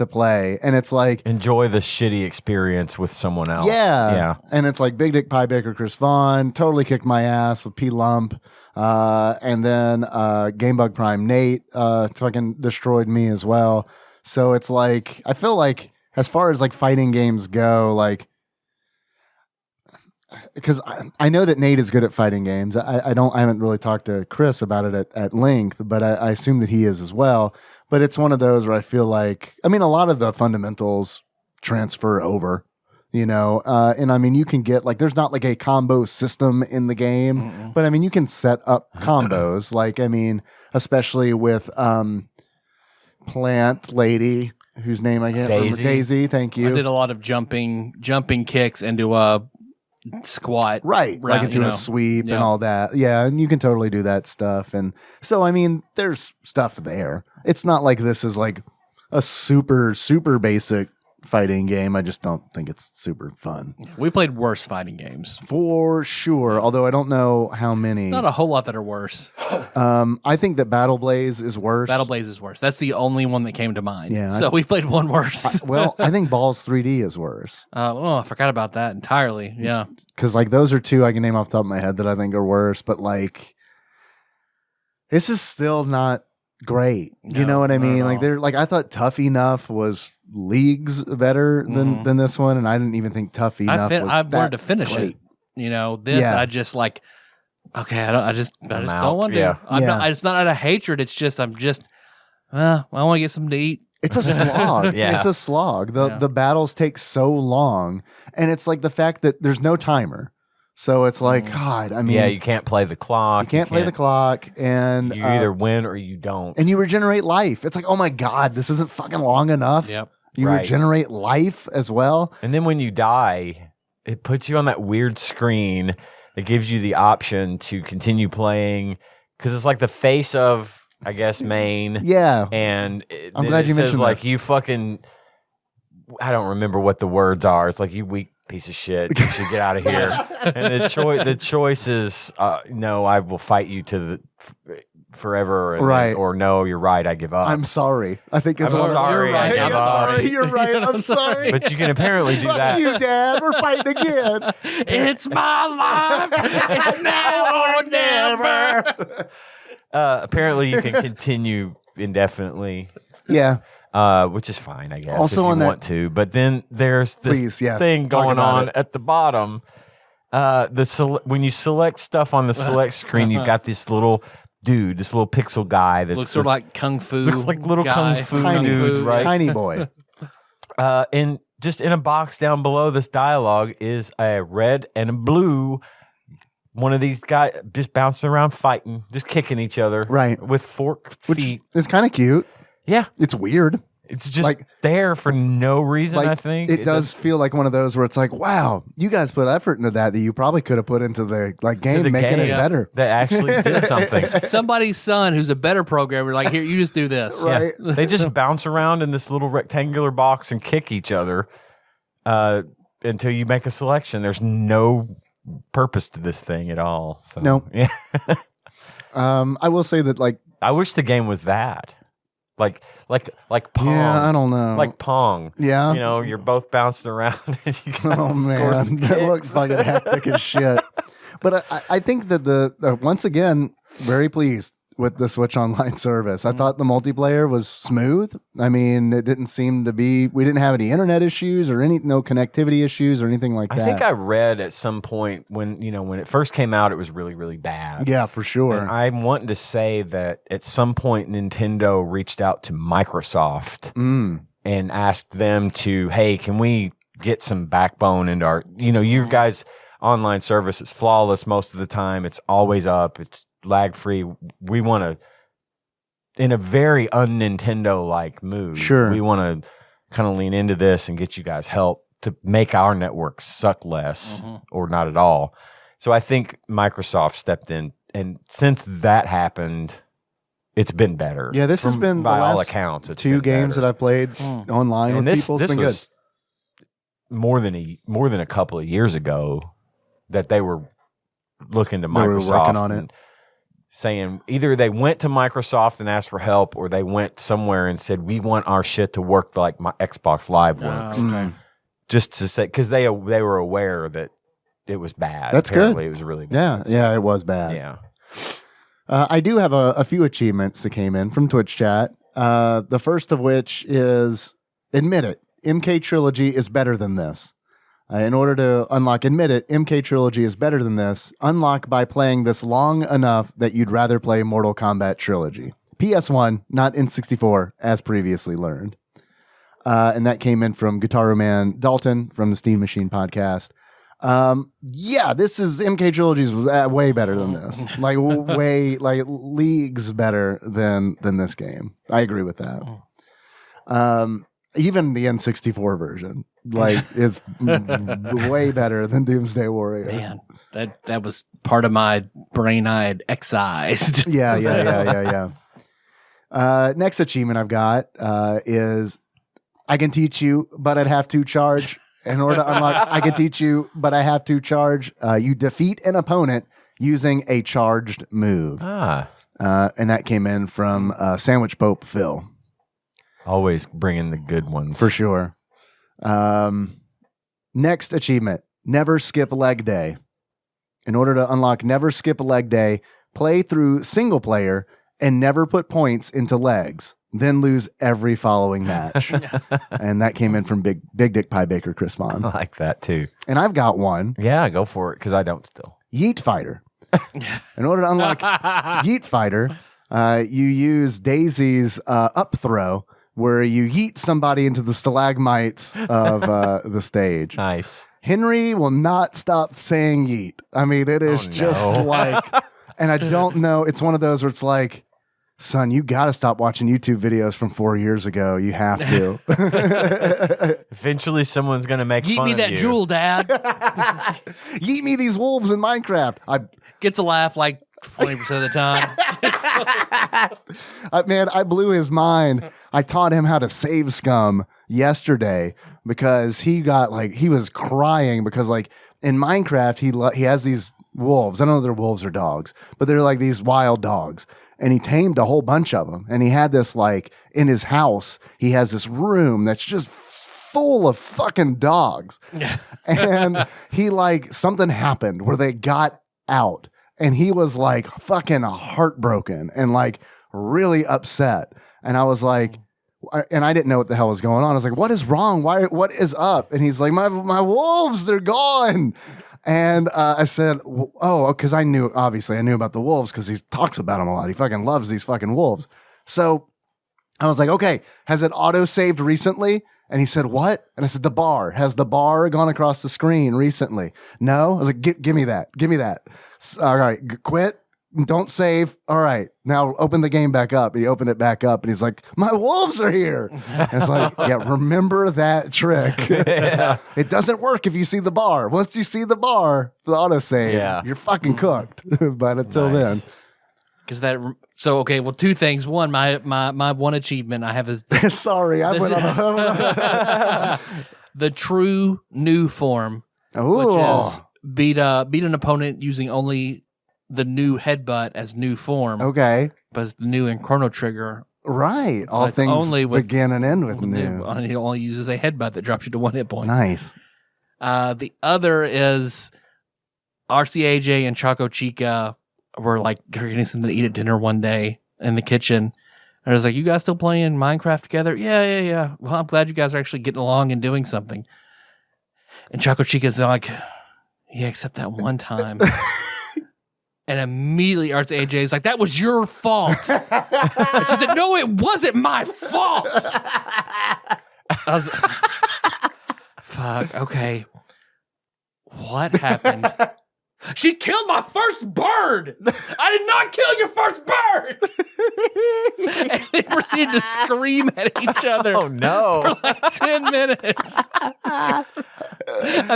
play. And it's like, Enjoy the shitty experience with someone else. yeah. And it's like Big Dick Pie Baker Chris Vaughn totally kicked my ass with P Lump. And then Gamebug Prime Nate fucking destroyed me as well. So it's like, I feel like as far as like fighting games go, like, because I know that Nate is good at fighting games. I haven't really talked to Chris about it at length, but I assume that he is as well. But it's one of those where I feel like, I mean, a lot of the fundamentals transfer over, you know, and I mean, you can get like, there's not like a combo system in the game, but I mean, you can set up combos. Like, I mean, especially with Plant Lady, whose name I can't remember. Daisy, thank you. I did a lot of jumping kicks into a squat. Right, like into a sweep and all that. Yeah, and you can totally do that stuff. And so, I mean, there's stuff there. It's not like this is like a super, super basic fighting game. I just don't think it's super fun. We played worse fighting games. For sure, although I don't know how many. Not a whole lot that are worse. I think that Battle Blaze is worse. Battle Blaze is worse. That's the only one that came to mind. Yeah, so we played one worse. Well, I think Balls 3D is worse. I forgot about that entirely. Yeah. Because like those are two I can name off the top of my head that I think are worse, but like this is still not great. You know what I mean? Like they're like, I thought Tough Enough was leagues better than this one, and I didn't even think Tough Enough was I wanted to finish great. it. You know, this I just like. Okay, I just don't want to. It's not out of hatred. It's just I want to get something to eat. It's a slog. Yeah. It's a slog. The battles take so long, and it's like the fact that there's no timer. So it's like, God, I mean, you can't play the clock. You can't play the clock, and you either win or you don't. And you regenerate life. It's like, oh my God, this isn't fucking long enough. Yep. You regenerate life as well. And then when you die, it puts you on that weird screen that gives you the option to continue playing, because it's like the face of, I guess, main. Yeah. And I'm glad you says mentioned like this. you fucking, I don't remember what the words are. It's like, you weak piece of shit. You should get out of here. And the choice is, no, I will fight you to the forever. And, or no, you're right, I give up. I'm sorry. I think it's I'm sorry. You're right. I give I'm up. sorry. You're right. I'm sorry. But you can apparently do Fuck that. you, Dad. We're fighting again. It's my life. It's now or never. Apparently, you can continue indefinitely. Yeah. Which is fine, I guess. Also if you on that- want to, but then there's this thing talk going about on it. at the bottom. When you select stuff on the select screen, you've got this little dude, this little pixel guy that Looks sort of like Kung Fu. looks like little guy. Kung Fu Tiny dude, right? Tiny boy. And just in a box down below this dialogue is a red and a blue. One of these guys just bouncing around fighting, just kicking each other, Right. with forked feet. It's kind of cute. Yeah, It's weird. it's just Like- there for no reason. Like, I think it does feel like one of those where it's like, wow, you guys put effort into that you probably could have put into the game, the making game. it Yeah. better. That actually did something. Somebody's son who's a better programmer, like, here, you just do this. Right. Yeah. They just bounce around in this little rectangular box and kick each other until you make a selection. There's no purpose to this thing at all. So, Nope. Yeah. I will say that, like, I wish the game was that. Like Pong. yeah, I don't know. Like Pong. Yeah. You know, you're both bouncing around and you gotta Oh score man, some that looks kicks. fucking hectic as shit. But I think that the once again, very pleased with the Switch Online service. I thought the multiplayer was smooth. I mean, it didn't seem to be. We didn't have any internet issues or no connectivity issues or anything like that. I think I read at some point when it first came out, it was really, really bad. Yeah, for sure. And I'm wanting to say that at some point Nintendo reached out to Microsoft and asked them to, hey, can we get some backbone into our, your guys' online service is flawless most of the time. It's always up. It's lag free. We want to, in a very un-Nintendo like move, Sure. we want to kind of lean into this and get you guys help to make our network suck less or not at all. So I think Microsoft stepped in, and since that happened, it's been better. Yeah, this has been by the all last accounts. It's two been games better. that I've played online And with this people. It's been good. was more than a couple of years ago that they were looking to They were Microsoft working on it. and saying either they went to Microsoft and asked for help, or they went somewhere and said, we want our shit to work like my Xbox Live works. Okay. Just to say, because they were aware that it was bad. That's Apparently good. It was really bad. Yeah, it was bad. Yeah. I do have a few achievements that came in from Twitch chat. The first of which is, admit it, MK Trilogy is better than this. In order to unlock Admit It, MK Trilogy is better than this. Unlock by playing this long enough that you'd rather play Mortal Kombat Trilogy. PS1, not N64, as previously learned. And that came in from Guitar Man Dalton from the Steam Machine podcast. This is MK Trilogy is way better than this. Like way, like leagues better than this game. I agree with that. Even the N64 version, like, is way better than Doomsday Warrior. Man, that was part of my brain I had excised. Yeah. Next achievement I've got is I can teach you, but I'd have to charge. In order to unlock, I can teach you, but I have to charge. You defeat an opponent using a charged move. And that came in from Sandwich Pope Phil. Always bringing the good ones. For sure. Next achievement, never skip leg day. In order to unlock never skip a leg day, play through single player and never put points into legs. Then lose every following match. And that came in from Big Dick Pie Baker Chris Vaughn. I like that too. And I've got one. Yeah, go for it, because I don't still. Yeet Fighter. In order to unlock Yeet Fighter, you use Daisy's up throw, where you yeet somebody into the stalagmites of the stage. Nice. Henry will not stop saying yeet. I mean, it is just like, and I don't know, it's one of those where it's like, son, you got to stop watching YouTube videos from 4 years ago. You have to. Eventually, someone's going to make Yeet fun me of that you. jewel, Dad. Yeet me these wolves in Minecraft. Gets a laugh like 20% of the time. Man, I blew his mind. I taught him how to save scum yesterday because he was crying because, like, in Minecraft, he has these wolves. I don't know if they're wolves or dogs, but they're like these wild dogs. And he tamed a whole bunch of them. And he had this, like, in his house, he has this room that's just full of fucking dogs. And he, like, something happened where they got out. And he was, like, fucking heartbroken and, like, really upset. And I was like, and I didn't know what the hell was going on. I was like, what is wrong? What is up? And he's like, my wolves, they're gone. And I said, because I knew about the wolves because he talks about them a lot. He fucking loves these fucking wolves. So I was like, okay, has it auto-saved recently? And he said, what? And I said, the bar. Has the bar gone across the screen recently? No? I was like, give me that. Give me that. All right, quit. Don't save. All right, now open the game back up. He opened it back up, and he's like, my wolves are here. And it's like, yeah, remember that trick. Yeah. It doesn't work if you see the bar. Once you see the bar, the autosave, you're fucking cooked. But until then. Because two things. One, my one achievement I have is sorry, I went on a the true new form, which is beat an opponent using only the new headbutt as new form. Okay. But it's the new and Chrono Trigger. Right. All it's things only begin and end with new. He only uses a headbutt that drops you to 1 hit point. Nice. The other is RCAJ and Choco Chica were like getting something to eat at dinner one day in the kitchen. And I was like, you guys still playing Minecraft together? Yeah. Well, I'm glad you guys are actually getting along and doing something. And Choco Chica's like, yeah, except that one time. And immediately RCAJ's like, that was your fault. And she said, no, it wasn't my fault. I was fuck, okay. What happened? She killed my first bird. I did not kill your first bird. And they proceeded to scream at each other. Oh, no. For like 10 minutes. I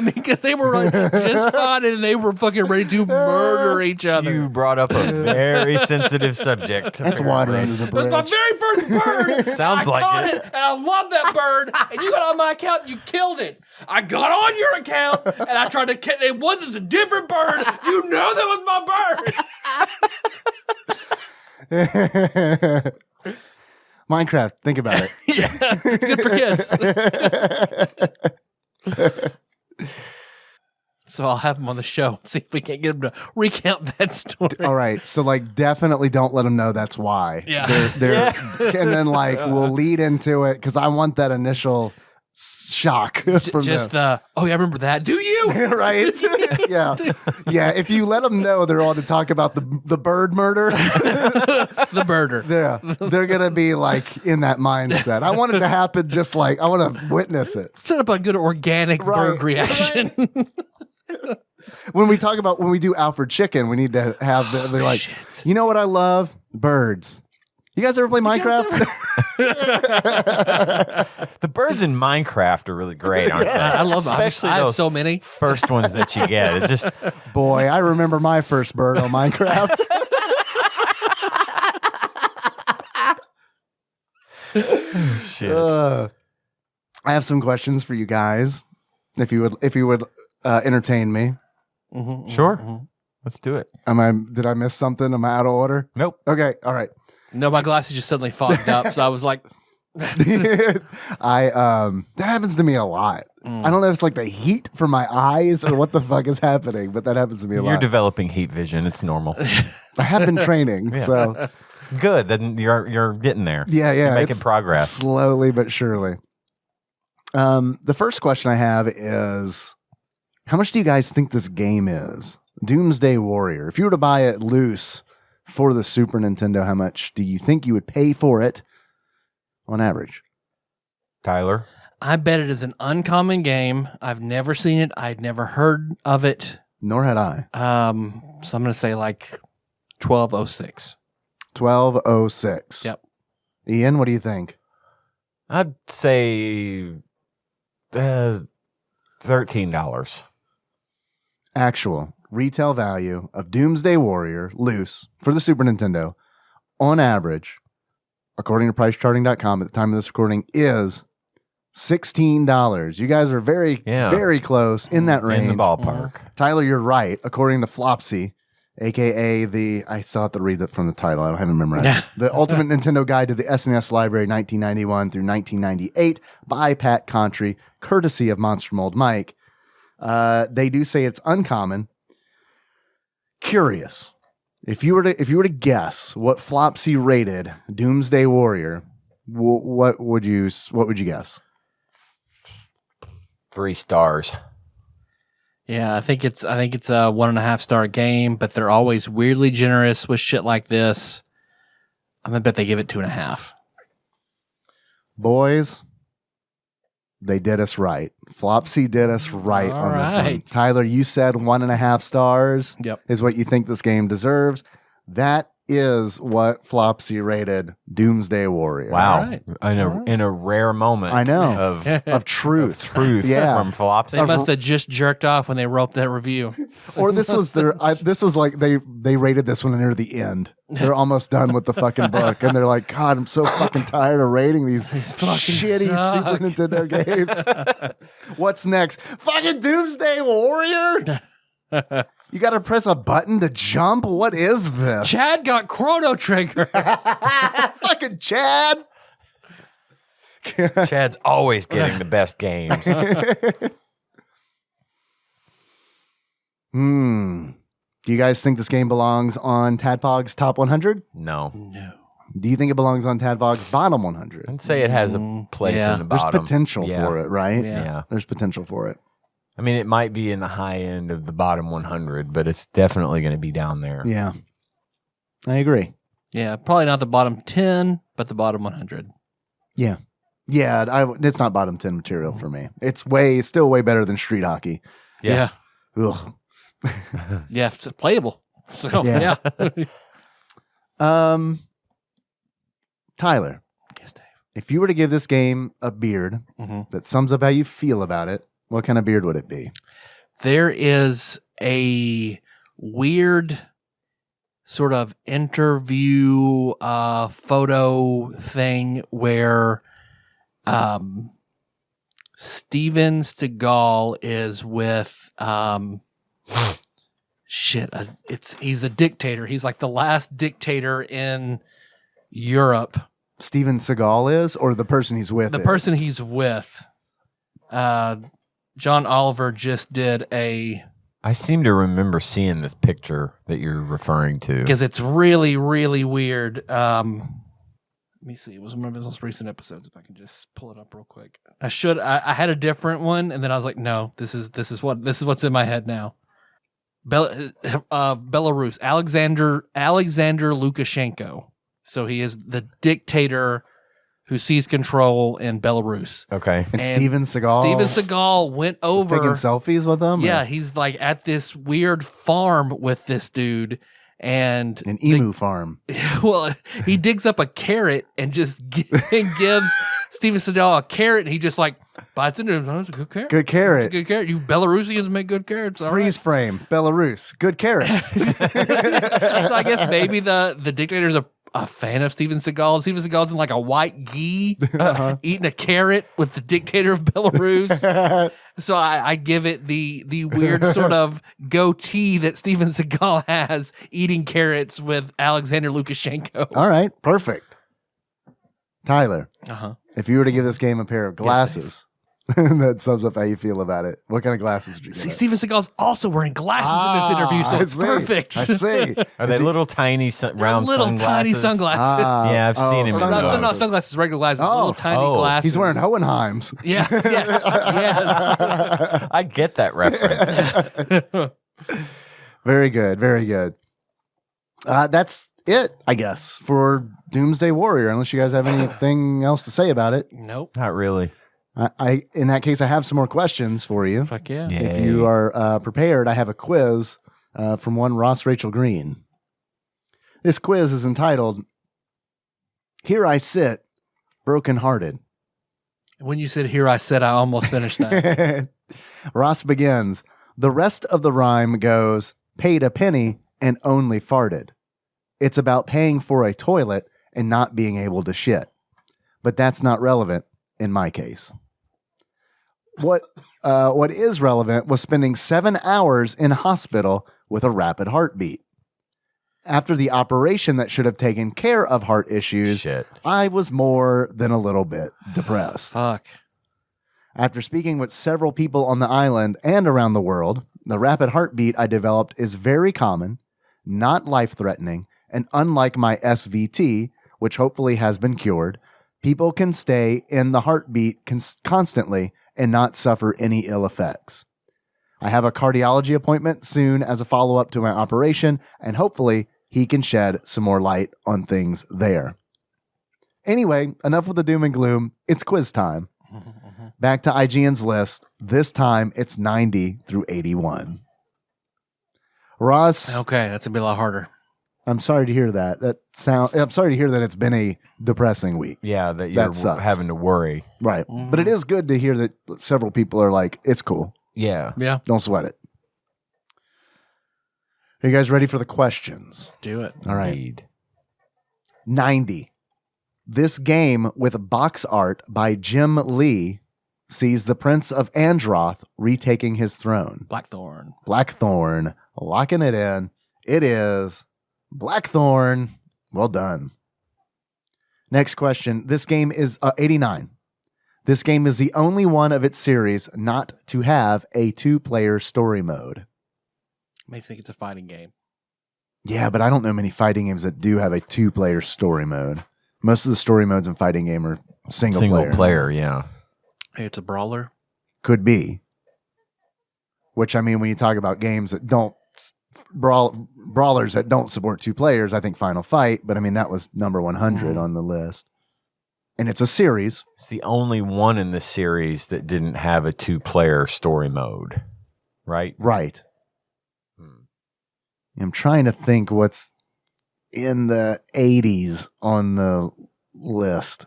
mean, because they were like just fine and they were fucking ready to murder each other. You brought up a very sensitive subject. That's water under the It was bridge. my very first bird. Sounds I like caught it. And I love that bird. And you got on my account and you killed it. I got on your account and I tried to kill it. It wasn't a different bird. You know that was my bird. Minecraft, think about it. Yeah, it's good for kids. So I'll have him on the show. See if we can't get him to recount that story. All right, so like definitely don't let them know that's why. Yeah. They're and then like we'll lead into it because I want that initial shock from Just them. oh yeah, I remember that. Do you? Right? Yeah. Yeah. If you let them know they're on to talk about the bird murder, The birder. they're going to be like in that mindset. I want it to happen just like, I want to witness it. Set up a good organic bird reaction. When we do Alfred Chicken, we need to have they're like, shit. you know what I love? Birds. You guys ever play Minecraft? The birds in Minecraft are really great, aren't they? I love them. Especially I have those so many. first ones that you get. It just Boy, I remember my first bird on Minecraft. shit. I have some questions for you guys. If you would entertain me. Sure. Let's do it. Did I miss something? Am I out of order? Nope. Okay, all right. No, my glasses just suddenly fogged up, so I was like, That happens to me a lot. I don't know if it's like the heat from my eyes or what the fuck is happening, but that happens to me a You're lot. developing heat vision. It's normal. I have been training, so Good. Then you're getting there. yeah, You're making it's progress. slowly but surely. The first question I have is, how much do you guys think this game is? Doomsday Warrior. If you were to buy it loose for the Super Nintendo, how much do you think you would pay for it on average? Tyler. I bet it is an uncommon game. I've never seen it. I'd never heard of it. Nor had I. So I'm going to say like 1206. 1206. Yep. Ian, what do you think? I'd say $13. Actual retail value of Doomsday Warrior loose for the Super Nintendo on average, according to pricecharting.com at the time of this recording, is $16. You guys are very, very close in that range. In the ballpark. Tyler, you're right. According to Flopsy, aka I still have to read it from the title. I haven't memorized. The Ultimate Nintendo Guide to the SNES Library 1991 through 1998 by Pat Contry, courtesy of Monster Mold Mike. They do say it's uncommon. Curious. If you were to guess what Flopsy rated Doomsday Warrior, what would you guess? 3 stars. Yeah, I think it's a 1.5 star game, but they're always weirdly generous with shit like this. I'm gonna bet they give it 2.5. Boys, they did us right. Flopsy did us right All on this one. right. Tyler, you said 1.5 stars. Yep. Is what you think this game deserves. That is what Flopsy rated Doomsday Warrior. Wow. All right. In a rare moment. I know. Of truth. truth Yeah. from Flopsy. They must have just jerked off when they wrote that review. Or this was this was like they rated this one near the end. They're almost done with the fucking book, and they're like, God, I'm so fucking tired of rating these fucking shitty suck. Super Nintendo games. What's next? Fucking Doomsday Warrior? You got to press a button to jump? What is this? Chad got Chrono Trigger. Fucking Chad. Chad's always getting the best games. Do you guys think this game belongs on TADPOG's top 100? No. No. Do you think it belongs on TADPOG's bottom 100? I'd say it has a place Yeah. in the There's bottom. potential Yeah. for it, right? Yeah. There's potential for it. I mean, it might be in the high end of the bottom 100, but it's definitely going to be down there. Yeah. I agree. Yeah, probably not the bottom 10, but the bottom 100. Yeah. Yeah, it's not bottom 10 material for me. It's still way better than Street Hockey. Yeah. Ugh. Yeah, it's playable. So, Yeah. yeah. Tyler, Yes, Dave. if you were to give this game a beard that sums up how you feel about it, what kind of beard would it be? There is a weird sort of interview photo thing where Steven Seagal is with he's a dictator. He's like the last dictator in Europe. Steven Seagal is, or the person he's with? The person he's with. John Oliver just did I seem to remember seeing this picture that you're referring to. because it's really, really weird. Let me see. It was one of his most recent episodes. If I can just pull it up real quick. I had a different one, and then I was like, no, this is what's in my head now. Belarus, Alexander Lukashenko. So he is the dictator who seized control in Belarus. Okay. And Steven Seagal went over taking selfies with them. Yeah, he's like at this weird farm with this dude. And an emu farm. Well, he digs up a carrot and just gives Steven Seagal a carrot. And he just like bites into it. It's a good carrot. Good carrot. It's a good carrot. You Belarusians make good carrots. All Freeze frame. Belarus. Good carrots. So I guess maybe the dictator's a fan of Steven Seagal. Steven Seagal's in like a white gi eating a carrot with the dictator of Belarus. So I give it the weird sort of goatee that Steven Seagal has eating carrots with Alexander Lukashenko. All right. Perfect. Tyler, Uh-huh. if you were to give this game a pair of glasses, that sums up how you feel about it. What kind of glasses would you See, get? Steven Seagal's also wearing glasses in this interview, so it's perfect. I see. Are they little tiny round little sunglasses? tiny sunglasses. Yeah, I've seen him in No, those. sunglasses, regular glasses, little tiny Oh. glasses. He's wearing Hohenheims. Yeah, yes. I get that reference. Very good. Very good. That's it, I guess, for Doomsday Warrior, unless you guys have anything else to say about it. Nope. Not really. I in that case, I have some more questions for you. Fuck yeah. If you are prepared, I have a quiz from one Ross Rachel Green. This quiz is entitled, Here I Sit, Brokenhearted. When you said here, I said I almost finished that. Ross begins, the rest of the rhyme goes, paid a penny and only farted. It's about paying for a toilet and not being able to shit. But that's not relevant in my case. What is relevant was spending 7 hours in hospital with a rapid heartbeat. After the operation that should have taken care of heart issues, Shit. I was more than a little bit depressed. Fuck. After speaking with several people on the island and around the world, the rapid heartbeat I developed is very common, not life-threatening, and unlike my SVT, which hopefully has been cured, people can stay in the heartbeat constantly and not suffer any ill effects. I have a cardiology appointment soon as a follow-up to my operation, and hopefully he can shed some more light on things there. Anyway, enough with the doom and gloom. It's quiz time. Back to IGN's list. This time it's 90 through 81. Ross, Okay, that's going to be a lot harder. I'm sorry to hear that. I'm sorry to hear that it's been a depressing week. Yeah, that you're sucks. having to worry. Right. But it is good to hear that several people are like, it's cool. Yeah. Yeah, Don't sweat it. Are you guys ready for the questions? do it. All right. Indeed. 90. This game with box art by Jim Lee sees the Prince of Androth retaking his throne. Blackthorn. Blackthorn, locking it in. It is Blackthorn. Well done. Next question. This game is 89. This game is the only one of its series not to have a 2-player story mode. Makes me think it's a fighting game. Yeah, but I don't know many fighting games that do have a 2-player story mode. Most of the story modes in fighting game are single player, yeah. Hey, it's a brawler. Could be. Which, I mean, when you talk about games that don't brawlers that don't support 2 players, I think Final Fight, but I mean, that was number 100 on the list. And it's a series. It's the only one in the series that didn't have a 2-player story mode, right? Right. I'm trying to think what's in the 80s on the list,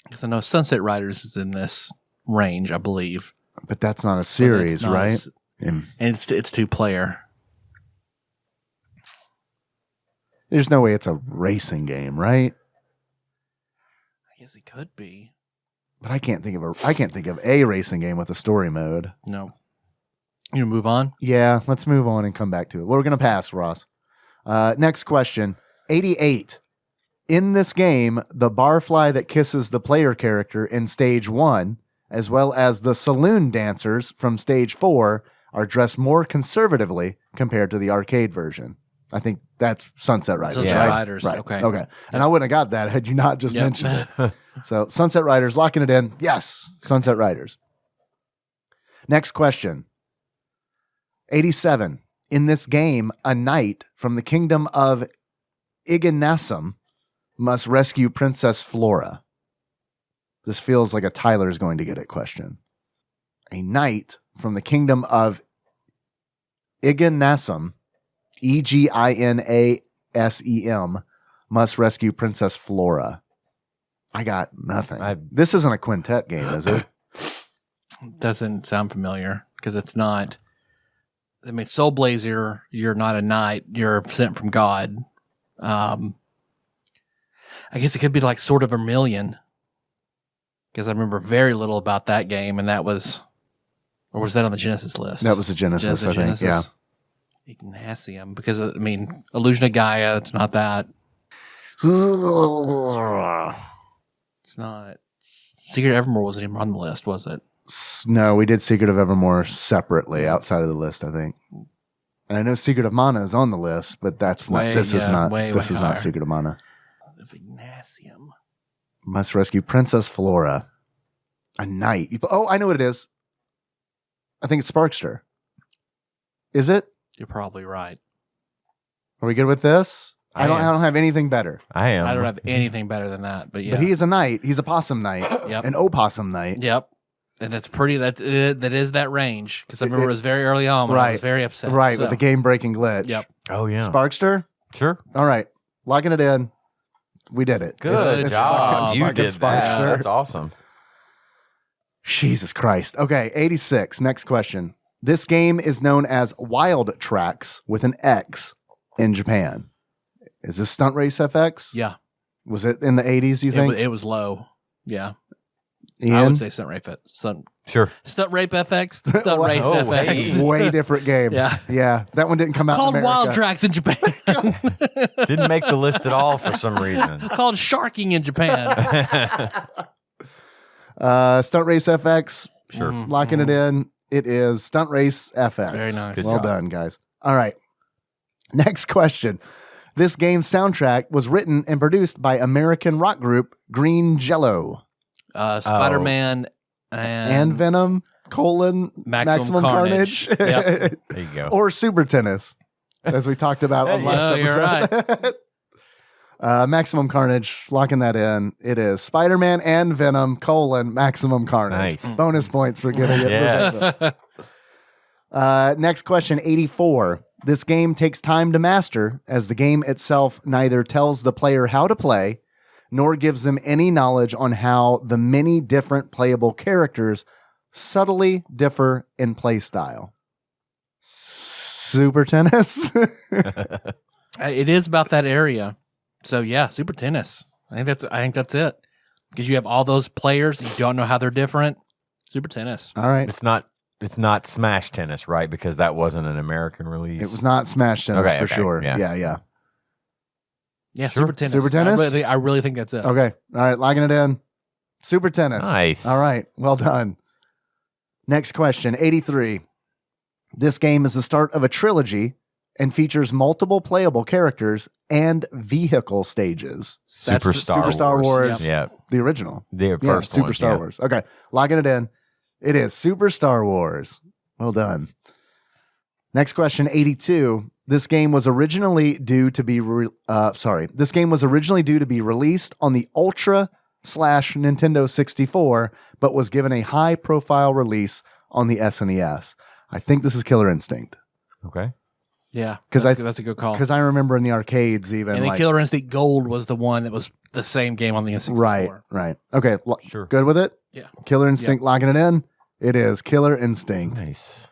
Because I know Sunset Riders is in this range, I believe. but that's not a But it's series, not right? And it's 2-player. There's no way it's a racing game, right? I guess it could be. But I can't think of a racing game with a story mode. No. You gonna move on? Yeah, let's move on and come back to it. We're going to pass, Ross. Next question. 88. In this game, the barfly that kisses the player character in stage 1, as well as the saloon dancers from stage 4, are dressed more conservatively compared to the arcade version. I think that's Sunset Riders. Sunset right? Riders, Right. okay. Okay. And I wouldn't have got that had you not just mentioned it. So Sunset Riders, locking it in. Yes, Sunset Riders. Next question. 87. In this game, a knight from the kingdom of Iganasum must rescue Princess Flora. This feels like a Tyler's going to get it question. A knight from the kingdom of Iganasum, Eginasem, must rescue Princess Flora. I got nothing. This isn't a quintet game, is it? Doesn't sound familiar because it's not. I mean, Soul Blazer, you're not a knight. You're sent from God. I guess it could be like Sword of Vermilion because I remember very little about that game, and that was, or was that on the Genesis list? That was the Genesis, I think. Yeah. Ignatium, because I mean, Illusion of Gaia. It's not that. It's not. Secret of Evermore wasn't even on the list, was it? No, we did Secret of Evermore separately outside of the list, I think. And I know Secret of Mana is on the list, but that's not. This is not. This is not Secret of Mana. Of Ignatium. Must rescue Princess Flora. A knight. Oh, I know what it is. I think it's Sparkster. Is it? You're probably right. Are we good with this? I don't have anything better. I am. I don't have anything better than that, but yeah. But he is a knight. He's a possum knight. Yep. An opossum knight. Yep. And that's pretty. That is that range because I remember it was very early on when I was very upset. Right, so. with the game-breaking glitch. Yep. Oh yeah. Sparkster. Sure. All right, locking it in. We did it. Good job. It's You fucking did that. Sparkster. That's awesome. Jesus Christ. Okay, 86. Next question. This game is known as Wild Tracks with an X in Japan. Is this Stunt Race FX? Yeah. Was it in the 80s, you think? It was low. Yeah. Ian? I would say Stunt Rape Sure. Stunt Rape FX. Stunt Race Oh, FX. Way different game. Yeah. Yeah. That one didn't come out Called in America. Wild Tracks in Japan. Didn't make the list at all for some reason. Called Sharking in Japan. Stunt Race FX. Sure. Locking it in. It is Stunt Race FX. Very nice. Good Well job. done, guys. All right. Next question. This game's soundtrack was written and produced by American rock group Green Jello. Spider-Man And Venom, Maximum Carnage. Yep. There you go. Or Super Tennis, as we talked about on last You're episode. Maximum Carnage, locking that in. It is Spider-Man and Venom, Maximum Carnage. Nice. Bonus points for getting it. Yes. Next question, 84. This game takes time to master, as the game itself neither tells the player how to play, nor gives them any knowledge on how the many different playable characters subtly differ in play style. Super Tennis? It is about that area. So yeah, Super Tennis. I think that's it. Because you have all those players, you don't know how they're different. Super Tennis. All right. It's not Smash Tennis, right? Because that wasn't an American release. It was not Smash Tennis for Okay, sure. yeah. Yeah. Yeah, Sure. Super Tennis. Super Tennis? I really think that's it. Okay. All right. Locking it in. Super Tennis. Nice. All right. Well done. Next question, 83. This game is the start of a trilogy and features multiple playable characters and vehicle stages. That's the Super Star Wars. Yeah. The original. The Yeah, first Super one, Star yeah. Wars. Okay. Locking it in. It is Super Star Wars. Well done. Next question, 82. This game was originally due to be released on the Ultra / Nintendo 64, but was given a high profile release on the SNES. I think this is Killer Instinct. Okay. Yeah, 'Cause that's a good call. Because I remember in the arcades even And the like, Killer Instinct Gold was the one that was the same game on the N64. right. Okay. Sure. Good with it? Yeah. Killer Instinct, locking it in. It is Killer Instinct. Nice.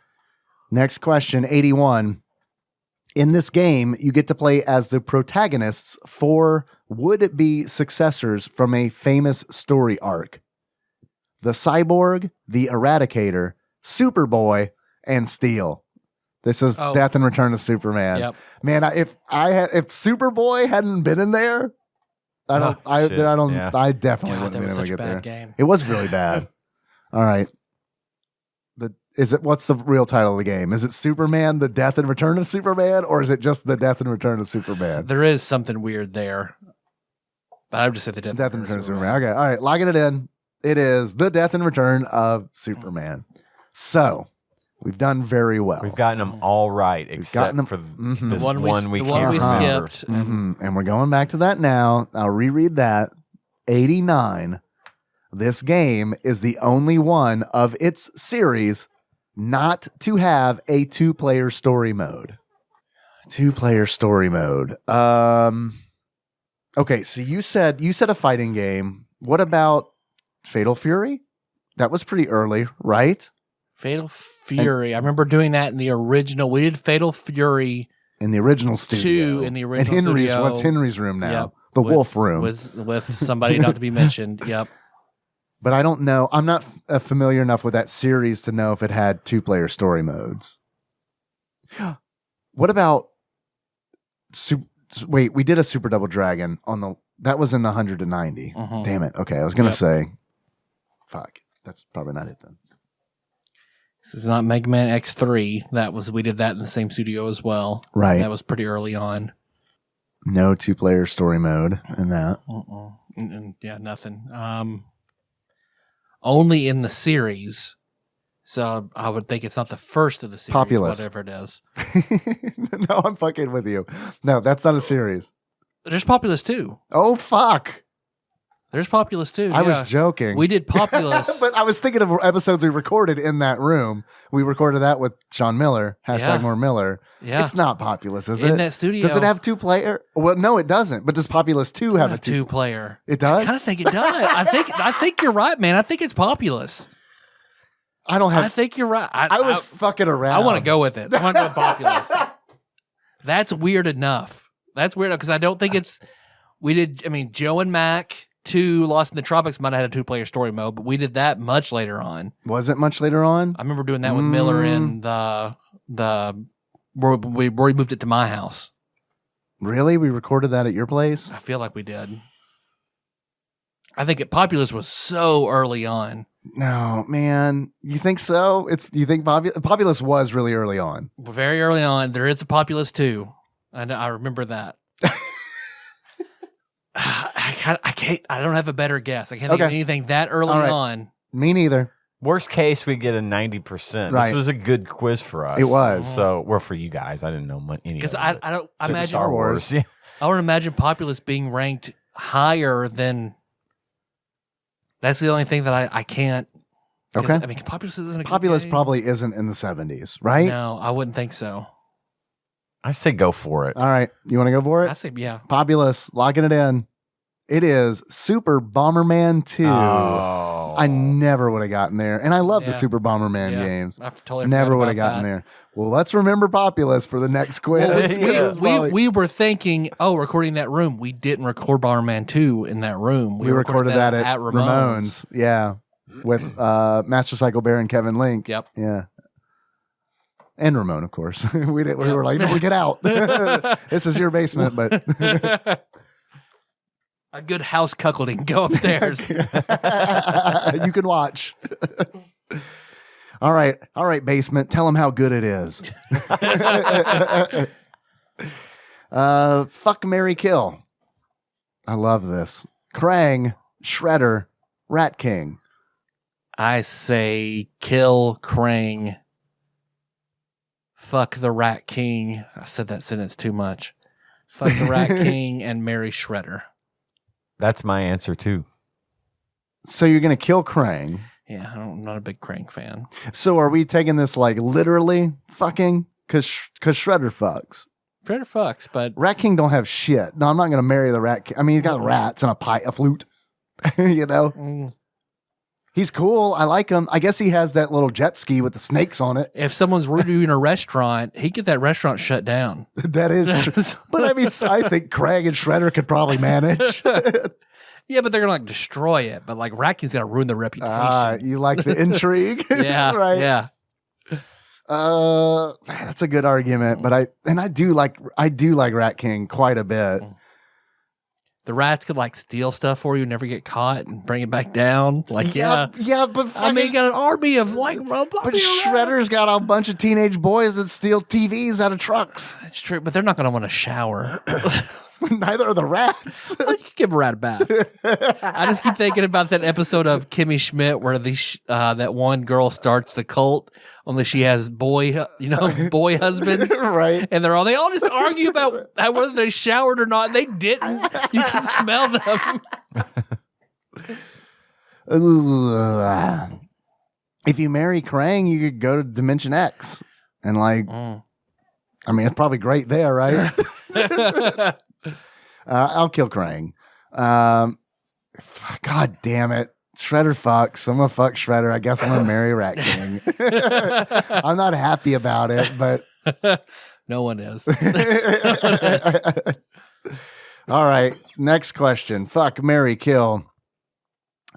Next question, 81. In this game, you get to play as the protagonists for would-be successors from a famous story arc. The Cyborg, the Eradicator, Superboy, and Steel. This is Death and Return of Superman. Yep. Man, if Superboy hadn't been in there, I definitely God, wouldn't have that been was able to such a get there. bad game. It was really bad. All right. what's the real title of the game? Is it Superman, The Death and Return of Superman, or is it just The Death and Return of Superman? There is something weird there. But I would just say The Death and Return of Superman. Okay, all right, locking it in. It is The Death and Return of Superman. So, we've done very well. We've gotten them all right, except for this one we can't remember. Skipped. And we're going back to that now. I'll reread that. 89. This game is the only one of its series not to have a 2-player story mode. 2-player story mode. Okay, so you said a fighting game. What about Fatal Fury? That was pretty early, right? Fatal Fury. I remember doing that in the original. We did Fatal Fury in the original studio. 2 in the original and Henry's, studio. What's Henry's room now? Yep. The Wolf Room. Was with somebody not to be mentioned. Yep. But I don't know. I'm not familiar enough with that series to know if it had 2-player story modes. What about... Wait, we did a Super Double Dragon that was in the 190. Damn it. Okay, I was gonna say, fuck. That's probably not it then. This is not Mega Man X3. We did that in the same studio as well. Right. That was pretty early on. No 2-player story mode in that. Yeah, nothing. Only in the series. So I would think it's not the first of the series, Populous. whatever it is. No, I'm fucking with you. No, that's not a series. There's Populous too. Oh, fuck. There's Populous too. I was joking. We did Populous. But I was thinking of episodes we recorded in that room. We recorded that with Sean Miller, #more Miller. Yeah. It's not Populous, is it? In that studio. Does it have 2-player? Well, no, it doesn't. But does Populous 2 have a 2-player? It does? I kind of think it does. I think you're right, man. I think it's Populous. I think you're right. I was fucking around. I want to go with it. I want to go with Populous. That's weird enough. That's weird because I don't think it's. Joe and Mac 2 Lost in the Tropics might have had a 2-player story mode, but we did that much later on. Was it much later on? I remember doing that with Miller in the where we moved it to my house. Really? We recorded that at your place? I feel like we did. I think Populous was so early on. No, man. You think so? You think Populous was really early on? Very early on. There is a Populous 2. I remember that. I don't have a better guess. I can't think of anything that early on. Me neither. Worst case, we get a 90%. Right. This was a good quiz for us. It was. So, for you guys. I didn't know any of it. Because I don't imagine Star Wars. Yeah. I would imagine Populous being ranked higher than. That's the only thing that I can't. Okay. I mean, Populous isn't a good Populous game. probably isn't in the 70s, right? No, I wouldn't think so. I say go for it. All right. You want to go for it? I say yeah. Populous, locking it in. It is Super Bomberman 2. Oh. I never would have gotten there. And I love the Yeah. Super Bomberman Yeah. games. I totally Never would would have gotten there. Well, let's remember Populous for the next quiz. We were thinking, recording that room. We didn't record Bomberman 2 in that room. We recorded that at Ramones. Yeah. With Master Psycho Bear and Kevin Link. Yep. Yeah. And Ramon, of course. We were like, no, get out. This is your basement, but a good house cuckolding. Go upstairs. you can watch. All right, basement. Tell them how good it is. Fuck, marry, kill. I love this. Krang, Shredder, Rat King. I say kill Krang. Fuck the Rat King. I said that sentence too much. Fuck the Rat King and marry Shredder. That's my answer too. So you're going to kill Krang. Yeah, I'm not a big Krang fan. So are we taking this like literally fucking? Because Shredder fucks. Shredder fucks, but Rat King don't have shit. No, I'm not going to marry the Rat King. I mean, he's got rats and a flute. You know? He's cool. I like him. I guess he has that little jet ski with the snakes on it. If someone's rude in a restaurant, he'd get that restaurant shut down. That is true. But I mean, I think Krang and Shredder could probably manage. Yeah, but they're gonna destroy it. But like Rat King's gonna ruin their reputation. You like the intrigue? Yeah, right. Yeah. Man, that's a good argument. But I do like Rat King quite a bit. The rats could like steal stuff for you, and never get caught, and bring it back down. Like, yeah, but I mean, you got an army of like, but Shredder's got a bunch of teenage boys that steal TVs out of trucks. That's true, but they're not going to want to shower. Neither are the rats. You can give a rat a bath. I just keep thinking about that episode of Kimmy Schmidt where that one girl starts the cult, only she has boy husbands, Right. And they all just argue about whether they showered or not. They didn't. You can smell them. If you marry Krang, you could go to Dimension X, and like, I mean, it's probably great there, right? I'll kill Krang. God damn it. Shredder fucks. I'm gonna fuck Shredder. I guess I'm gonna marry Rat King. I'm not happy about it, but No one is. all right. Next question. Fuck, marry, kill.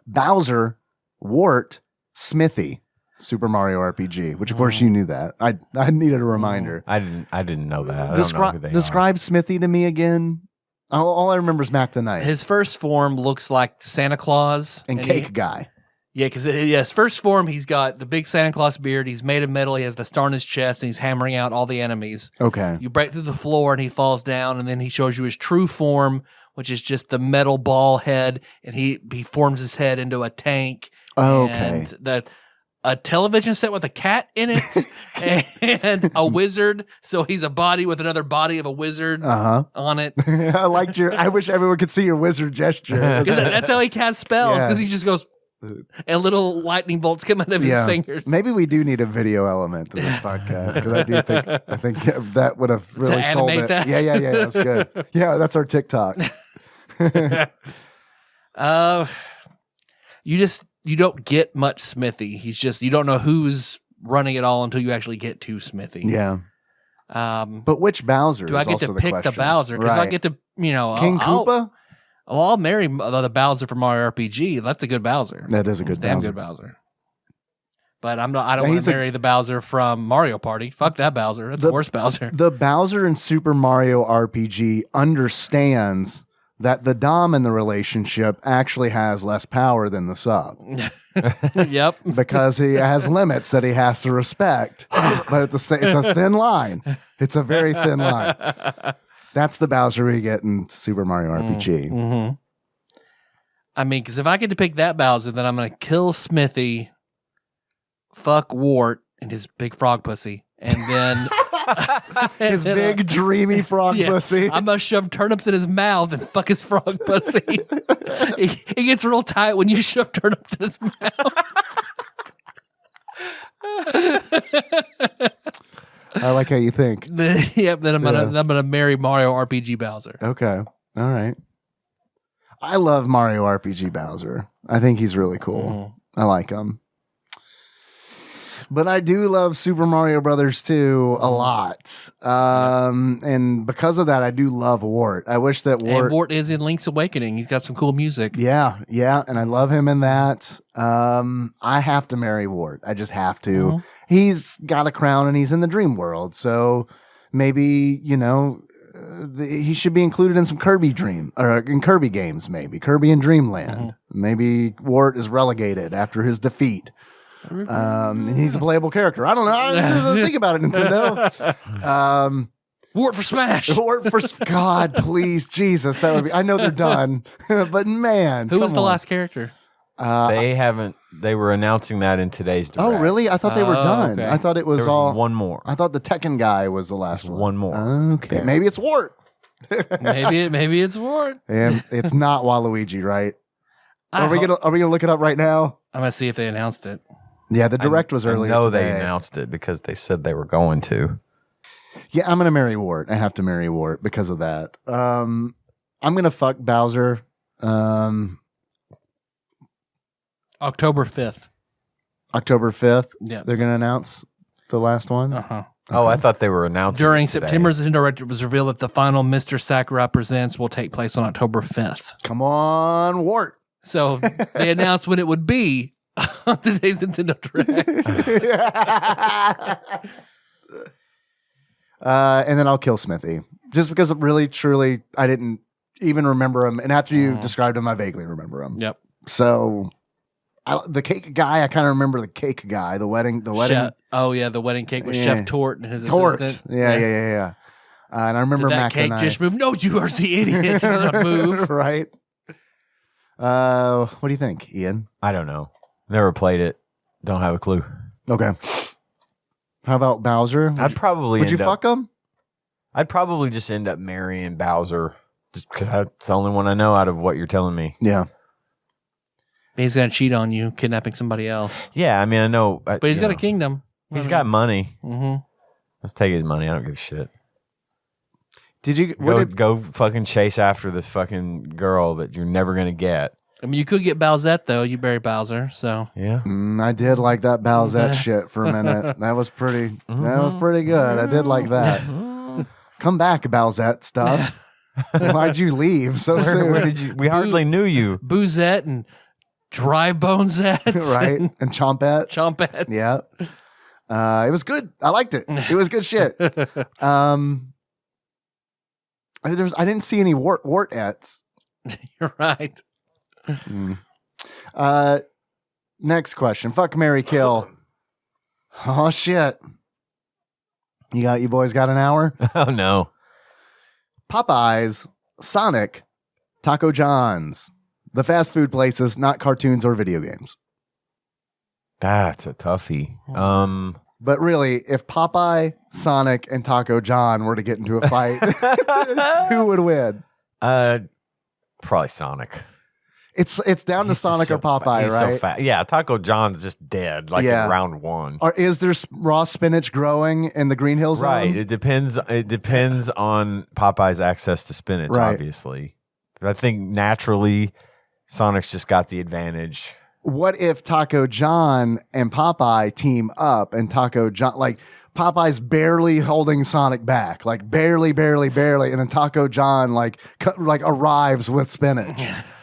Bowser, Wart, Smithy, Super Mario RPG. Which of course you knew that. I needed a reminder. I didn't know that. I don't know who they Describe Smithy to me again. All I remember is Mac the Knight His first form looks like Santa Claus and Cake Guy. Yeah, because his first form, he's got the big Santa Claus beard. He's made of metal. He has the star on his chest, and he's hammering out all the enemies. Okay. You break through the floor, and he falls down, and then he shows you his true form, which is just the metal ball head, and he forms his head into a tank. Okay. And a television set with a cat in it, and a wizard. So he's a body with another body of a wizard on it. I liked I wish everyone could see your wizard gesture. That's how he casts spells, because Yeah. he just goes, and little lightning bolts come out of his fingers. Maybe we do need a video element to this podcast, because I think that would have really sold animate it. that? Yeah, that's good. Yeah, that's our TikTok. You don't get much Smithy. You don't know who's running it all until you actually get to Smithy. Yeah. But which Bowser? Do I get to pick the Bowser? Because I get to, King Koopa? I'll marry the Bowser from Mario RPG. That's a good Bowser. That is a good Damn Bowser. good Bowser. But I don't want to marry the Bowser from Mario Party. Fuck that Bowser. That's the worst Bowser. The Bowser in Super Mario RPG understands that the Dom in the relationship actually has less power than the sub. Yep. Because he has limits that he has to respect. But at the same, it's a thin line. It's a very thin line. That's the Bowser we get in Super Mario RPG. Mm-hmm. I mean, because if I get to pick that Bowser, then I'm going to kill Smithy, fuck Wart and his big frog pussy, and then his big dreamy frog pussy. I'm going to shove turnips in his mouth and fuck his frog pussy. He gets real tight when you shove turnips in his mouth. I like how you think. Yep. Then I'm gonna marry Mario RPG Bowser. Okay. All right. I love Mario RPG Bowser. I think he's really cool. I like him. But I do love Super Mario Brothers 2 a lot. And because of that, I do love Wart. I wish that Wart... And Wart is in Link's Awakening. He's got some cool music. Yeah. And I love him in that. I have to marry Wart. I just have to. He's got a crown and he's in the dream world. So maybe, he should be included in some Kirby in Kirby games, maybe. Kirby and Dreamland. Maybe Wart is relegated after his defeat. And he's a playable character. I don't know. I didn't think about it, Nintendo. Wart for Smash. Wart for God, please, Jesus. That would be. I know they're done, but man, who was the last character? They were announcing that in today's direct. Oh, really? I thought they were done. Okay. I thought it was There was one more. I thought the Tekken guy was the last one. One more. Okay, maybe it's Wart. Maybe it's Wart. And it's not Waluigi, right? Are we gonna look it up right now? I'm gonna see if they announced it. Yeah, the direct was earlier. No, today. they announced it because they said they were going to. Yeah, I'm gonna marry Wart. I have to marry Wart because of that. I'm gonna fuck Bowser. October 5th. October 5th. Yeah. They're gonna announce the last one. Oh, I thought they were announcing During it today. September's Nintendo Direct, it was revealed that the final Mr. Sakurai Presents will take place on October 5th. Come on, Wart. So they announced when it would be on today's Nintendo Direct. And then I'll kill Smithy. Just because really, truly, I didn't even remember them. And after you described them, I vaguely remember them. Yep. So the cake guy, I kind of remember the cake guy, the wedding. Chef, the wedding cake with Chef Tort and his assistant. Yeah. And I remember Did that Mac cake and just move? No, you are the idiot. It did not move. Right. What do you think, Ian? I don't know. Never played it. Don't have a clue. Okay. How about Bowser? Would you fuck him? I'd probably just end up marrying Bowser just because that's the only one I know out of what you're telling me. Yeah. He's going to cheat on you, kidnapping somebody else. Yeah, I mean, I know. But he's got a kingdom. He's got money. Mm-hmm. Let's take his money. I don't give a shit. Did you go fucking chase after this fucking girl that you're never going to get? I mean, you could get Bowsette, though. You bury Bowser, so. Yeah. I did like that Bowsette shit for a minute. That was pretty good. I did like that. Come back, Bowsette stuff. Why'd you leave so soon? Where did you? We hardly knew you. Boozette and Dry Bonezette. Right. And Chompette. Chompette. Yeah. It was good. I liked it. It was good shit. I didn't see any wartettes. You're right. Next question. Fuck, marry, kill. Oh shit. You boys got an hour? Oh no. Popeyes, Sonic, Taco John's. The fast food places, not cartoons or video games. That's a toughie. But really, if Popeye, Sonic, and Taco John were to get into a fight, who would win? Probably Sonic. It's down to Sonic or Popeye, he's right? So fat. Yeah, Taco John's just dead, in round one. Or is there raw spinach growing in the Green Hills? Right. Zone? It depends on Popeye's access to spinach, obviously. But I think naturally, Sonic's just got the advantage. What if Taco John and Popeye team up and Taco John, like Popeye's barely holding Sonic back, like barely, and then Taco John like arrives with spinach,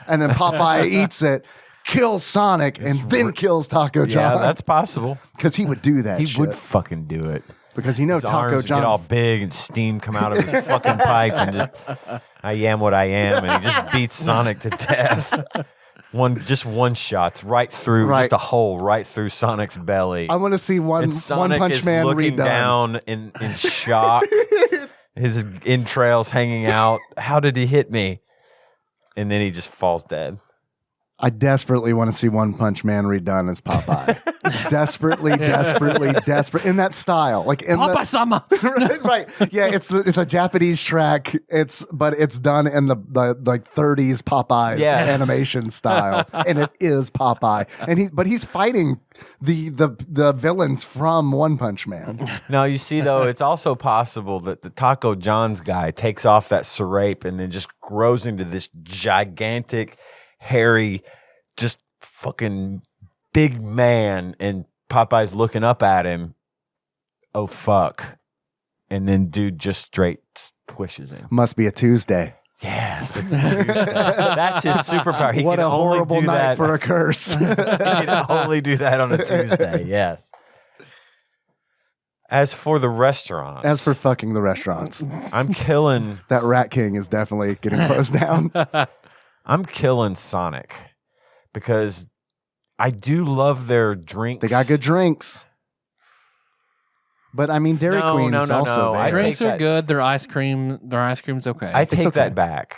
and then Popeye eats it, kills Sonic, and then kills Taco John. Yeah, that's possible. Because he would do that. He shit. would fucking do it. Because Taco arms John get all big and steam come out of his fucking pipe, and just I am what I am, and he just beats Sonic to death. One shot right through, just a hole right through Sonic's belly. I want to see One Punch Man looking redone. down in shock, his entrails hanging out. How did he hit me? And then he just falls dead. I desperately want to see One Punch Man redone as Popeye. desperate in that style, like in Popeye-sama. right. Yeah, it's a Japanese track. But it's done in the like 30s Popeye animation style, and it is Popeye. And he's fighting the villains from One Punch Man. Now you see though, it's also possible that the Taco John's guy takes off that serape and then just grows into this gigantic, hairy, just fucking big man, and Popeye's looking up at him. Oh fuck. And then dude just straight squishes him. Must be a Tuesday. Yes, it's Tuesday. That's his superpower. He what can a horrible only do night that. for a curse. He can only do that on a Tuesday. Yes. As for the restaurants, As for fucking the restaurants, I'm killing that Rat King is definitely getting closed down. I'm killing Sonic because I do love their drinks. They got good drinks. But I mean, Dairy Queen's also there. Drinks are good. Their ice cream's okay. I take that back.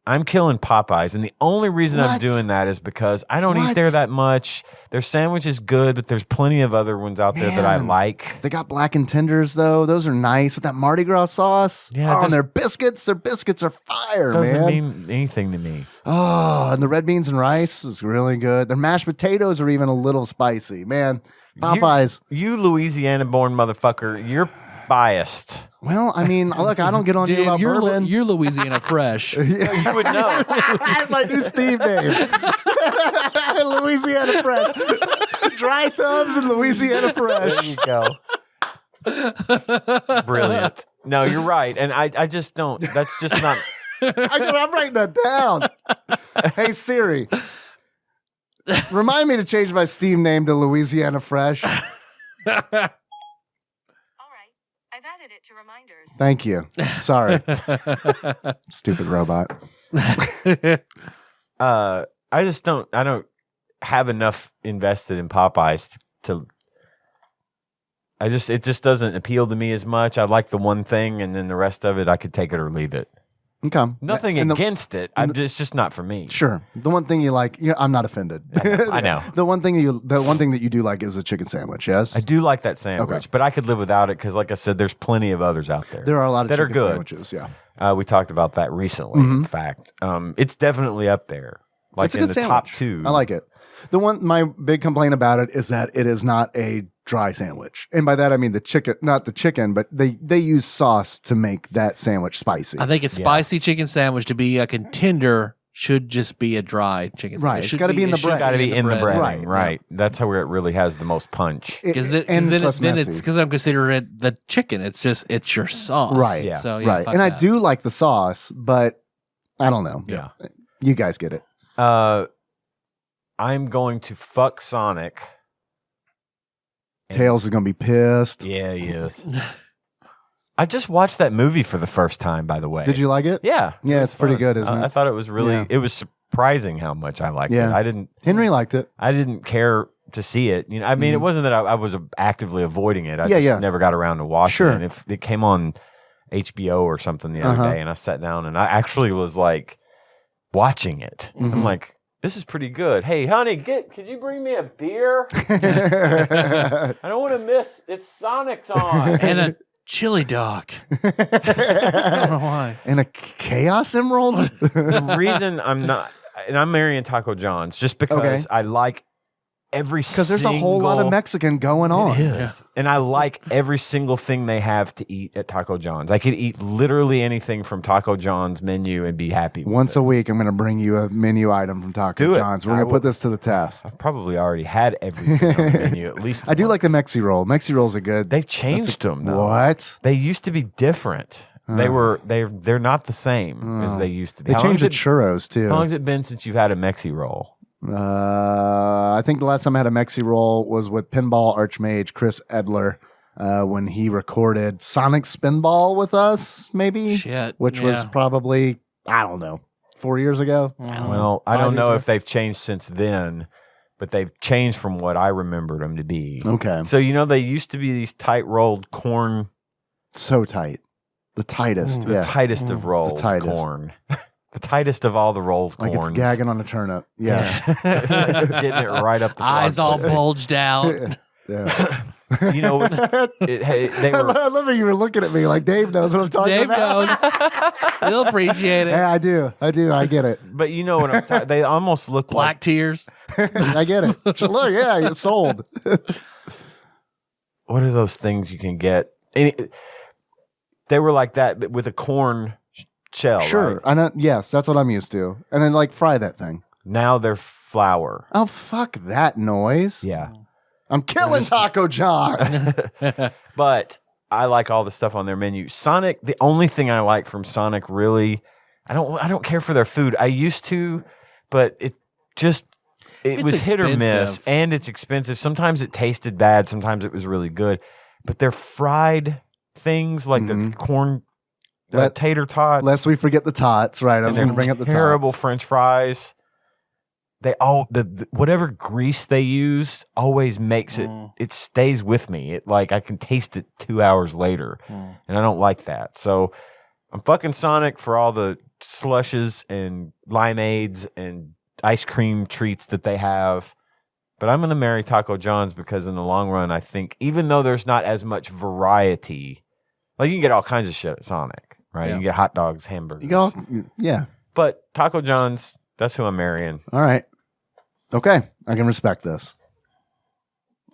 I'm killing Popeyes, and the only reason I'm doing that is because I don't eat there that much. Their sandwich is good, but there's plenty of other ones out there that I like. They got blackened tenders though; those are nice with that Mardi Gras sauce. Yeah, and their biscuits are fire, doesn't man. mean anything to me. Oh, and the red beans and rice is really good. Their mashed potatoes are even a little spicy, man. Popeyes. You Louisiana-born motherfucker, you're biased. Well, I mean, look, I don't get on you about bourbon. You're Louisiana fresh. You would know. My new Steve name. Louisiana Fresh. Dry Tubs and Louisiana Fresh. There you go. Brilliant. No, you're right. And I just don't. That's just not. I'm writing that down. Hey, Siri. Remind me to change my Steam name to Louisiana Fresh. All right. I've added it to reminders. Thank you. Sorry. Stupid robot. I don't have enough invested in Popeyes it just doesn't appeal to me as much. I like the one thing, and then the rest of it, I could take it or leave it. Okay. Nothing against it. It's just not for me. Sure. The one thing you like, I'm not offended. I know. The one thing that you do like is a chicken sandwich, yes? I do like that sandwich, Okay. but I could live without it because, like I said, there's plenty of others out there. There are a lot of that are chicken good. sandwiches, yeah. We talked about that recently, in fact. It's definitely up there. Like It's a in good the sandwich. top 2. I like it. My big complaint about it is that it is not a dry sandwich. And by that I mean not the chicken, but they use sauce to make that sandwich spicy. I think a spicy chicken sandwich to be a contender should just be a dry chicken sandwich. Right, it's gotta be in the bread. It's got to be in the breading, Right. right. That's how it really has the most punch. Because and then it's less messy. it's because I'm considering it the chicken. It's your sauce. Right. Yeah. So right. fuck And I that. do like the sauce, but I don't know. Yeah. You guys get it. I'm going to fuck Sonic. Tails is going to be pissed. Yeah, he is. I just watched that movie for the first time, by the way. Did you like it? Yeah. Yeah, it was it's pretty fun. good, isn't it? I thought it was really, Yeah. it was surprising how much I liked Yeah. it. Henry liked it. I didn't care to see it. I mean, it wasn't that I was actively avoiding it. I Yeah, just yeah. never got around to watching Sure. it. And if it came on HBO or something the other day, and I sat down and I actually was like watching it. I'm like, this is pretty good. Hey, honey, could you bring me a beer? I don't want to miss. It's Sonic's on. And a chili dog. I don't know why. And a Chaos Emerald? The reason I'm not, and I'm marrying Taco John's just because Okay. I like every Because there's a whole lot of Mexican going on. It is. And I like every single thing they have to eat at Taco John's. I could eat literally anything from Taco John's menu and be happy with Once it. a week, I'm going to bring you a menu item from Taco Do it. John's. We're I going to put will. this to the test. I've probably already had everything on the menu at least I do once. like the Mexi roll. Mexi rolls are good. They've changed them though. What? They used to be different. They're not the same as they used to be. They changed the churros too. How long has it been since you've had a Mexi roll? I think the last time I had a Mexi roll was with Pinball Archmage Chris Edler when he recorded Sonic Spinball with us, maybe. Shit, Which was yeah. probably, I don't know, 4 years ago. Well, I 5 don't years know ago. if they've changed since then, but they've changed from what I remembered them to be. Okay. So, they used to be these tight rolled corn, So tight. The tightest. the Yeah. tightest of rolled tightest. corn. The tightest of all the rolled Like corns. it's gagging on a turnip. Yeah. Getting it right up the Eyes front. all bulged out. Yeah. They I were, love how you were looking at me like Dave knows what I'm talking Dave about. knows. He'll appreciate it. Yeah, I do. I get it. but you know what I'm talking. They almost look Black tears. I get it. Look, yeah, you're sold. what are those things you can get? They were like that, but with a corn shell. Sure. right? I know. Yes, that's what I'm used to. And then fry that thing. Now they're flour. Oh, fuck that noise. Yeah. I'm killing Taco John's. But I like all the stuff on their menu. Sonic, the only thing I like from Sonic really, I don't care for their food. I used to, but it It's was hit or miss, expensive. and it's expensive. Sometimes it tasted bad, sometimes it was really good. But their fried things like the corn tater tots, Lest we forget the tots. Right. I was going to bring up the terrible tots. French fries. They all the whatever grease they use always makes it stays with me. It I can taste it 2 hours later, and I don't like that. So I'm fucking Sonic for all the slushes and limeades and ice cream treats that they have. But I'm gonna marry Taco John's because in the long run, I think even though there's not as much variety, you can get all kinds of shit at Sonic, right? Yeah. You can get hot dogs, hamburgers. You go, yeah. But Taco John's, that's who I'm marrying. All right. Okay. I can respect this.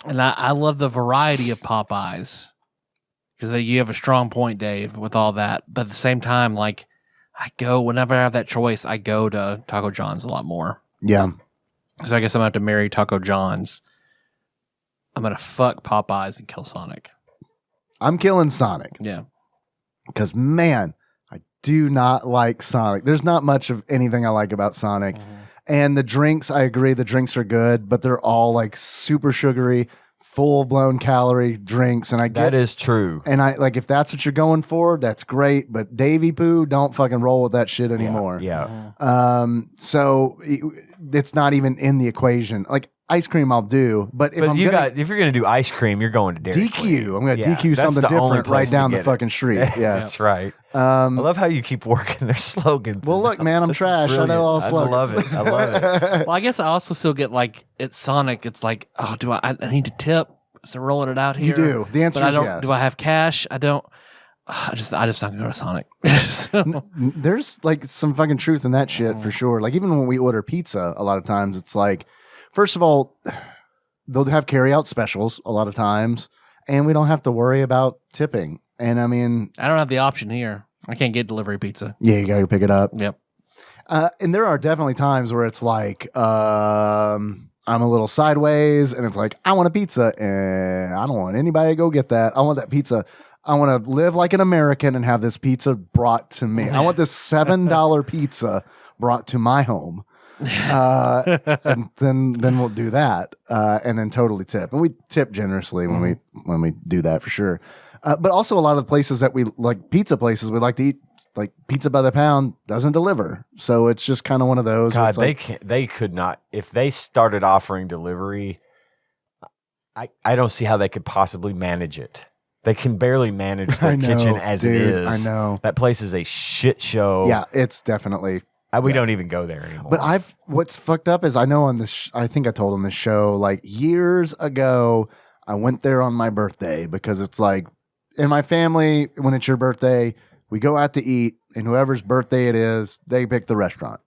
And I love the variety of Popeyes because you have a strong point, Dave, with all that. But at the same time, whenever I have that choice, I go to Taco John's a lot more. Yeah. So I guess I'm going to have to marry Taco John's. I'm going to fuck Popeyes and kill Sonic. I'm killing Sonic Yeah. because, man, I do not like Sonic. There's not much of anything I like about Sonic. And the drinks, I agree, the drinks are good, but they're all super sugary, full blown calorie drinks, and I get That is true. And I like if that's what you're going for, that's great. But Davy Poo, don't fucking roll with that shit anymore. Yeah. So it's not even in the equation. Like ice cream, I'll do, but if if you're gonna do ice cream, you're going to Dairy Queen. DQ, I'm gonna Yeah, DQ that's something the only different place right to down the get it. fucking street. Yeah. That's right. I love how you keep working their slogans. Well, look, man, I'm That's trash. I know all brilliant. slogans. I love it. Well, I guess I also still get like at Sonic. It's like, oh, do I need to tip? So rolling it out here. You do. The answer but I is don't. yes. Do I have cash? I don't. I just not gonna go to Sonic. So, There's like some fucking truth in that shit for sure. Like even when we order pizza, a lot of times it's like, first of all, they'll have carry out specials a lot of times, and we don't have to worry about tipping. And I mean, I don't have the option here. I can't get delivery pizza. yeah, you gotta pick it up. Yep. And there are definitely times where it's like, I'm a little sideways, and it's like, I want a pizza, and I don't want anybody to go get that. I want that pizza. I want to live like an American and have this pizza brought to me. I want this $7 pizza brought to my home. And then we'll do that, and then totally tip. And we tip generously when we do that for sure. But also a lot of the places that we like, pizza places we like to eat, like Pizza by the Pound doesn't deliver. So it's just kind of one of those. where God, it's like, they could not. If they started offering delivery, I don't see how they could possibly manage it. They can barely manage their I know, kitchen as it dude, is. I know. That place is a shit show. yeah, it's definitely. We don't even go there anymore. But what's fucked up is I know on this, I think I told on this show like years ago, I went there on my birthday because it's like in my family, when it's your birthday, we go out to eat, and whoever's birthday it is, they pick the restaurant.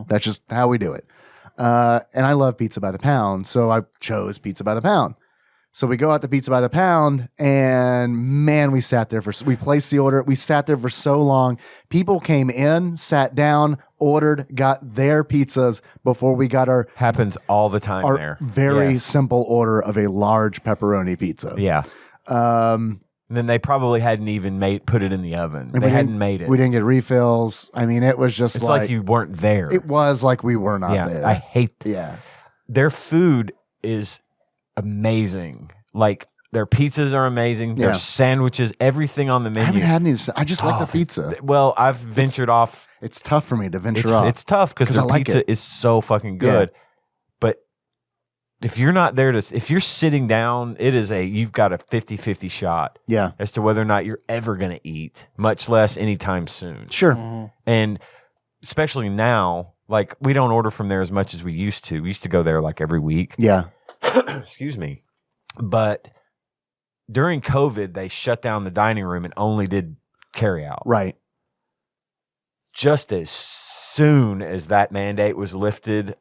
That's just how we do it. And I love Pizza by the Pound, so I chose Pizza by the Pound. So we go out to Pizza by the Pound, and man, we placed the order. We sat there for so long. People came in, sat down, ordered, got their pizzas before we got our happens all the time there. very Yes. simple order of a large pepperoni pizza. Yeah. And then they probably hadn't even put it in the oven. And They we hadn't didn't- made it. We didn't get refills. I mean, it was just It's like you weren't there. It was like we were not yeah, there. I hate yeah. their food is amazing. Like their pizzas are amazing. Yeah. Their sandwiches, everything on the I menu. haven't had any. I just like the pizza. Well, I've ventured off. It's tough for me to venture It's, off. it's tough because 'Cause their I like pizza it. is so fucking good. But if you're not there if you're sitting down, you've got a 50-50 shot Yeah. as to whether or not you're ever going to eat, much less anytime soon. Sure. And especially now, like we don't order from there as much as we used to. We used to go there like every week. Yeah. Excuse me. But during COVID, they shut down the dining room and only did carry out. Right. Just as soon as that mandate was lifted,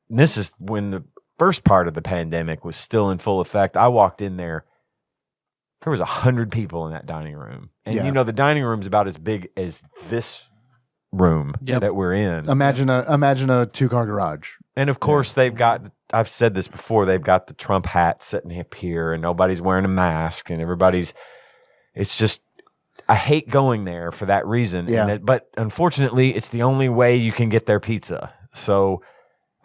and this is when the first part of the pandemic was still in full effect, I walked in there. There was 100 people in that dining room. And Yeah. the dining room's about as big as this room Yep. that we're in. Imagine a 2-car garage. And of course, they've got, I've said this before, they've got the Trump hat sitting up here and nobody's wearing a mask and it's just, I hate going there for that reason. Yeah. But unfortunately, it's the only way you can get their pizza. So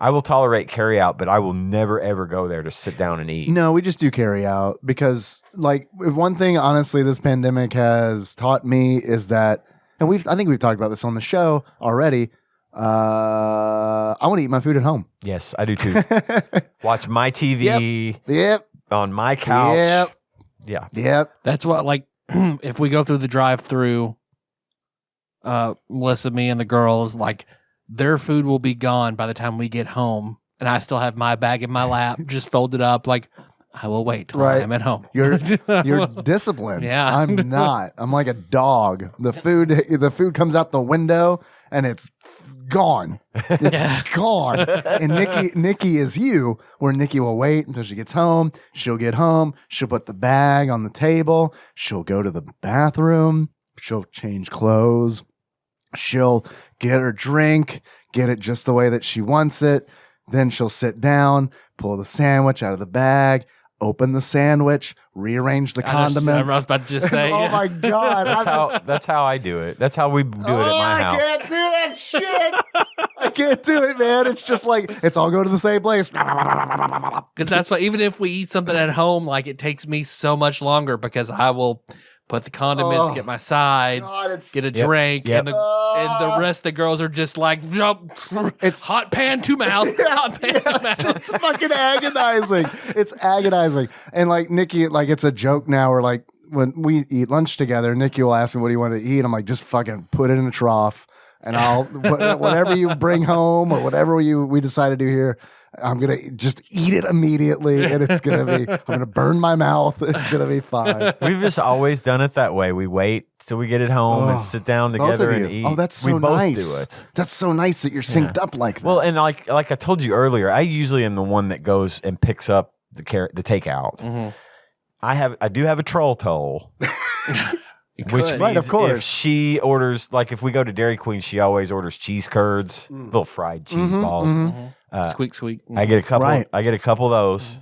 I will tolerate carry out, but I will never, ever go there to sit down and eat. No, we just do carry out because, like, one thing honestly this pandemic has taught me is that, and I think we've talked about this on the show already. I want to eat my food at home. Yes, I do too. Watch my TV Yep. on my couch. Yep. Yeah. Yep. That's what, like, if we go through the drive-through, Melissa, me, and the girls, like, their food will be gone by the time we get home, and I still have my bag in my lap, just folded up. Like, I will wait till Right. I'm at home. You're disciplined. Yeah. I'm not. I'm like a dog. The food comes out the window and it's gone. It's gone. And Nikki is you, where Nikki will wait until she gets home. She'll get home. She'll put the bag on the table. She'll go to the bathroom. She'll change clothes. She'll get her drink, get it just the way that she wants it. Then she'll sit down, pull the sandwich out of the bag, open the sandwich, rearrange the condiments. I was about to just say. Oh my God. That's how I do it. That's how we do it at my house. I can't do that shit. I can't do it, man. It's just like it's all going to the same place. Because that's why even if we eat something at home, like it takes me so much longer because I will put the condiments, get my sides, get a drink, and the rest of the girls are just like, it's hot pan to mouth, hot pan to mouth. It's fucking agonizing. It's agonizing. And like Nikki, like it's a joke now. Or like when we eat lunch together, Nikki will ask me, "What do you want to eat?" I'm like, "Just fucking put it in a trough, and I'll whatever you bring home or whatever we decide to do here." I'm going to just eat it immediately and I'm going to burn my mouth. It's going to be fine. We've just always done it that way. We wait till we get it home and sit down together and eat. Oh, that's so we both nice. do it. That's so nice that you're synced up like that. Well, and like I told you earlier, I usually am the one that goes and picks up the takeout. Mm-hmm. I do have a troll toll. Which means right, of course. If she orders, like if we go to Dairy Queen, she always orders cheese curds, little fried cheese balls. Squeak, squeak. I get a couple. Right. I get a couple of those.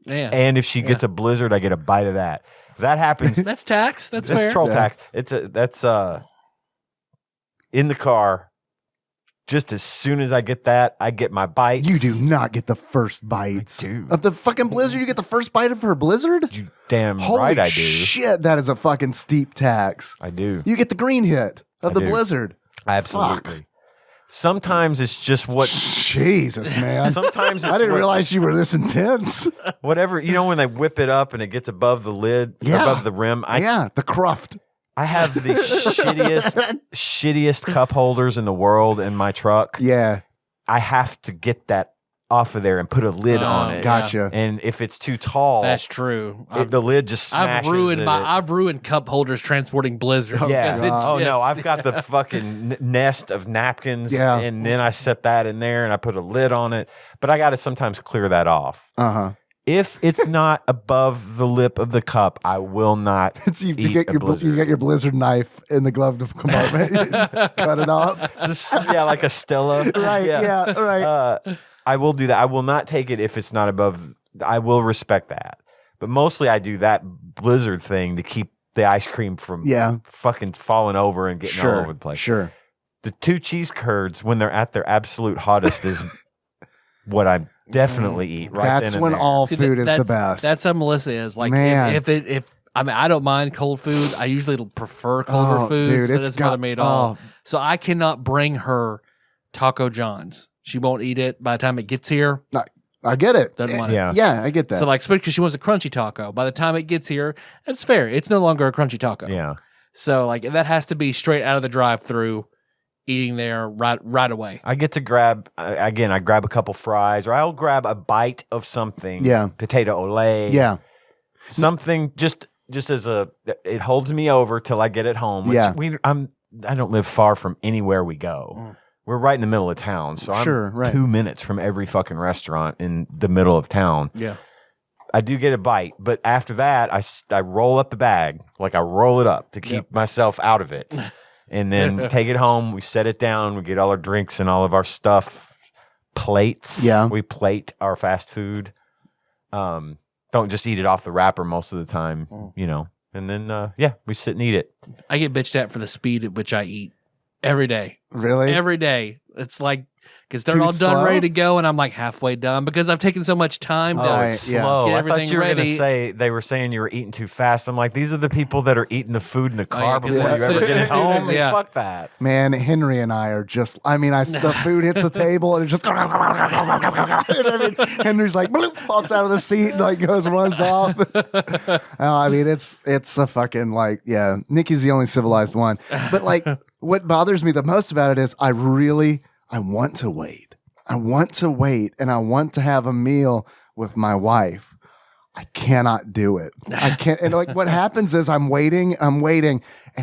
Yeah. And if she gets a blizzard, I get a bite of that. That happens. That's tax. That's That's fair. troll tax. That's in the car. Just as soon as I get that, I get my bites. You do not get the first bites of the fucking blizzard. You get the first bite of her blizzard? You damn Holy right I do. shit, that is a fucking steep tax. I do. You get the green hit of the do. blizzard. Absolutely. Fuck. Sometimes it's just what. Jesus, man. Sometimes it's I didn't what- realize you were this intense. Whatever, when they whip it up and it gets above the lid, above the rim. The cruft. I have the shittiest cup holders in the world in my truck. Yeah. I have to get that off of there and put a lid on it. Gotcha. And if it's too tall, That's true. the lid just smashes I've ruined cup holders transporting blizzard. Yeah. because it Oh no, just- I've got the fucking nest of napkins, Yeah. and then I set that in there and I put a lid on it. But I got to sometimes clear that off. Uh-huh. If it's not above the lip of the cup, I will not. So you eat get a your blizzard. you get your blizzard knife in the glove compartment. You just cut it off. Just, like a Stella. Right. Yeah. Right. I will do that. I will not take it if it's not above. I will respect that. But mostly I do that blizzard thing to keep the ice cream from fucking falling over and getting all over the place. Sure. The 2 cheese curds, when they're at their absolute hottest, is what I definitely eat right That's then and when there. all See, food is the that's- best. That's how Melissa is. Like Man. if I mean I don't mind cold food. I usually prefer colder foods. dude, That it's doesn't bother got- me at all. oh. So I cannot bring her Taco John's. She won't eat it by the time it gets here. I get it. Doesn't want it. Yeah. Yeah, I get that. So like, especially because she wants a crunchy taco. By the time it gets here, it's fair. It's no longer a crunchy taco. Yeah. So like that has to be straight out of the drive-through, eating there right away. I get to grab, again, I grab a couple fries, or I'll grab a bite of something. Yeah. Potato ole. yeah. Something just as it holds me over till I get it home. Which Yeah. I don't live far from anywhere we go. We're right in the middle of town, so I'm Sure, right. 2 minutes from every fucking restaurant in the middle of town. Yeah. I do get a bite, but after that, I roll up the bag, like I roll it up to keep myself out of it, and then take it home. We set it down. We get all our drinks and all of our stuff, plates. Yeah. We plate our fast food. Don't just eat it off the wrapper most of the time, And then we sit and eat it. I get bitched at for the speed at which I eat every day. Really? Every day. It's like, because they're Too all done, slow? ready to go, and I'm like halfway done because I've taken so much time to Right, It's yeah. slow. get I everything thought you were going to ready. say they were saying you were eating too fast. I'm like, these are the people that are eating the food in the car yeah, 'cause before you as ever soon- get as it soon as- home. yeah. Fuck that. Man, Henry and I are just, the food hits the table and it just, Henry's like, bloop, pops out of the seat and like runs off. It's a fucking Nikki's the only civilized one. But like, what bothers me the most about it is I want to wait. I want to wait and I want to have a meal with my wife. I cannot do it. I can't. And like what happens is I'm waiting, and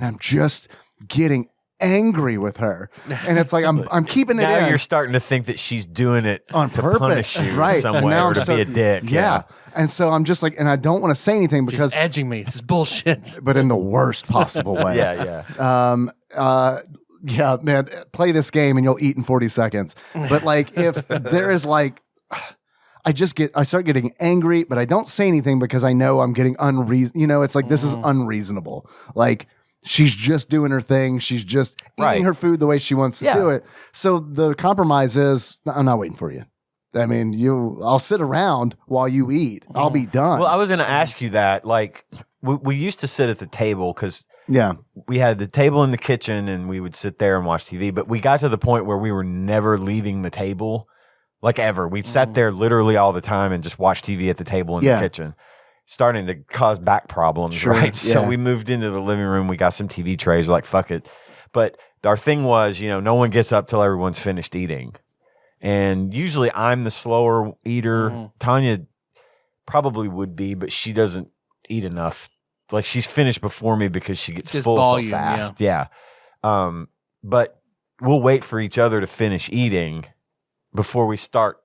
I'm just getting angry with her. And it's like I'm keeping it Now in. you're starting to think that she's doing it On to purpose. punish you Right. in some And way now or I'm to be a dick. Yeah. And so I'm just like, and I don't want to say anything because, She's edging me. This is bullshit. but in the worst possible way. Yeah. Yeah, man, play this game and you'll eat in 40 seconds. But like, if there is like, I start getting angry, but I don't say anything because I know I'm getting unreasonable. It's like, this is unreasonable. Like, she's just doing her thing. She's just eating her food the way she wants to do it. So the compromise is, I'm not waiting for you. I mean, I'll sit around while you eat. I'll be done. Well, I was going to ask you that. Like, we used to sit at the table because we had the table in the kitchen and we would sit there and watch TV. But we got to the point where we were never leaving the table, like ever. We sat there literally all the time and just watched TV at the table in the kitchen, starting to cause back problems, right? So we moved into the living room. We got some TV trays. We're like, fuck it. But our thing was, no one gets up till everyone's finished eating. And usually I'm the slower eater. Tanya probably would be, but she doesn't eat enough. Like, she's finished before me because she gets full so fast. Yeah. But we'll wait for each other to finish eating before we start.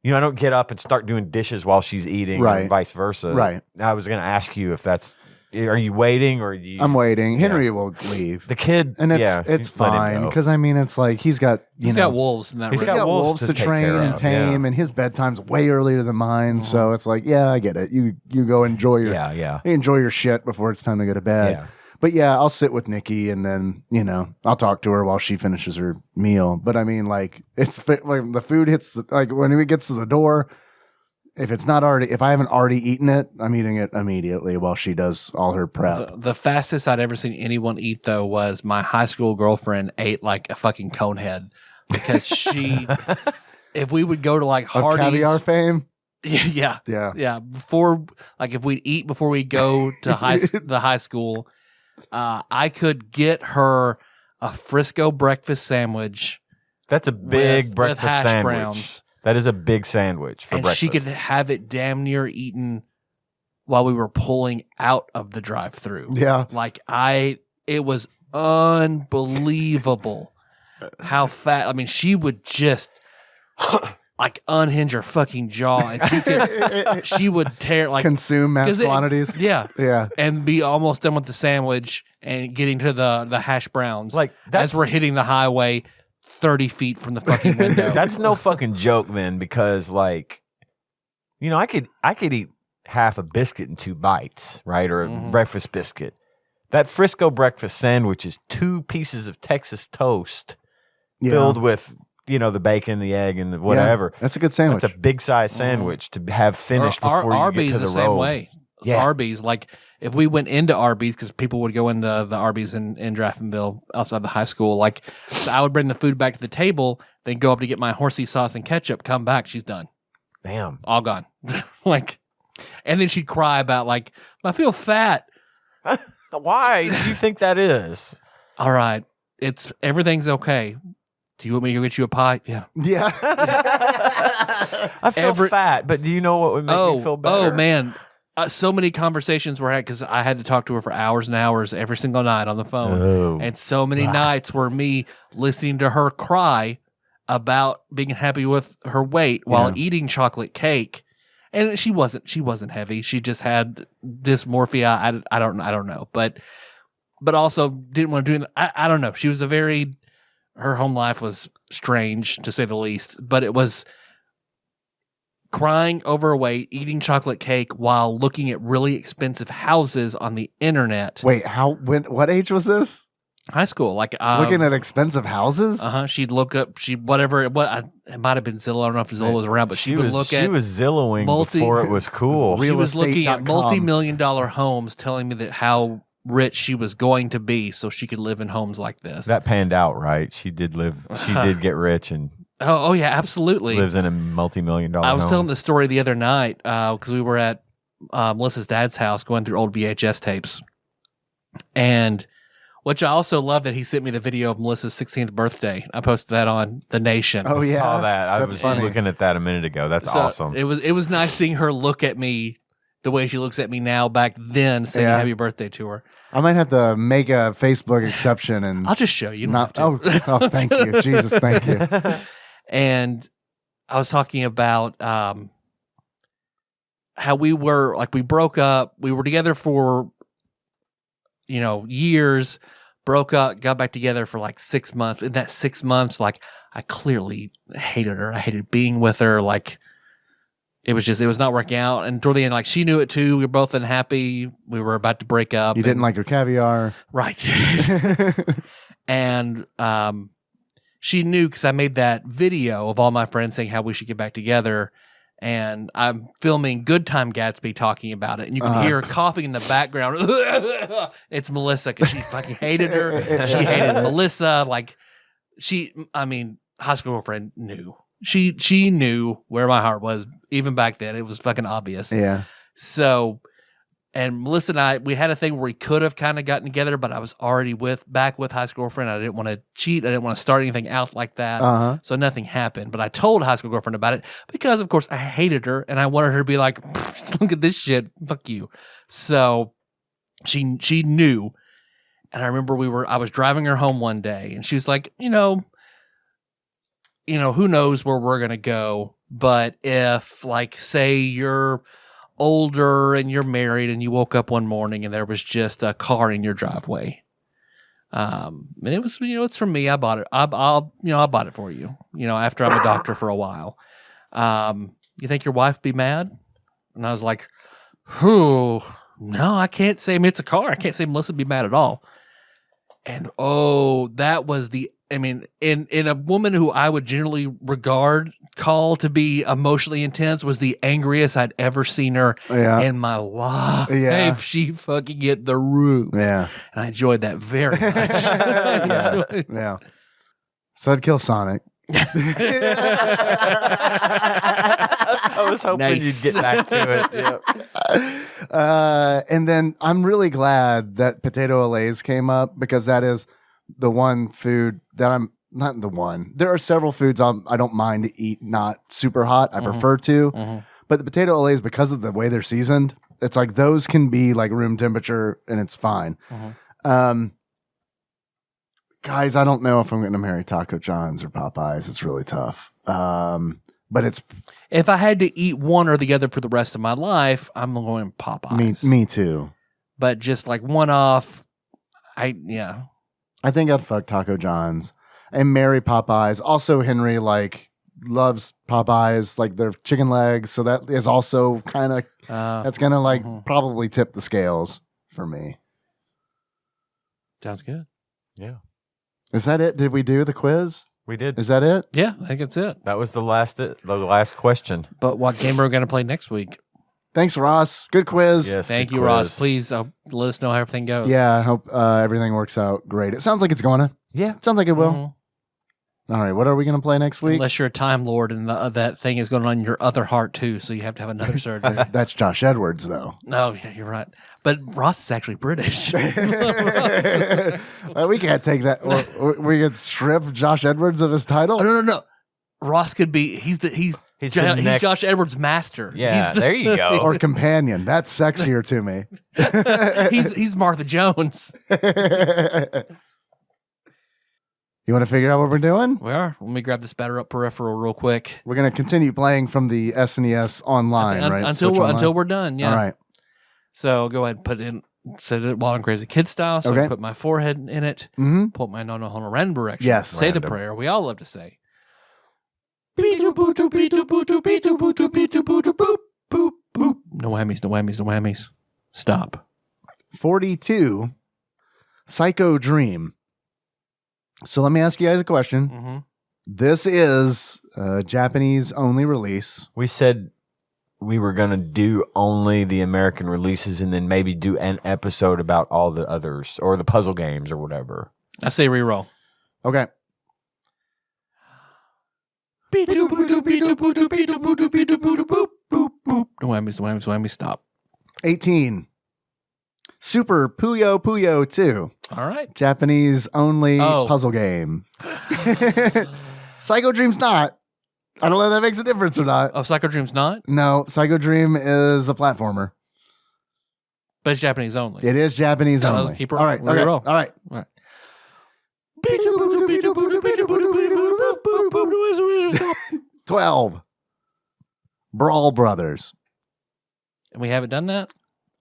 I don't get up and start doing dishes while she's eating and vice versa. Right. I was going to ask you if that's, are you waiting or I'm waiting. Henry will leave. The kid, and it's fine because it's like he's got got wolves in that room. He's got wolves to train and tame, and his bedtime's way earlier than mine. So it's like, I get it. You go enjoy your you enjoy your shit before it's time to go to bed. Yeah. But I'll sit with Nikki and then I'll talk to her while she finishes her meal. But I mean, like like the food hits when it gets to the door. If I haven't already eaten it, I'm eating it immediately while she does all her prep. The fastest I'd ever seen anyone eat, though, was my high school girlfriend ate like a fucking conehead because if we would go to like Hardee's. Caviar fame? Yeah. Before, like if we'd eat before we go to the high school, I could get her a Frisco breakfast sandwich. That's a big breakfast with hash sandwich. Browns. That is a big sandwich for breakfast. She could have it damn near eaten while we were pulling out of the drive-thru. Yeah. Like it was unbelievable how fat. I mean, she would just like unhinge her fucking jaw and she would tear consume mass quantities. Yeah. And be almost done with the sandwich and getting to the hash browns. Like as we're hitting the highway 30 feet from the fucking window. That's no fucking joke then, because I could eat half a biscuit in 2 bites, right? Or a breakfast biscuit. That Frisco breakfast sandwich is 2 pieces of Texas toast filled with, the bacon, the egg, and the whatever. Yeah, that's a good sandwich. That's a big size sandwich to have finished before you Arby's get to the same road. way. Yeah. Arby's, like if we went into Arby's, because people would go into the Arby's in Draftonville outside the high school, so I would bring the food back to the table, then go up to get my horsey sauce and ketchup, come back, she's done. Damn. All gone. And then she'd cry about I feel fat. Why do you think that is? All right. Everything's okay. Do you want me to go get you a pie? Yeah. Yeah. I feel fat, but do you know what would make me feel better? Oh, man. So many conversations were had because I had to talk to her for hours and hours every single night on the phone. Oh. And so many nights were me listening to her cry about being happy with her weight while eating chocolate cake. And she wasn't heavy. She just had dysmorphia. I don't know. But also didn't want to do it. I don't know. She was her home life was strange, to say the least. But it was crying overweight, eating chocolate cake while looking at really expensive houses on the internet. Wait, what age was this? High school, looking at expensive houses. She'd look up, it might have been Zillow. I don't know if Zillow was around, but she was Zillowing before it was cool. She was looking at multi-million-dollar homes, telling me that how rich she was going to be, so she could live in homes like this. That panned out, right? She did get rich and. Oh yeah, absolutely. Lives in a multi-million-dollar I was home. telling the story the other night because we were at Melissa's dad's house going through old VHS tapes. And which I also love that he sent me the video of Melissa's 16th birthday. I posted that on The Nation. Oh, yeah. I saw that. I was looking at that a minute ago. That's awesome. It was nice seeing her look at me the way she looks at me now back then, saying happy birthday to her. I might have to make a Facebook exception and I'll just show you. You don't have to. Oh, thank you. Jesus, thank you. And I was talking about how we were, we broke up. We were together for, years, broke up, got back together for 6 months. In that 6 months, I clearly hated her. I hated being with her. it was not working out. And toward the end, like she knew it too. We were both unhappy. We were about to break up. You didn't like her caviar. Right. And she knew because I made that video of all my friends saying how we should get back together. And I'm filming Good Time Gatsby talking about it. And you can hear her coughing in the background. It's Melissa because she fucking hated her. She hated Melissa. Like high school girlfriend knew. She knew where my heart was even back then. It was fucking obvious. Yeah. So, and Melissa and I, we had a thing where we could have kind of gotten together, but I was already back with high school girlfriend. I didn't want to cheat. I didn't want to start anything out like that. So nothing happened. But I told high school girlfriend about it because, of course, I hated her and I wanted her to be like, look at this shit. Fuck you. So she knew. And I remember I was driving her home one day and she was like, who knows where we're going to go. But if, like, say you're older and you're married and you woke up one morning and there was just a car in your driveway. And it was, it's from me. I bought it. I bought it for you, after I'm a doctor for a while. You think your wife be mad? And I was like, no, I can't say it's a car. I can't say Melissa be mad at all. And that was in a woman who I would generally call to be emotionally intense was the angriest I'd ever seen her in my life. Yeah. She fucking hit the roof. Yeah. And I enjoyed that very much. Yeah. So I'd kill Sonic. I was hoping you'd get back to it. Yep. And then I'm really glad that potato allays came up because that is the one food that I'm not the one. There are several foods I don't mind to eat not super hot. I prefer to. But the potato allays, because of the way they're seasoned, it's like those can be like room temperature and it's fine. Guys, I don't know if I'm going to marry Taco John's or Popeyes. It's really tough. But it's... If I had to eat one or the other for the rest of my life, I'm going Popeyes. Me too. But just like one off, I think I'd fuck Taco John's and marry Popeyes. Also, Henry loves Popeyes, like their chicken legs. So that is also kind of that's gonna probably tip the scales for me. Sounds good. Yeah. Is that it? Did we do the quiz? We did. Is that it? Yeah, I think that's it. That was the last question. But what game are we going to play next week? Thanks, Ross. Good quiz. Yes, Thank good you, quiz. Ross. Please let us know how everything goes. Yeah, I hope everything works out great. It sounds like it's going to. Yeah. Sounds like it will. All right, what are we going to play next week? Unless you're a Time Lord and that thing is going on your other heart too, so you have to have another surgery. That's Josh Edwards, though. No, yeah, you're right. But Ross is actually British. We can't take that. We could strip Josh Edwards of his title. No. Ross could be. He's Josh Edwards' master. Yeah, there you go. Or companion. That's sexier to me. he's Martha Jones. You want to figure out what we're doing? We are. Let me grab this batter up peripheral real quick. We're going to continue playing from the SNES online, right? Until we're done. Yeah. All right. So go ahead and put in, set it Wild and Crazy Kid style. So I put my forehead in it. Mm-hmm. Put my no on a random direction. Yes. Say Random. the prayer we all love to say. No whammies. Stop. 42, Psycho Dream. So let me ask you guys a question. Mm-hmm. This is a Japanese only release. We said we were going to do only the American releases and then maybe do an episode about all the others or the puzzle games or whatever. I say reroll. Okay. No whammies. Stop. 18, Super Puyo Puyo 2. All right. Japanese only puzzle game. Psycho Dream's not. I don't know if that makes a difference or not. Oh, Psycho Dream's not? No, Psycho Dream is a platformer. But it's Japanese only. It is Japanase No, only. keep it- All right. we'll Okay. roll. All right. All right. 12, Brawl Brothers. And we haven't done that?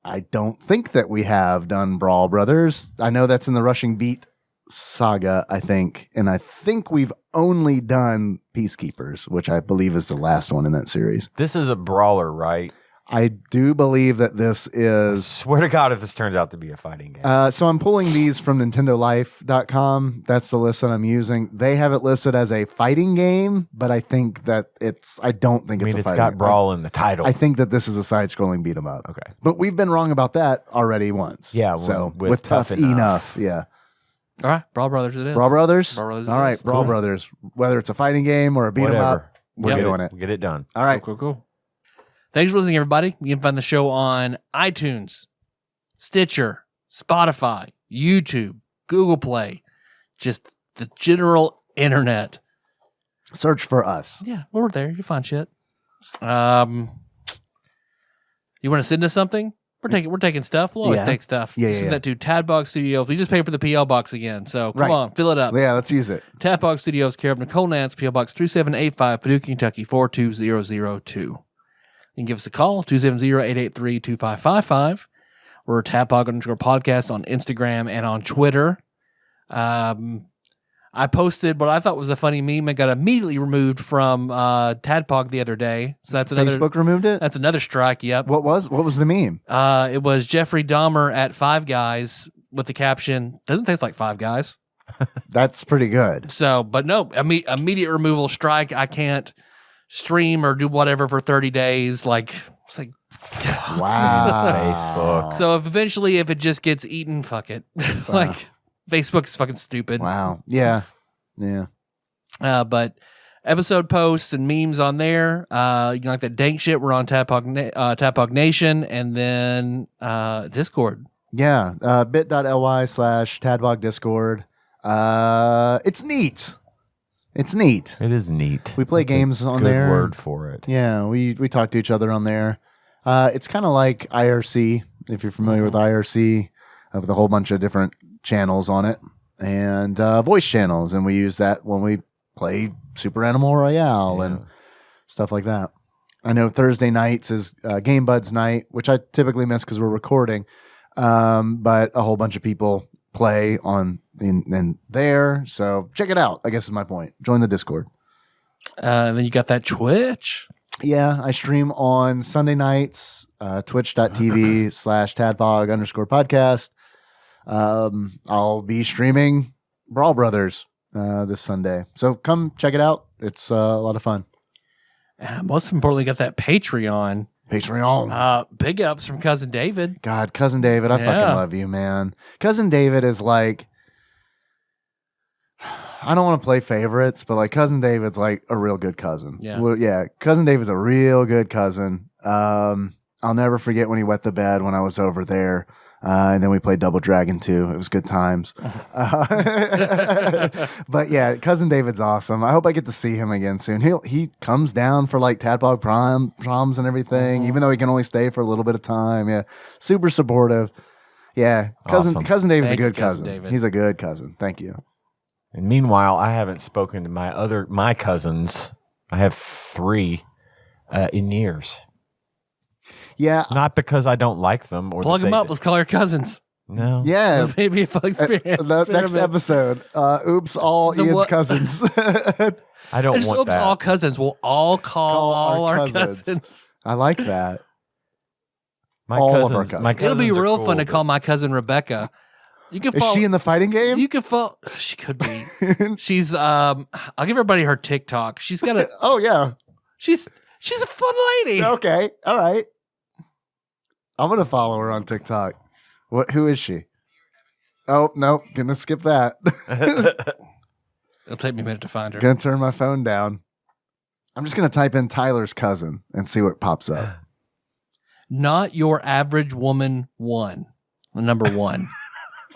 I don't think that we have done Brawl Brothers. I know that's in the Rushing Beat saga, I think. And I think we've only done Peacekeepers, which I believe is the last one in that series. This is a brawler, right? I do believe that this is. Swear to God, if this turns out to be a fighting game. So I'm pulling these from NintendoLife.com. That's the list that I'm using. They have it listed as a fighting game, but I think that I don't think it's a fighting game. It's got brawl in the title. I think that this is a side-scrolling beat 'em up. Okay. But we've been wrong about that already once. Yeah, so with with Tough Tough Enough. Yeah. All right, Brawl Brothers it is. Brawl Brothers? Brawl Brothers it All right, is. Brawl Cool. Brothers. Whether it's a fighting game or a beat 'em Whatever. up, we're doing it. We'll get it done. All right. Cool. Thanks for listening, everybody. You can find the show on iTunes, Stitcher, Spotify, YouTube, Google Play, just the general internet. Search for us. Yeah, we're there. You find shit. You want to send us something? We're taking stuff. We'll always Yeah. take stuff. Yeah, Send yeah. that to TADPOG Studios. We just paid for the PL box again, so come Right. on, fill it up. Yeah, let's use it. TADPOG Studios, care of Nicole Nance, PL Box 3785, Paducah, Kentucky 42002. You can give us a call, 270-883-2555. We're TADPOG_podcast on Instagram and on Twitter. I posted what I thought was a funny meme and got immediately removed from TADPOG the other day. So that's another Facebook removed it? That's another strike. Yep. What was the meme? It was Jeffrey Dahmer at Five Guys with the caption, "Doesn't taste like Five Guys." That's pretty good. So, but no, immediate removal strike. I can't stream or do whatever for 30 days. Like, it's like, Wow. Facebook. so if it just gets eaten, fuck it. Like, Facebook is fucking stupid. Wow. Yeah. Yeah. But episode posts and memes on there. You can like that dank shit. We're on TADPOG Nation, and then Discord. Yeah. bit.ly/TADPOG Discord. It's neat. It's neat. It is neat. We play That's a games on good there. word for it. Yeah, we talk to each other on there. It's kind of like IRC, if you're familiar with IRC, with a whole bunch of different channels on it, and voice channels, and we use that when we play Super Animal Royale and stuff like that. I know Thursday nights is Game Buds night, which I typically miss because we're recording, but a whole bunch of people play on in there, so check it out, I guess is my point. Join the Discord. And then you got that Twitch. Yeah, I stream on Sunday nights, twitch.tv/TADPOG_podcast. I'll be streaming Brawl Brothers this Sunday. So come check it out. It's a lot of fun. Most importantly, got that Patreon. Patreon. Big ups from Cousin David. God, Cousin David, I Yeah. fucking love you, man. Cousin David is like, I don't want to play favorites, but like Cousin David's like a real good cousin. Yeah. Well, yeah. Cousin David's a real good cousin. I'll never forget when he wet the bed when I was over there. And then we played Double Dragon 2. It was good times. But yeah, Cousin David's awesome. I hope I get to see him again soon. He comes down for like Tadpog proms and everything, even though he can only stay for a little bit of time. Yeah. Super supportive. Yeah. Awesome. Cousin David's Thank a you, good Cousin cousin. David. He's a good cousin. Thank you. And meanwhile, I haven't spoken to my cousins. I have 3 in years. Yeah. Not because I don't like them or Plug that them they- up. Let's call our cousins. No. Yeah. Maybe a fun experience. The next episode. Oops, all The Ian's what? cousins. I don't Just want oops, that. all cousins. We'll all call all our cousins. I like that. my all of cousins, our cousins. my It'll cousins be are real cool, fun to but- call my cousin Rebecca. You can Is follow. she in the fighting game? You can follow. She could be. She's. I'll give everybody her TikTok. She's got a. Oh yeah. She's a fun lady. Okay. All right. I'm gonna follow her on TikTok. Who is she? Oh nope. Gonna skip that. It'll take me a minute to find her. Gonna turn my phone down. I'm just gonna type in Tyler's cousin and see what pops up. Not your average woman. The number 1.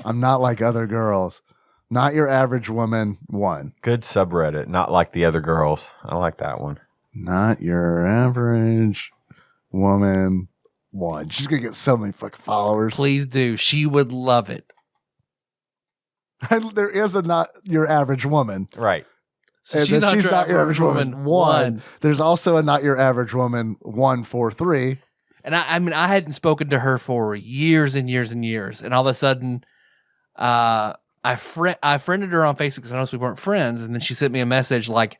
I'm not like other girls. Not your average woman. 1. Good subreddit, not like the other girls. I like that one. Not your average woman. 1. She's gonna get so many fucking followers. Please do. She would love it. There is a not your average woman. Right. So And she's then not your average woman. 1. There's also a not your average woman 143. And I mean, I hadn't spoken to her for years and years and years. And all of a sudden, I friended her on Facebook because I noticed we weren't friends, and then she sent me a message like,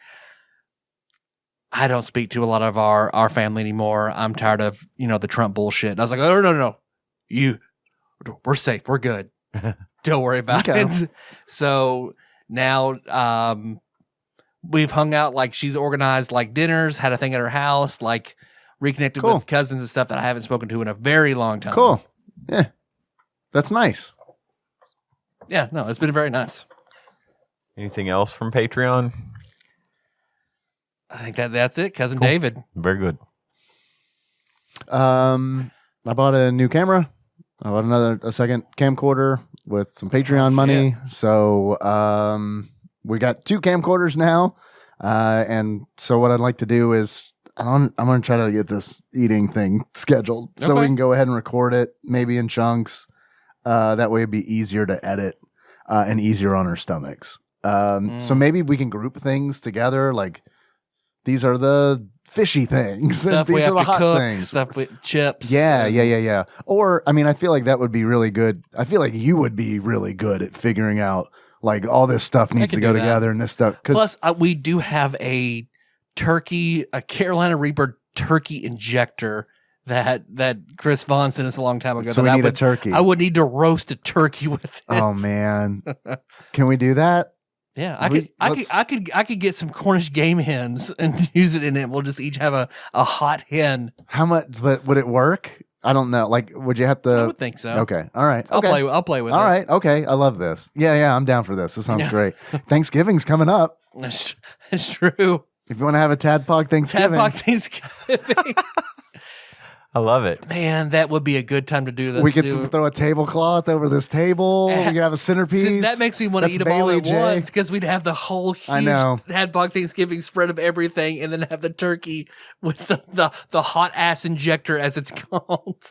I don't speak to a lot of our family anymore. I'm tired of, the Trump bullshit. And I was like, oh, no. We're safe. We're good. Don't worry about it. So now we've hung out, like she's organized like dinners, had a thing at her house, like reconnected with cousins and stuff that I haven't spoken to in a very long time. Cool. Yeah. That's nice. Yeah, no, it's been very nice. Anything else from Patreon? I think that's it. Cousin David. Very good. I bought a new camera. I bought a second camcorder with some Patreon money. So we got 2 camcorders now. And so what I'd like to do is I'm going to try to get this eating thing scheduled so we can go ahead and record it, maybe in chunks. That way it'd be easier to edit and easier on our stomachs. So maybe we can group things together, like these are the fishy things. Stuff these we have are the to hot cook, things. stuff with chips. Yeah. Or, I mean, I feel like that would be really good. I feel like you would be really good at figuring out, like, all this stuff needs to go together and this stuff. Plus, we do have a Carolina Reaper turkey injector that Chris Vaughn sent us a long time ago. So we need a turkey. I would need to roast a turkey with it. Oh, man. Can we do that? Yeah, I could get some Cornish game hens and use it in it. We'll just each have a hot hen. How much? But would it work? I don't know. Like, would you have to? I would think so. Okay. All right. I'll play with it. All right. Okay. I love this. Yeah. I'm down for this. This sounds great. Thanksgiving's coming up. That's true. If you want to have a Tadpog Thanksgiving. Tadpog Thanksgiving. I love it. Man, that would be a good time to do that. We could throw a tablecloth over this table. We could have a centerpiece. See, that makes me want to eat them all at once because we'd have the whole huge Tadpog Thanksgiving spread of everything and then have the turkey with the hot ass injector, as it's called.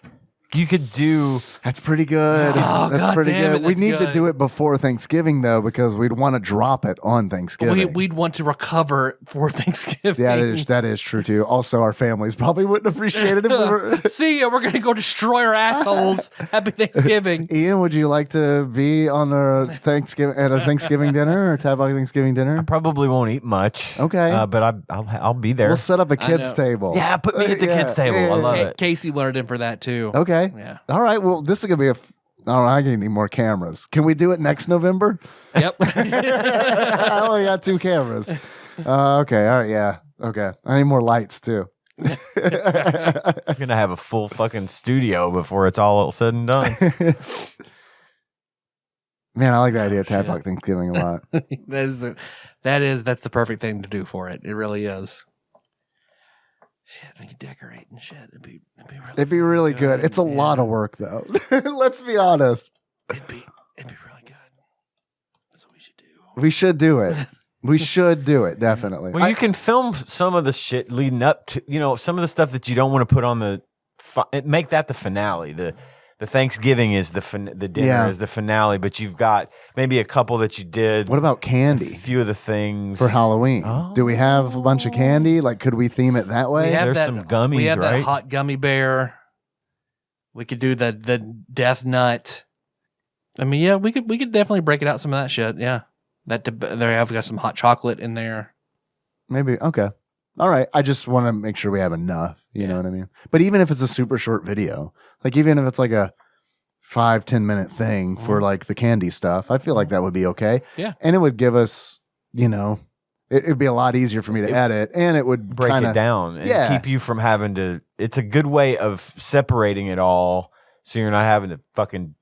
You could do. That's pretty good. That's pretty good. We need to do it before Thanksgiving, though, because we'd want to drop it on Thanksgiving. We'd want to recover for Thanksgiving. Yeah, that is true, too. Also, our families probably wouldn't appreciate it if we were... See ya, we're going to go destroy our assholes. Happy Thanksgiving. Ian, would you like to be on a Thanksgiving dinner or Tadpog Thanksgiving dinner? I probably won't eat much. Okay. But I'll be there. We'll set up a kids' table. Yeah, put me at the kids' table. I love it. Casey wanted in for that, too. Okay. Yeah. All right. Well, this is going to be I need more cameras. Can we do it next November? Yep. I only got 2 cameras. Okay. All right. Yeah. Okay. I need more lights, too. I'm going to have a full fucking studio before it's all said and done. Man, I like the idea of Tadpog Thanksgiving a lot. That's the perfect thing to do for it. It really is. Shit, we could decorate and shit. It'd be really good. It's a lot of work, though. Let's be honest. It'd be really good. That's what we should do. We should do it. We should do it, definitely. Well, you can film some of the shit leading up to, some of the stuff that you don't want to put on the, make that the finale. The Thanksgiving is the dinner is the finale, but you've got maybe a couple that you did. What about candy? A few of the things for Halloween. Oh. Do we have a bunch of candy? Like, could we theme it that way? There's some gummies, we have right? that hot gummy bear. We could do the death nut. I mean, yeah, we could definitely break it out some of that shit. Yeah, there I've got some hot chocolate in there. Maybe okay. All right. I just want to make sure we have enough. You know what I mean? But even if it's a super short video, like even if it's like a 5-10 minute thing for like the candy stuff, I feel like that would be okay. Yeah. And it would give us, it'd be a lot easier for me to edit, and it would break it down and keep you from having to. It's a good way of separating it all, so you're not having to fucking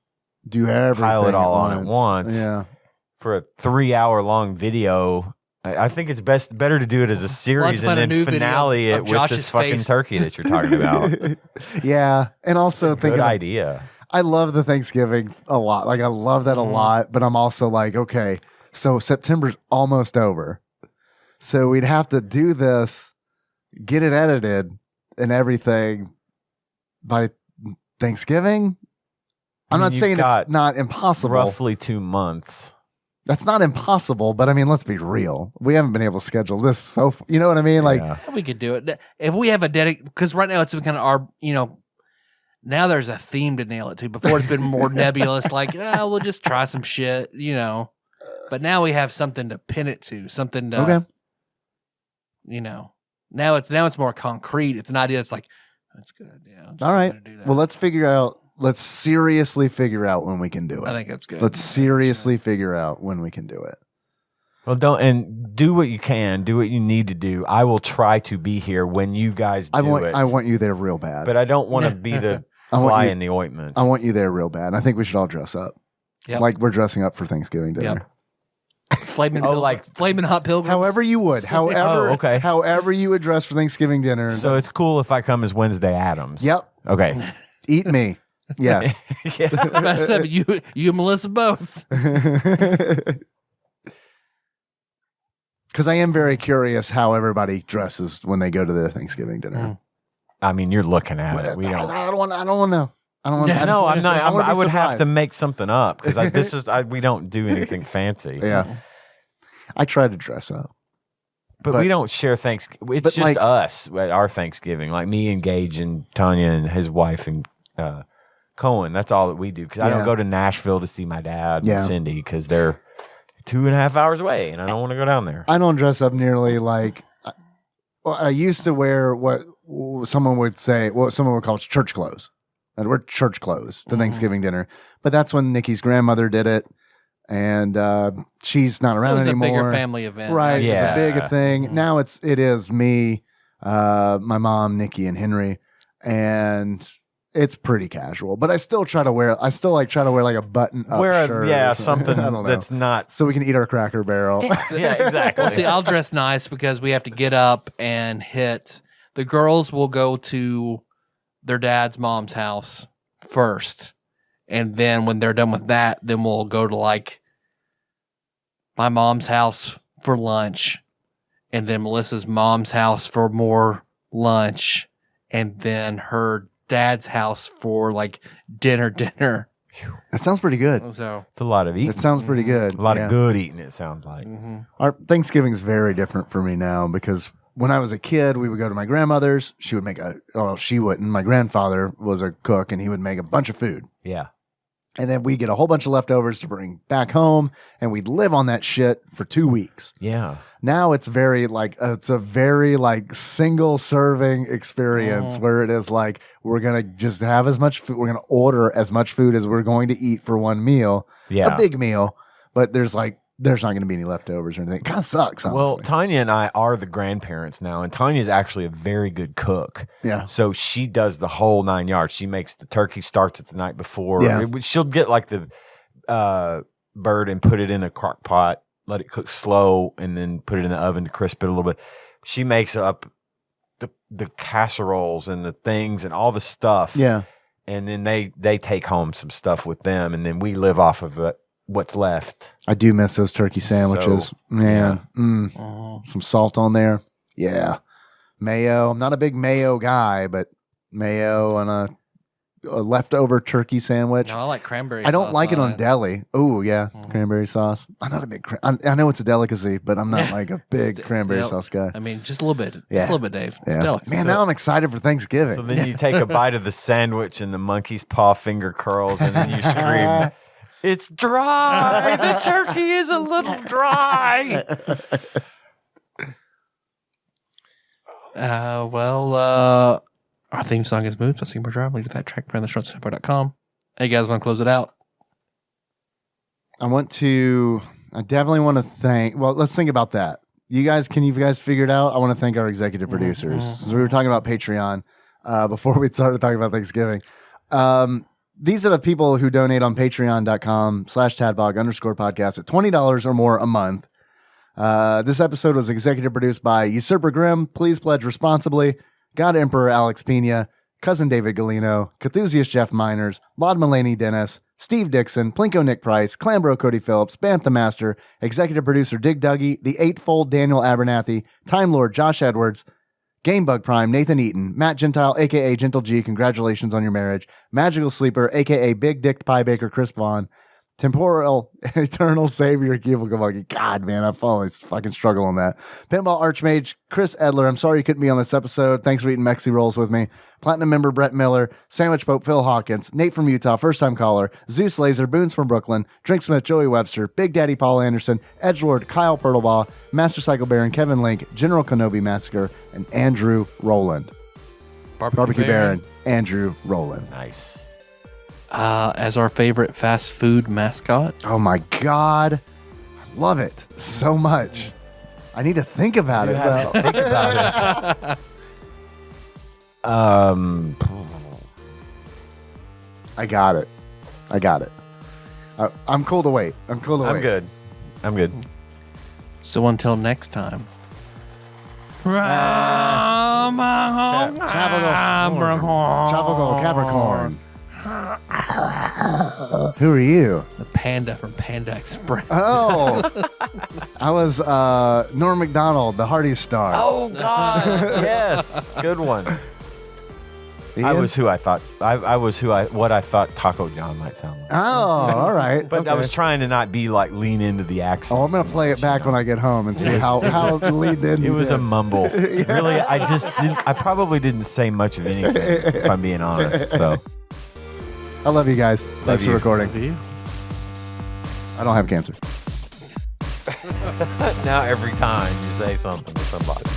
do everything, pile it all on at once. Yeah. For a 3-hour long video, I think it's better to do it as a series and then finale it with this fucking turkey that you're talking about. Yeah, and also good idea. I love the Thanksgiving a lot. Like I love that a lot, but I'm also like, okay, so September's almost over. So we'd have to do this, get it edited and everything by Thanksgiving. I'm not saying it's not impossible. Roughly 2 months. That's not impossible, but I mean, let's be real. We haven't been able to schedule this you know what I mean? Like we could do it if we have a because right now it's kind of our, now there's a theme to nail it to. Before it's been more nebulous, like, we'll just try some shit, you know. But now we have something to pin it to, something to, Okay. you know. Now it's more concrete. It's an idea. It's like, that's a good idea. All right. Do that. Well, let's seriously figure out when we can do it. I think that's good. Let's seriously figure out when we can do it. Well, do what you can, do what you need to do. I will try to be here when you guys do it. I want you there real bad. But I don't want to be the fly in the ointment. I want you there real bad. I think we should all dress up. Yep. Like we're dressing up for Thanksgiving dinner. Yep. Flaming hot pilgrims. However you would. okay. However you would dress for Thanksgiving dinner. So it's cool if I come as Wednesday Addams. Yep. Okay. Eat me. Yes. I was about to say, but you and Melissa both. Because I am very curious how everybody dresses when they go to their Thanksgiving dinner. I mean, you're looking at it. We I don't. don't want to know. I don't want. Yeah. No, I'm not. I would have to make. make something up because we don't do anything fancy. Yeah. I try to dress up. But we don't share Thanksgiving. It's just like- us at our Thanksgiving, like me and Gage and Tanya and his wife and Cohen. That's all that we do. Because I don't go to Nashville to see my dad and Cindy because they're 2.5 hours away, and I don't want to go down there. I don't dress up nearly like. Well, I used to wear what someone would call church clothes. I'd wear church clothes to Thanksgiving dinner, but that's when Nikki's grandmother did it, and she's not around anymore. It was a bigger family event, right? Yeah. It was a big thing. Now it is me, my mom, Nikki, and Henry, and it's pretty casual. But I still try to wear. I still try to wear like a button up shirt. Something I don't know. that's not. So we can eat our Cracker Barrel. Yeah, exactly. Well, see, I'll dress nice because we have to get up and hit. The girls will go to their mom's house first. And then when they're done with that, then we'll go to like my mom's house for lunch. And then Melissa's mom's house for more lunch. And then her dad's house for like dinner. That sounds pretty good. So It's a lot of eating. That sounds pretty good. A lot of good eating, it sounds like. Our Thanksgiving's very different for me now because when I was a kid, we would go to my grandmother's. She would make she wouldn't. My grandfather was a cook and he would make a bunch of food. Yeah. And then we'd get a whole bunch of leftovers to bring back home and we'd live on that shit for 2 weeks. Yeah. Now it's very it's a very single serving experience where it is like, we're going to just have as much food. We're going to order as much food as we're going to eat for one meal. Yeah. A big meal, but there's not going to be any leftovers or anything. It kind of sucks, honestly. Well, Tanya and I are the grandparents now, and Tanya's actually a very good cook. Yeah. So she does the whole 9 yards. She makes the turkey, starts it the night before. Yeah. She'll get like the bird and put it in a crock pot, let it cook slow, and then put it in the oven to crisp it a little bit. She makes up the casseroles and the things and all the stuff. Yeah. And then they take home some stuff with them, and then we live off of what's left. I do miss those turkey sandwiches. Man. Some salt on there. Yeah. Mayo. I'm not a big mayo guy, but mayo on a leftover turkey sandwich. no, I like cranberry I don't sauce like it on it. deli. Oh, yeah. Cranberry sauce. I'm not a big I know it's a delicacy, but I'm not like a big cranberry Yep. sauce guy. I mean, just a little bit. Yeah. Just a little bit, Dave. It's Yeah. delicate. Man, now I'm excited for Thanksgiving. So then you take a bite of the sandwich and the monkey's paw finger curls, and then you scream, "It's dry! The turkey is a little dry!" Our theme song is moved. So Seymour Drive. We get that track from the shortstep.com. Hey, you guys want to close it out? I definitely want to thank, let's think about that. Can you guys figure it out? I want to thank our executive producers. So we were talking about Patreon before we started talking about Thanksgiving. These are the people who donate on patreon.com/tadpog_podcast at $20 or more a month. This episode was executive produced by Usurper Grimm, Please Pledge Responsibly, God Emperor Alex Pena, Cousin David Galino, Cthusiast Jeff Miners, Maud Mulaney Dennis, Steve Dixon, Plinko Nick Price, Clambro Cody Phillips, Bantha Master, Executive Producer Dig Dougie, The Eightfold Daniel Abernathy, Time Lord Josh Edwards, Gamebug Prime Nathan Eaton, Matt Gentile, a.k.a. Gentle G, congratulations on your marriage, Magical Sleeper, a.k.a. Big Dick Pie Baker Chris Vaughn, Temporal Eternal Savior Cubicle Monkey. God, man, I've always fucking struggle on that. Pinball Archmage Chris Edler. I'm sorry you couldn't be on this episode. Thanks for eating Mexi rolls with me. Platinum member Brett Miller. Sandwich Pope Phil Hawkins. Nate from Utah, first time caller. Zeus Laser. Boons from Brooklyn. Drinksmith Joey Webster. Big Daddy Paul Anderson. Edgelord Kyle Pertlebaugh. Master Cycle Baron Kevin Link. General Kenobi Massacre. And Andrew Rowland. Barbecue Baron Andrew Rowland. Nice. As our favorite fast food mascot. Oh my God. I love it so much. I need to think about it. Have to think about it. I got it. I'm cool to wait. I'm good. So until next time. Tropical Capricorn. Who are you? The panda from Panda Express. Oh, I was Norm Macdonald, the Hardy Star. Oh God! Yes, good one. Ian? I was who I thought. What I thought Taco John might sound like. Oh, all right. But I was trying to not be like lean into the accent. Oh, I'm gonna play it back when I get home and see how leaned in. It was a mumble. Really, I probably didn't say much of anything, if I'm being honest. So. I love you guys. Thanks for recording. Love you. I don't have cancer. Now every time you say something to somebody.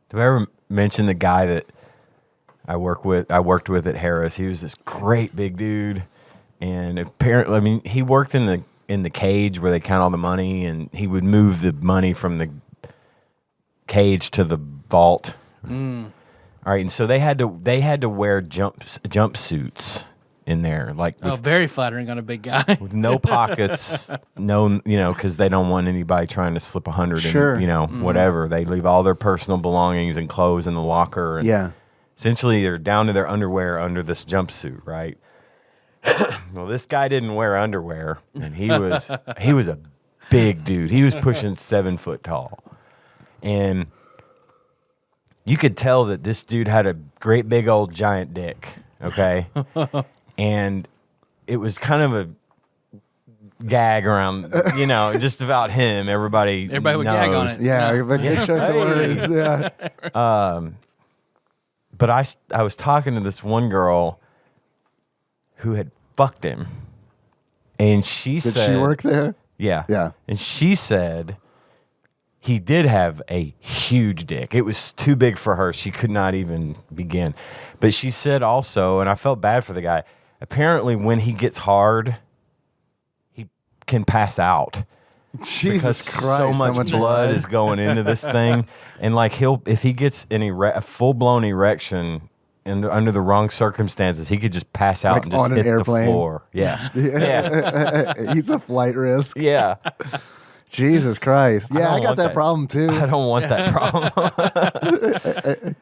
Do I ever mention the guy that I worked with at Harris? He was this great big dude, and apparently, I mean, he worked in the cage where they count all the money, and he would move the money from the cage to the vault. All right, and so they had to wear jumpsuits in there, like Very flattering on a big guy. with no pockets, because they don't want anybody trying to slip 100 Sure. in, whatever. They leave all their personal belongings and clothes in the locker. And Yeah. essentially, they're down to their underwear under this jumpsuit, right? Well, this guy didn't wear underwear, and he was a big dude. He was pushing 7 foot tall, and you could tell that this dude had a great big old giant dick. Okay, and it was kind of a gag around, just about him. Everybody would knows. gag on it. Yeah, but good choice of Hey. words. Yeah. But I was talking to this one girl who had fucked him, and she Did said, she work there? Yeah. Yeah. And she said he did have a huge dick. It was too big for her. She could not even begin. But she said also, and I felt bad for the guy, apparently when he gets hard, he can pass out. Jesus Because Christ. so much blood is going into this thing. And like if he gets a full-blown erection and under the wrong circumstances, he could just pass out Like and just on an hit airplane? the floor. Yeah. Yeah. He's a flight risk. Yeah. Jesus Christ. Yeah, I don't got want that problem too. I don't want that problem.